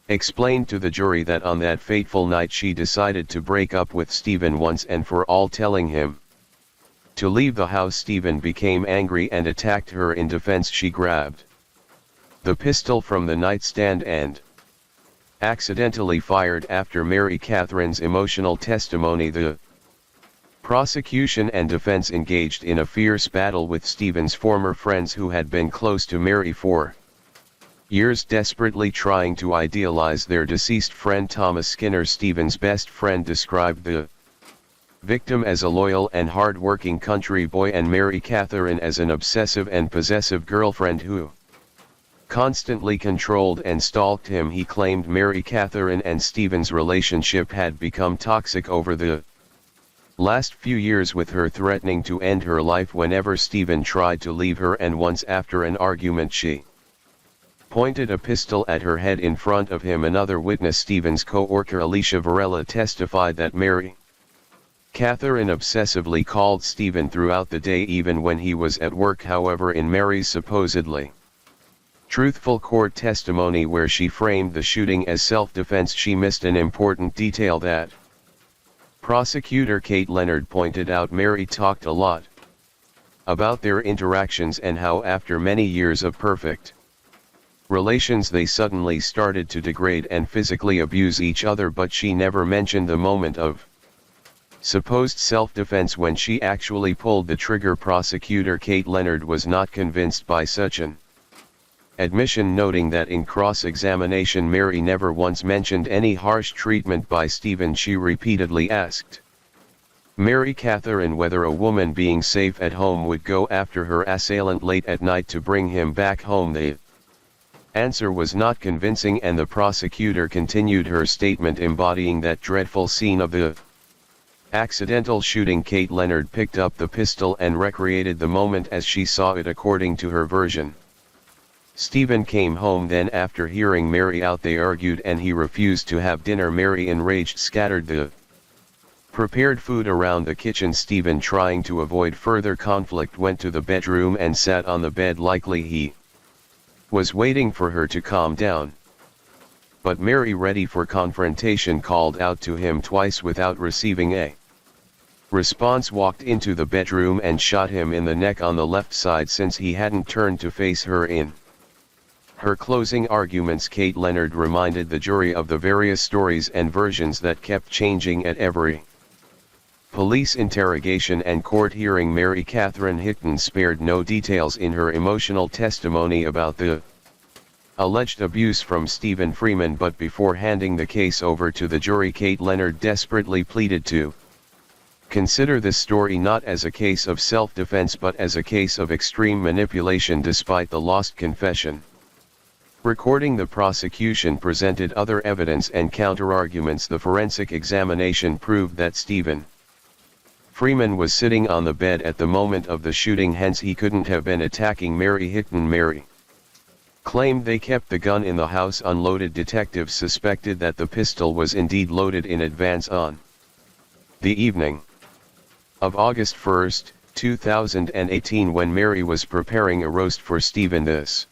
explained to the jury that on that fateful night she decided to break up with Stephen once and for all, telling him to leave the house. Stephen became angry and attacked her. In defense, she grabbed the pistol from the nightstand and accidentally fired. After Mary Catherine's emotional testimony, the prosecution and defense engaged in a fierce battle with Stephen's former friends who had been close to Mary for years, desperately trying to idealize their deceased friend. Thomas Skinner, Stephen's best friend, described the victim as a loyal and hard-working country boy and Mary Catherine as an obsessive and possessive girlfriend who constantly controlled and stalked him. He claimed Mary Catherine and Stephen's relationship had become toxic over the last few years, with her threatening to end her life whenever Stephen tried to leave her, and once after an argument she pointed a pistol at her head in front of him. Another witness, Stephen's co-worker Alicia Varela, testified that Mary Catherine obsessively called Stephen throughout the day even when he was at work. However, in Mary's supposedly truthful court testimony where she framed the shooting as self-defense, she missed an important detail that prosecutor Kate Leonard pointed out. Mary talked a lot about their interactions and how after many years of perfect relations they suddenly started to degrade and physically abuse each other, but she never mentioned the moment of supposed self-defense when she actually pulled the trigger. Prosecutor Kate Leonard was not convinced by such an admission, noting that in cross-examination Mary never once mentioned any harsh treatment by Stephen. She repeatedly asked Mary Catherine whether a woman being safe at home would go after her assailant late at night to bring him back home. The answer was not convincing, and the prosecutor continued her statement, embodying that dreadful scene of the Accidental shooting. Kate Leonard picked up the pistol and recreated the moment as she saw it according to her version. Stephen came home then after hearing Mary out. They argued and he refused to have dinner. Mary, enraged, scattered the prepared food around the kitchen. Stephen, trying to avoid further conflict, went to the bedroom and sat on the bed. Likely he was waiting for her to calm down. But Mary, ready for confrontation, called out to him twice without receiving a response, walked into the bedroom and shot him in the neck on the left side since he hadn't turned to face her. In her closing arguments, Kate Leonard reminded the jury of the various stories and versions that kept changing at every police interrogation and court hearing. Mary Catherine Hickton spared no details in her emotional testimony about the alleged abuse from Stephen Freeman, but before handing the case over to the jury, Kate Leonard desperately pleaded to consider this story not as a case of self-defense but as a case of extreme manipulation. Despite the lost confession recording, the prosecution presented other evidence and counterarguments. The forensic examination proved that Stephen Freeman was sitting on the bed at the moment of the shooting, hence he couldn't have been attacking Mary Hickton. Mary claimed they kept the gun in the house unloaded. Detectives suspected that the pistol was indeed loaded in advance. On the evening of August 1, 2018, when Mary was preparing a roast for Stephen, this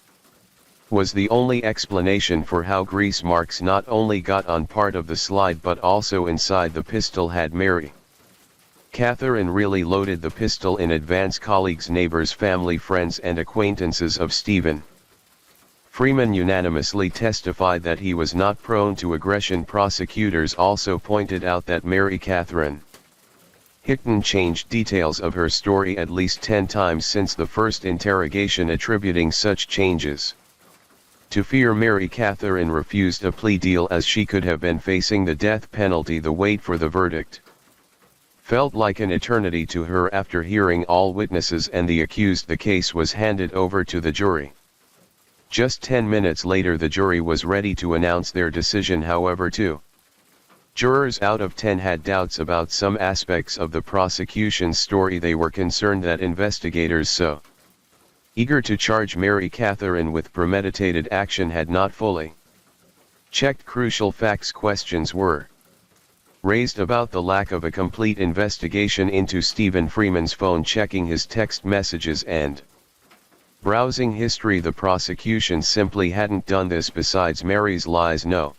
was the only explanation for how grease marks not only got on part of the slide but also inside the pistol. Had Mary Catherine really loaded the pistol in advance? Colleagues, neighbors, family, friends and acquaintances of Stephen Freeman unanimously testified that he was not prone to aggression. Prosecutors also pointed out that Mary Catherine Hickton changed details of her story at least 10 times since the first interrogation, attributing such changes to fear. Mary Catherine refused a plea deal as she could have been facing the death penalty. The wait for the verdict felt like an eternity to her. After hearing all witnesses and the accused, the case was handed over to the jury. Just 10 minutes later, the jury was ready to announce their decision. However, 2 jurors out of 10 had doubts about some aspects of the prosecution's story. They were concerned that investigators, so eager to charge Mary Catherine with premeditated action, had not fully checked crucial facts. Questions were raised about the lack of a complete investigation into Stephen Freeman's phone, checking his text messages and browsing history. The prosecution simply hadn't done this. Besides Mary's lies, no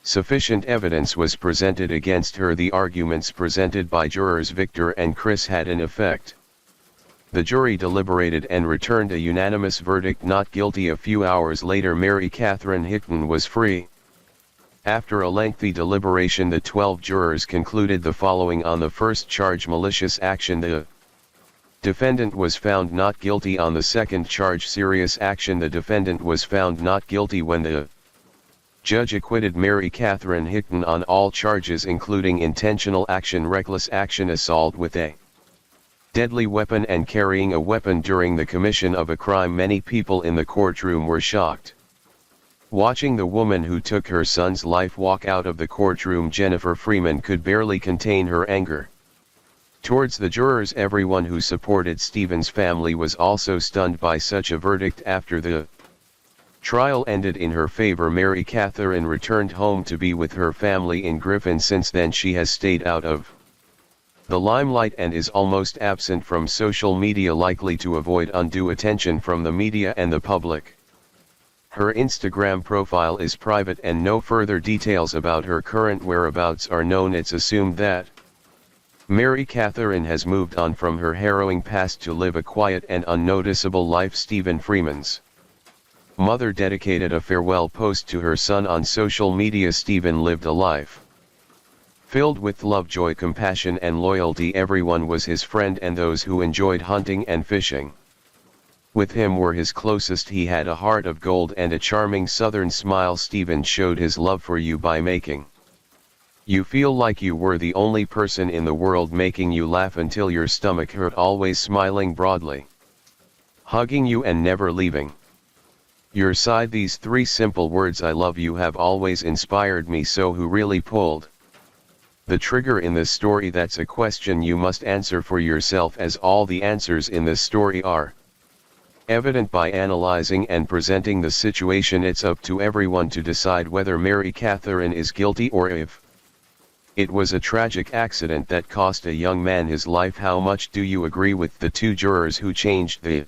sufficient evidence was presented against her. The arguments presented by jurors Victor and Chris had an effect. The jury deliberated and returned a unanimous verdict, not guilty. A few hours later, Mary Catherine Hickton was free. After a lengthy deliberation, the 12 jurors concluded the following on the first charge: malicious action. The defendant was found not guilty. On the second charge, serious action, the defendant was found not guilty when the judge acquitted Mary Catherine Hickton on all charges, including intentional action, reckless action, assault with a deadly weapon, and carrying a weapon during the commission of a crime. Many people in the courtroom were shocked watching the woman who took her son's life walk out of the courtroom. Jennifer Freeman could barely contain her anger towards the jurors. Everyone who supported Stephen's family was also stunned by such a verdict. After the trial ended in her favor, Mary Catherine returned home to be with her family in Griffin. Since then, she has stayed out of the limelight and is almost absent from social media, likely to avoid undue attention from the media and the public. Her Instagram profile is private and no further details about her current whereabouts are known. It's assumed that Mary Catherine has moved on from her harrowing past to live a quiet and unnoticeable life. Stephen Freeman's mother dedicated a farewell post to her son on social media. Stephen lived a life filled with love, joy, compassion and loyalty. Everyone was his friend, and those who enjoyed hunting and fishing with him were his closest. He had a heart of gold and a charming southern smile. Stephen showed his love for you by making you feel like you were the only person in the world, making you laugh until your stomach hurt, always smiling broadly, hugging you and never leaving your side. These 3 simple words, I love you, have always inspired me. So who really pulled The trigger in this story, that's a question you must answer for yourself, as all the answers in this story are evident. By analyzing and presenting the situation, it's up to everyone to decide whether Mary Catherine is guilty or if it was a tragic accident that cost a young man his life. How much do you agree with the two jurors who changed the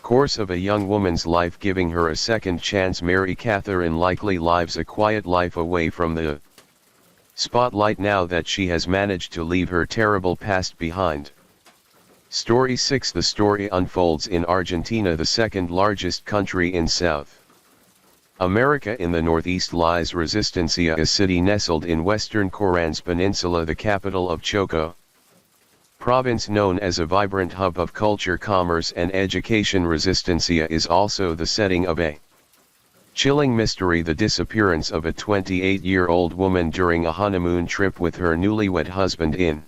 course of a young woman's life, giving her a second chance? Mary Catherine likely lives a quiet life away from the spotlight now that she has managed to leave her terrible past behind. Story 6. The story unfolds in Argentina, the second largest country in South America. In the northeast lies Resistencia, a city nestled in western Coran's Peninsula, the capital of Choco province, known as a vibrant hub of culture, commerce and education. Resistencia is also the setting of a chilling mystery, the disappearance of a 28-year-old woman during a honeymoon trip with her newlywed husband in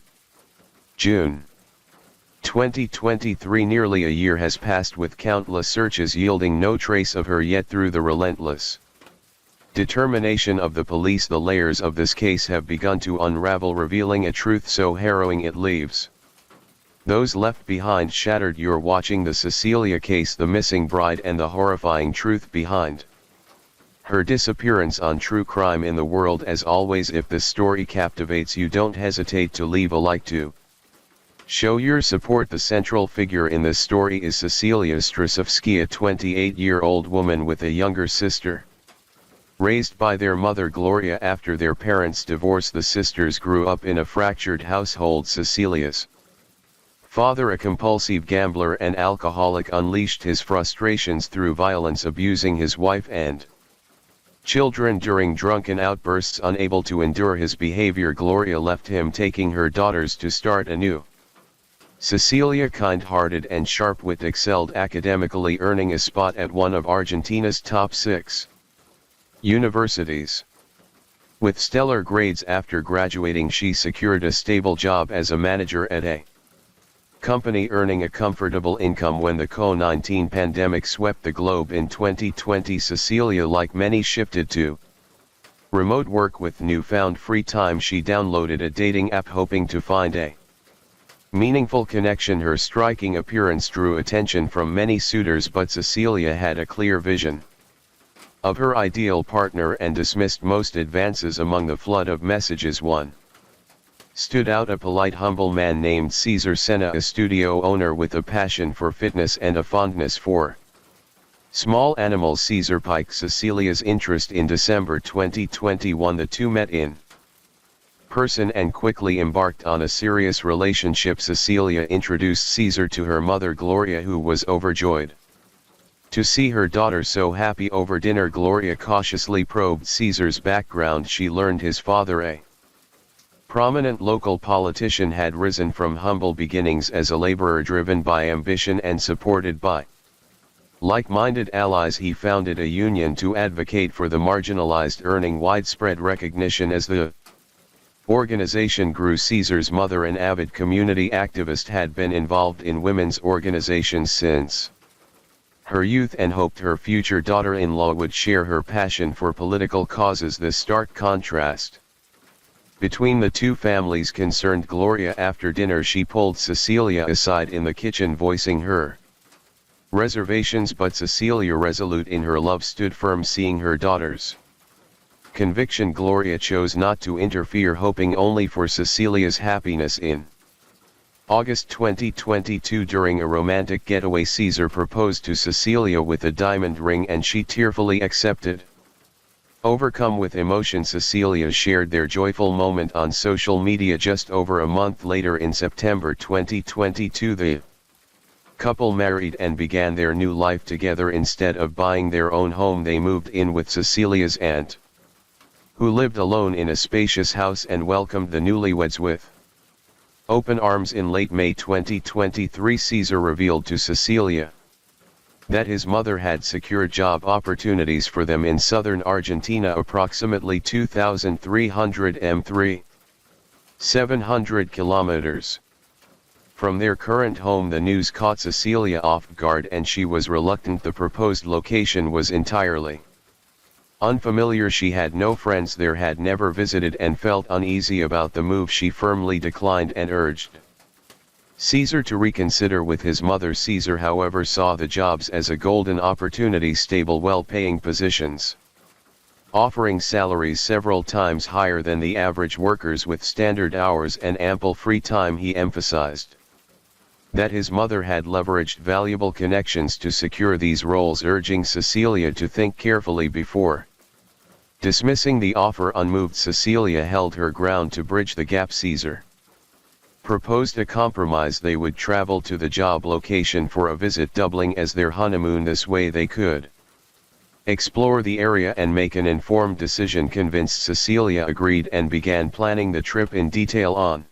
June 2023. Nearly a year has passed, with countless searches yielding no trace of her, yet through the relentless determination of the police, the layers of this case have begun to unravel, revealing a truth so harrowing it leaves those left behind shattered. You're watching the Cecilia case, the missing bride, and the horrifying truth behind her disappearance on True Crime in the World. As always, if this story captivates you, don't hesitate to leave a like to show your support. The central figure in this story is Cecilia Strasovsky, a 28-year-old woman with a younger sister. Raised by their mother Gloria after their parents' divorce, the sisters grew up in a fractured household. Cecilia's father, a compulsive gambler and alcoholic, unleashed his frustrations through violence, abusing his wife and children during drunken outbursts. Unable to endure his behavior, Gloria left him, taking her daughters to start anew. Cecilia, kind-hearted and sharp-witted, excelled academically, earning a spot at one of Argentina's top 6 universities. With stellar grades after graduating, she secured a stable job as a manager at a company, earning a comfortable income when the COVID-19 pandemic swept the globe in 2020. Cecilia, like many, shifted to remote work. With newfound free time, she downloaded a dating app, hoping to find a meaningful connection. Her striking appearance drew attention from many suitors, but Cecilia had a clear vision of her ideal partner and dismissed most advances. Among the flood of messages, one stood out: a polite, humble man named Cesar Sena, a studio owner with a passion for fitness and a fondness for small animals. Cesar piqued Cecilia's interest in December 2021. The two met in person and quickly embarked on a serious relationship. Cecilia introduced Cesar to her mother Gloria, who was overjoyed to see her daughter so happy. Over dinner, Gloria cautiously probed Cesar's background. She learned his father, a prominent local politician, had risen from humble beginnings as a laborer. Driven by ambition and supported by like-minded allies, he founded a union to advocate for the marginalized, earning widespread recognition as the organization grew. Cesar's mother, an avid community activist, had been involved in women's organizations since her youth and hoped her future daughter-in-law would share her passion for political causes. The stark contrast between the two families concerned Gloria. After dinner, she pulled Cecilia aside in the kitchen, voicing her reservations, but Cecilia, resolute in her love, stood firm. Seeing her daughter's conviction, Gloria chose not to interfere, hoping only for Cecilia's happiness. In August 2022, during a romantic getaway, Cesar proposed to Cecilia with a diamond ring, and she tearfully accepted. Overcome with emotion, Cecilia shared their joyful moment on social media. Just over a month later, in September 2022, the couple married and began their new life together. Instead of buying their own home, they moved in with Cecilia's aunt, who lived alone in a spacious house, and welcomed the newlyweds with open arms. In late May 2023, Cesar revealed to Cecilia that his mother had secured job opportunities for them in southern Argentina, approximately 2,300 m 700 kilometers from their current home. The news caught Cecilia off guard, and she was reluctant. The proposed location was entirely Unfamiliar, she had no friends there, had never visited, and felt uneasy about the move. She firmly declined and urged Caesar to reconsider with his mother. Caesar, however, saw the jobs as a golden opportunity, stable, well-paying positions, offering salaries several times higher than the average workers with standard hours and ample free time. He emphasized that his mother had leveraged valuable connections to secure these roles, urging Cecilia to think carefully before dismissing the offer. Unmoved, Cecilia held her ground to bridge the gap. Caesar proposed a compromise. They would travel to the job location for a visit, doubling as their honeymoon. This way they could explore the area and make an informed decision. Convinced, Cecilia agreed and began planning the trip in detail. On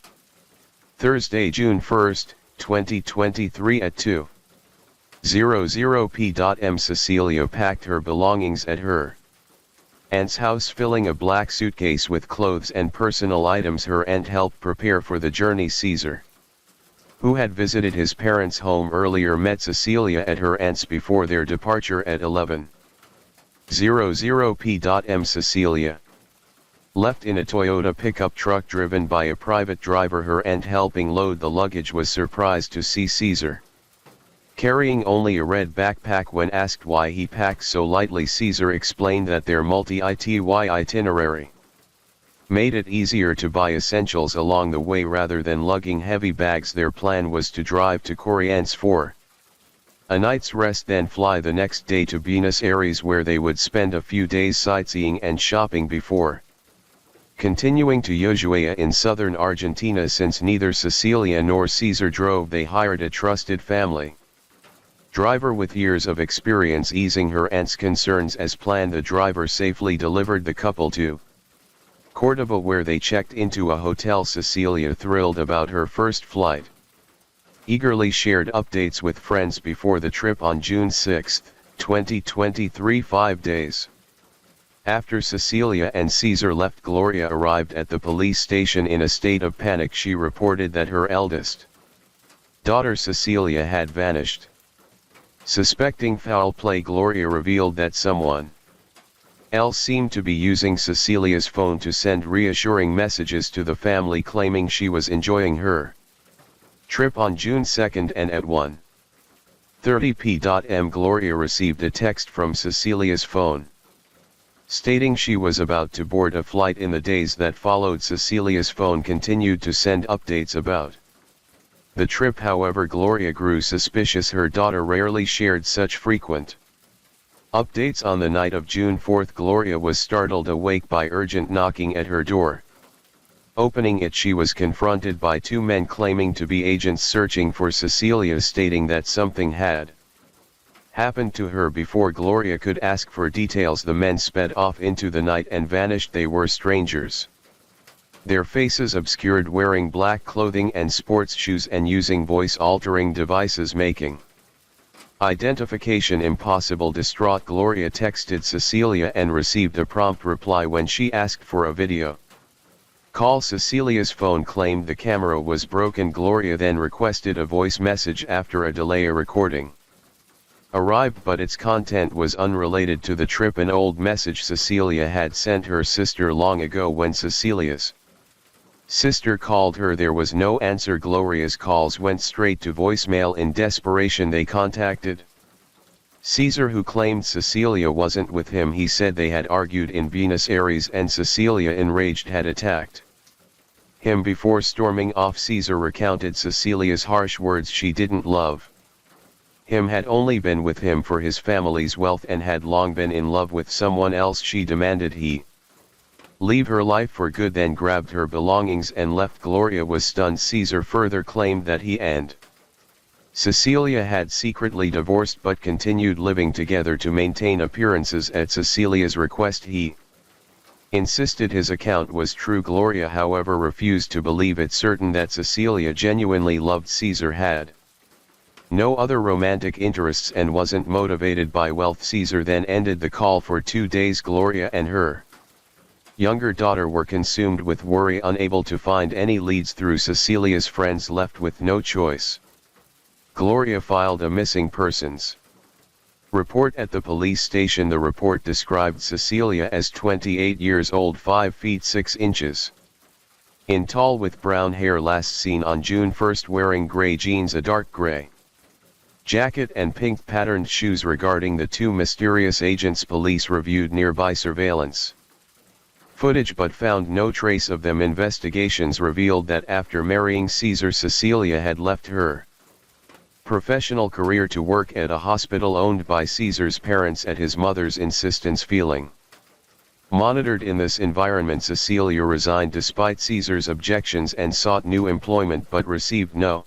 Thursday, June 1, 2023 at 2:00 p.m. Cecilia packed her belongings at her aunt's house, filling a black suitcase with clothes and personal items. Her aunt helped prepare for the journey. Caesar, who had visited his parents' home earlier, met Cecilia at her aunt's before their departure at 11:00 p.m. Cecilia left in a Toyota pickup truck driven by a private driver. Her aunt, helping load the luggage, was surprised to see Caesar carrying only a red backpack. When asked why he packed so lightly, Caesar explained that their multi-ity itinerary made it easier to buy essentials along the way rather than lugging heavy bags. Their plan was to drive to Corrientes for a night's rest, then fly the next day to Buenos Aires, where they would spend a few days sightseeing and shopping before continuing to Ushuaia in southern Argentina. Since neither Cecilia nor Caesar drove, they hired a trusted family driver with years of experience, easing her aunt's concerns. As planned, the driver safely delivered the couple to Córdoba, where they checked into a hotel. Cecilia, thrilled about her first flight, eagerly shared updates with friends before the trip. On June 6, 2023, 5 days after Cecilia and Caesar left, Gloria arrived at the police station in a state of panic. She reported that her eldest daughter Cecilia had vanished. Suspecting foul play, Gloria revealed that someone else seemed to be using Cecilia's phone to send reassuring messages to the family, claiming she was enjoying her trip. On June 2, and at 1:30 p.m., Gloria received a text from Cecilia's phone stating she was about to board a flight. In the days that followed, Cecilia's phone continued to send updates about the trip. However, Gloria grew suspicious. Her daughter rarely shared such frequent updates. On the night of June 4, Gloria was startled awake by urgent knocking at her door. Opening it, she was confronted by two men claiming to be agents searching for Cecilia, stating that something had happened to her. Before Gloria could ask for details, the men sped off into the night and vanished. They were strangers, their faces obscured, wearing black clothing and sports shoes, and using voice-altering devices, making identification impossible. Distraught, Gloria texted Cecilia and received a prompt reply when she asked for a video call. Cecilia's phone claimed the camera was broken. Gloria then requested a voice message. After a delay, a recording arrived, but its content was unrelated to the trip, an old message Cecilia had sent her sister long ago. When Cecilia's sister called her, there was no answer. Gloria's calls went straight to voicemail. In desperation, they contacted Caesar, who claimed Cecilia wasn't with him. He said they had argued in Buenos Aires and Cecilia, enraged, had attacked him before storming off. Caesar recounted Cecilia's harsh words. She didn't love him, had only been with him for his family's wealth, and had long been in love with someone else. She demanded he leave her life for good, then grabbed her belongings and left. Gloria was stunned. Caesar further claimed that he and Cecilia had secretly divorced but continued living together to maintain appearances. At Cecilia's request, he insisted his account was true. Gloria, however, refused to believe it, certain that Cecilia genuinely loved Caesar, had no other romantic interests, and wasn't motivated by wealth. Caesar then ended the call for 2 days. Gloria and her younger daughter were consumed with worry, unable to find any leads through Cecilia's friends. Left with no choice, Gloria filed a missing persons Report at the police station. The report described Cecilia as 28 years old, 5 feet 6 inches in tall, with brown hair, last seen on June 1 wearing gray jeans, a dark gray jacket and pink patterned shoes. Regarding the two mysterious agents, police reviewed nearby surveillance footage but found no trace of them. Investigations revealed that after marrying Caesar, Cecilia had left her professional career to work at a hospital owned by Caesar's parents at his mother's insistence. Feeling monitored in this environment, Cecilia resigned despite Caesar's objections and sought new employment but received no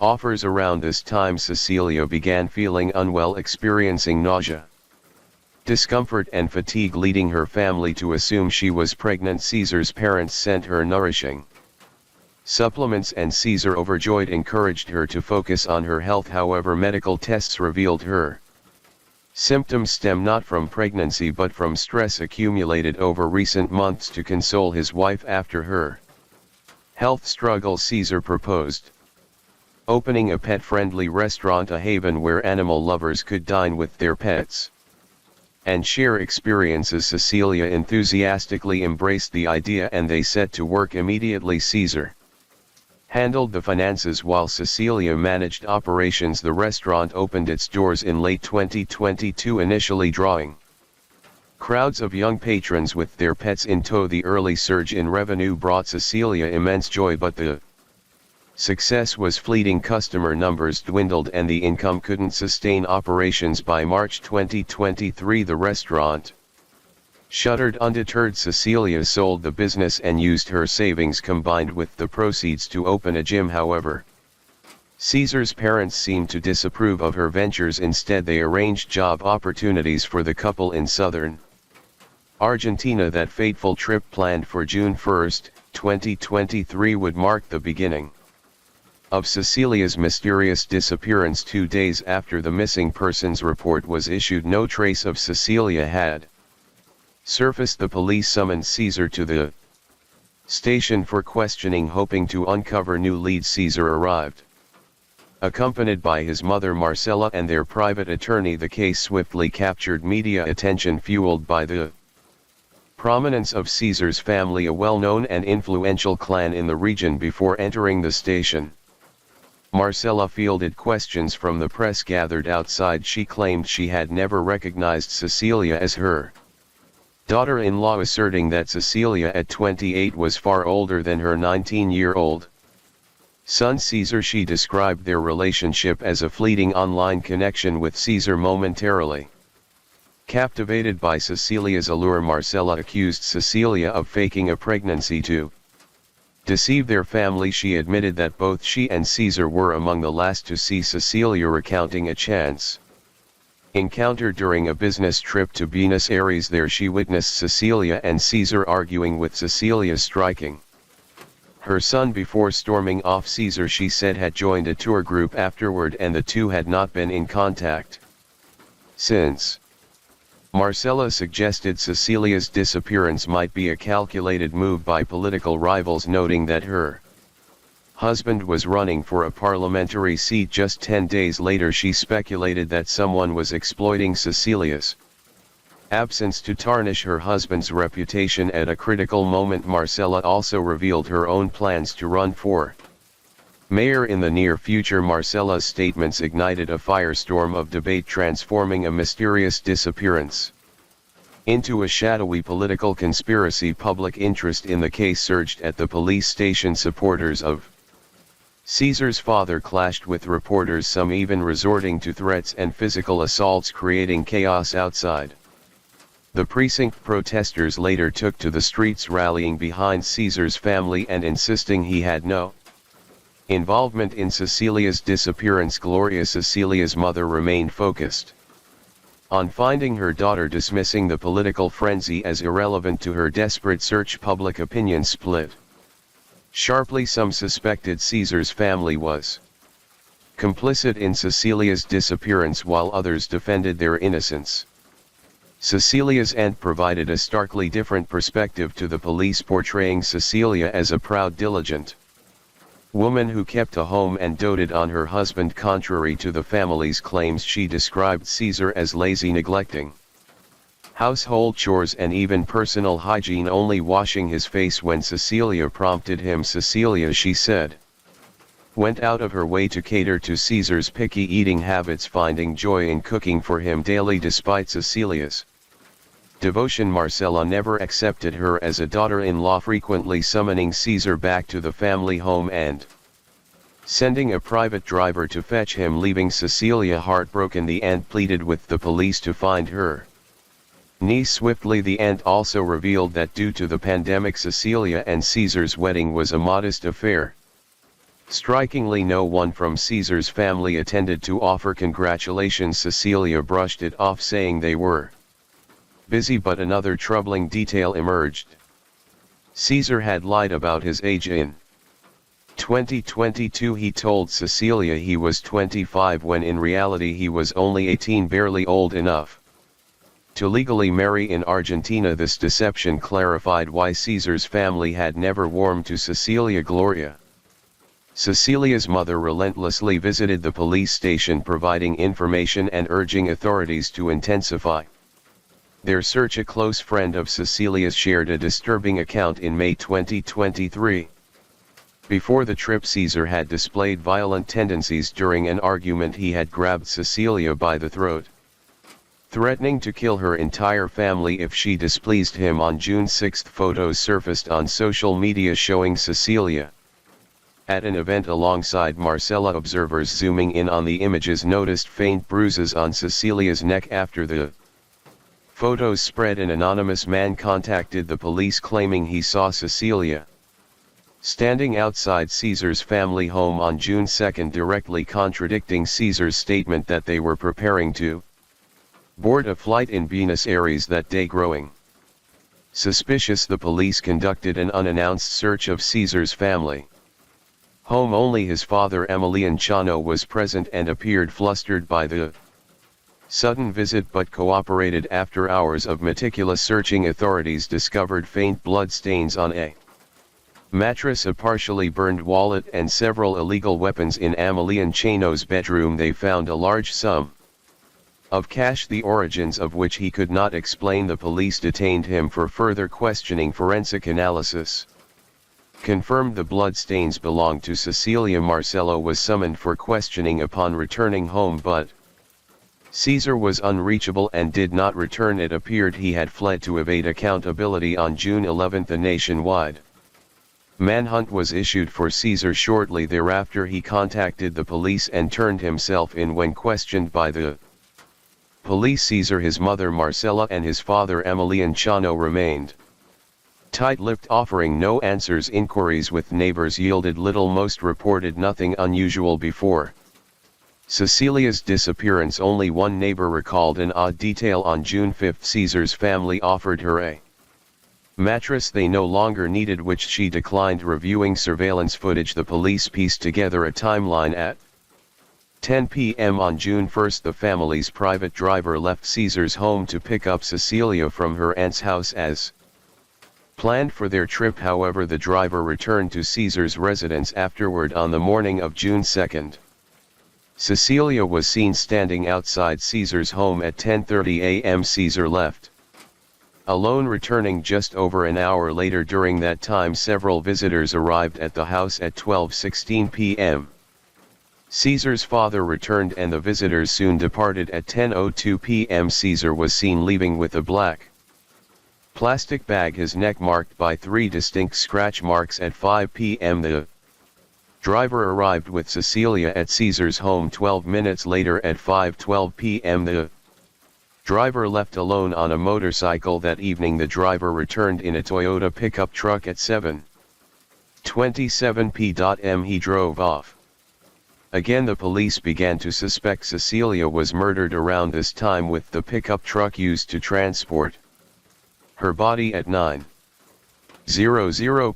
offers. Around this time, Cecilia began feeling unwell, experiencing nausea, discomfort and fatigue, leading her family to assume she was pregnant. Caesar's parents sent her nourishing supplements and Caesar, overjoyed, encouraged her to focus on her health. However, medical tests revealed her symptoms stem not from pregnancy but from stress accumulated over recent months. To console his wife after her health struggles, Caesar proposed opening a pet-friendly restaurant, a haven where animal lovers could dine with their pets and share experiences. Cecilia enthusiastically embraced the idea and they set to work immediately. Caesar handled the finances while Cecilia managed operations. The restaurant opened its doors in late 2022, initially drawing crowds of young patrons with their pets in tow. The early surge in revenue brought Cecilia immense joy, but the success was fleeting. Customer numbers dwindled and the income couldn't sustain operations. By March 2023, the restaurant shuttered. Undeterred, Cecilia sold the business and used her savings combined with the proceeds to open a gym. However, Caesar's parents seemed to disapprove of her ventures. Instead, they arranged job opportunities for the couple in southern Argentina. That fateful trip, planned for June 1, 2023, would mark the beginning of Cecilia's mysterious disappearance. 2 days after the missing persons report was issued, no trace of Cecilia had surfaced. The police summoned Caesar to the station for questioning, hoping to uncover new leads. Caesar arrived accompanied by his mother Marcella and their private attorney. The case swiftly captured media attention, fueled by the prominence of Caesar's family, a well-known and influential clan in the region. Before entering the station, Marcella fielded questions from the press gathered outside. She claimed she had never recognized Cecilia as her daughter-in-law, asserting that Cecilia at 28 was far older than her 19-year-old son Caesar. She described their relationship as a fleeting online connection with Caesar. Momentarily captivated by Cecilia's allure, Marcella accused Cecilia of faking a pregnancy to deceive their family. She admitted that both she and Caesar were among the last to see Cecilia, recounting a chance encounter during a business trip to Buenos Aires. There she witnessed Cecilia and Caesar arguing, with Cecilia striking her son before storming off. Caesar, she said, had joined a tour group afterward and the two had not been in contact since. Marcella suggested Cecilia's disappearance might be a calculated move by political rivals, noting that her husband was running for a parliamentary seat. Just 10 days later, she speculated that someone was exploiting Cecilia's absence to tarnish her husband's reputation at a critical moment. Marcella also revealed her own plans to run for mayor in the near future. Marcella's statements ignited a firestorm of debate, transforming a mysterious disappearance into a shadowy political conspiracy. Public interest in the case surged at the police station. Supporters of Caesar's father clashed with reporters, some even resorting to threats and physical assaults, creating chaos outside the precinct. Protesters later took to the streets, rallying behind Caesar's family and insisting he had no involvement in Cecilia's disappearance. Gloria, Cecilia's mother, remained focused on finding her daughter, dismissing the political frenzy as irrelevant to her desperate search. Public opinion split sharply. Some suspected Caesar's family was complicit in Cecilia's disappearance, while others defended their innocence. Cecilia's aunt provided a starkly different perspective to the police, portraying Cecilia as a proud, diligent Woman who kept a home and doted on her husband contrary to the family's claims. She described Caesar as lazy, neglecting household chores and even personal hygiene, only washing his face when Cecilia prompted him. Cecilia, she said, went out of her way to cater to Caesar's picky eating habits, finding joy in cooking for him daily despite Cecilia's devotion. Marcella never accepted her as a daughter-in-law, frequently summoning Caesar back to the family home and sending a private driver to fetch him, leaving Cecilia heartbroken. The aunt pleaded with the police to find her niece swiftly. The aunt also revealed that due to the pandemic, Cecilia and Caesar's wedding was a modest affair. Strikingly, no one from Caesar's family attended to offer congratulations. Cecilia brushed it off, saying they were busy, but another troubling detail emerged. Caesar had lied about his age. In 2022 he told Cecilia he was 25 when in reality he was only 18, barely old enough to legally marry in Argentina. This deception clarified why Caesar's family had never warmed to Cecilia. Gloria, Cecilia's mother, relentlessly visited the police station, providing information and urging authorities to intensify their search. A close friend of Cecilia's shared a disturbing account in May 2023. Before the trip, Caesar had displayed violent tendencies. During an argument, he had grabbed Cecilia by the throat, threatening to kill her entire family if she displeased him. On June 6, photos surfaced on social media showing Cecilia at an event alongside Marcella. Observers zooming in on the images noticed faint bruises on Cecilia's neck. After the photos spread, an anonymous man contacted the police claiming he saw Cecilia standing outside Caesar's family home on June 2, directly contradicting Caesar's statement that they were preparing to board a flight in Buenos Aires that day. Growing suspicious, the police conducted an unannounced search of Caesar's family home. Only his father, Emiliano, was present and appeared flustered by the sudden visit, but cooperated. After hours of meticulous searching, authorities discovered faint blood stains on a mattress, a partially burned wallet, and several illegal weapons in Emiliano's bedroom. They found a large sum of cash, the origins of which he could not explain. The police detained him for further questioning. Forensic analysis confirmed the bloodstains belonged to Cecilia. Marcelo was summoned for questioning upon returning home, but Caesar was unreachable and did not return. It appeared he had fled to evade accountability. On June 11, a nationwide manhunt was issued for Caesar. Shortly thereafter, he contacted the police and turned himself in when questioned by the police. Caesar, his mother Marcella, and his father Emiliano remained tight-lipped, offering no answers. Inquiries with neighbors yielded little. Most reported nothing unusual before Cecilia's disappearance. Only one neighbor recalled an odd detail. On June 5, Caesar's family offered her a mattress they no longer needed, which she declined. Reviewing surveillance footage, the police pieced together a timeline. At 10 p.m. on June 1, the family's private driver left Caesar's home to pick up Cecilia from her aunt's house as planned for their trip. However, the driver returned to Caesar's residence afterward. On the morning of June 2, Cecilia was seen standing outside Caesar's home at 10:30 a.m. Caesar left alone, returning just over an hour later. During that time, several visitors arrived at the house at 12:16 p.m. Caesar's father returned and the visitors soon departed. At 10:02 p.m. Caesar was seen leaving with a black plastic bag, his neck marked by 3 distinct scratch marks. At 5 p.m. the driver arrived with Cecilia at Caesar's home. 12 minutes later, at 5:12 p.m. the driver left alone on a motorcycle. That evening, the driver returned in a Toyota pickup truck. At 7:27 p.m. he drove off. Again, the police began to suspect Cecilia was murdered around this time, with the pickup truck used to transport her body. At 9:00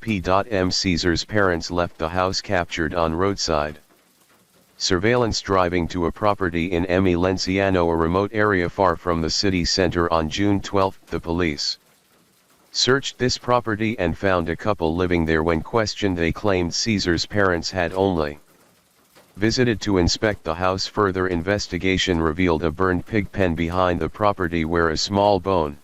p.m. Caesar's parents left the house, captured on roadside surveillance, driving to a property in Emiliano, a remote area far from the city center. On June 12, the police searched this property and found a couple living there. When questioned, they claimed Caesar's parents had only visited to inspect the house. Further investigation revealed a burned pig pen behind the property where a small bone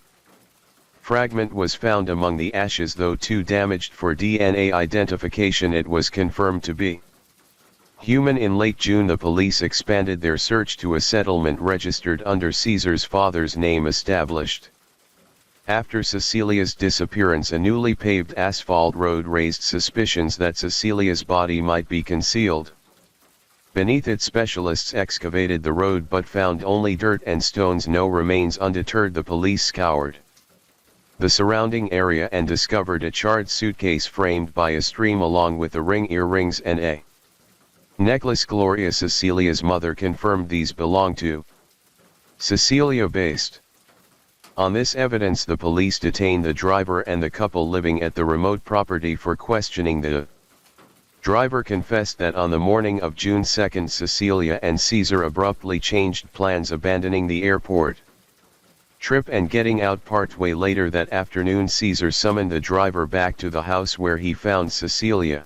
fragment was found among the ashes. Though too damaged for DNA identification, it was confirmed to be human. In late June, the police expanded their search to a settlement registered under Caesar's father's name. Established after Cecilia's disappearance, a newly paved asphalt road raised suspicions that Cecilia's body might be concealed beneath it. Specialists excavated the road but found only dirt and stones. No remains. Undeterred, the police scoured the surrounding area and discovered a charred suitcase framed by a stream along with a ring, earrings and a necklace. Gloria, Cecilia's mother, confirmed these belonged to Cecilia. Based on this evidence, the police detained the driver and the couple living at the remote property for questioning. The driver confessed that on the morning of June 2, Cecilia and Caesar abruptly changed plans, abandoning the airport trip and getting out partway later that afternoon. Caesar summoned the driver back to the house where he found Cecilia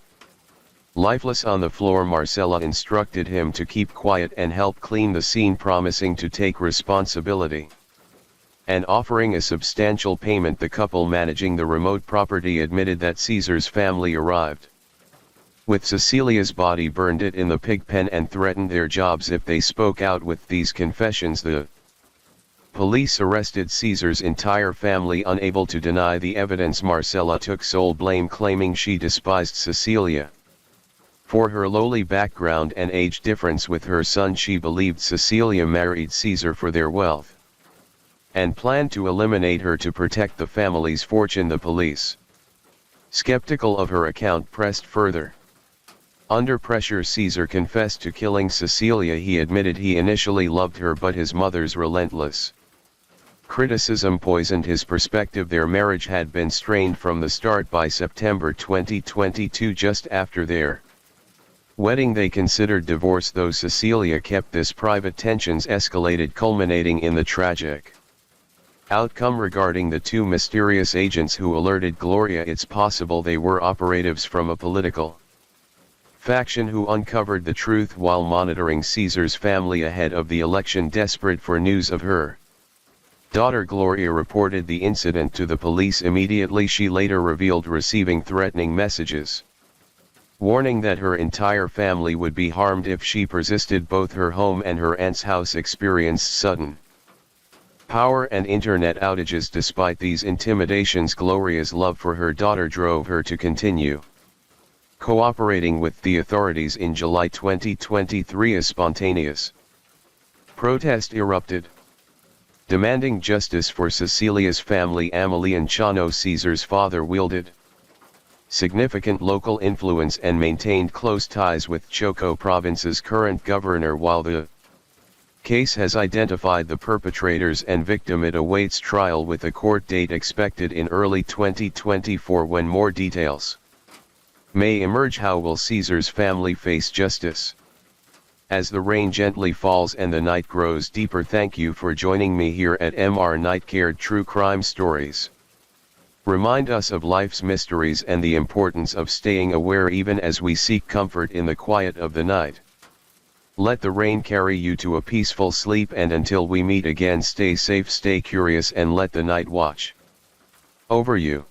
lifeless on the floor. Marcella instructed him to keep quiet and help clean the scene, promising to take responsibility and offering a substantial payment. The couple managing the remote property admitted that Caesar's family arrived with Cecilia's body, burned it in the pig pen, and threatened their jobs if they spoke out. With these confessions, the police arrested Caesar's entire family. Unable to deny the evidence, Marcella took sole blame, claiming she despised Cecilia for her lowly background and age difference with her son. She believed Cecilia married Caesar for their wealth and planned to eliminate her to protect the family's fortune. The police, skeptical of her account, pressed further. Under pressure, Caesar confessed to killing Cecilia. He admitted he initially loved her, but his mother's relentless criticism poisoned his perspective. Their marriage had been strained from the start. By September 2022, just after their wedding, they considered divorce, though Cecilia kept this private. Tensions escalated, culminating in the tragic outcome regarding the two mysterious agents who alerted Gloria. It's possible they were operatives from a political faction who uncovered the truth while monitoring Caesar's family ahead of the election. Desperate for news of her daughter, Gloria reported the incident to the police immediately. She later revealed receiving threatening messages warning that her entire family would be harmed if she persisted. Both her home and her aunt's house experienced sudden power and internet outages. Despite these intimidations, Gloria's love for her daughter drove her to continue cooperating with the authorities. In July 2023, a spontaneous protest erupted, demanding justice for Cecilia's family. Amelie Chano, Caesar's father, wielded significant local influence and maintained close ties with Choco Province's current governor. While the case has identified the perpetrators and victim, it awaits trial with a court date expected in early 2024, when more details may emerge. How will Caesar's family face justice as the rain gently falls and the night grows deeper? Thank you for joining me here at MR Night Cared True Crime Stories. Remind us of life's mysteries and the importance of staying aware even as we seek comfort in the quiet of the night. Let the rain carry you to a peaceful sleep, and until we meet again, stay safe, stay curious, and let the night watch over you.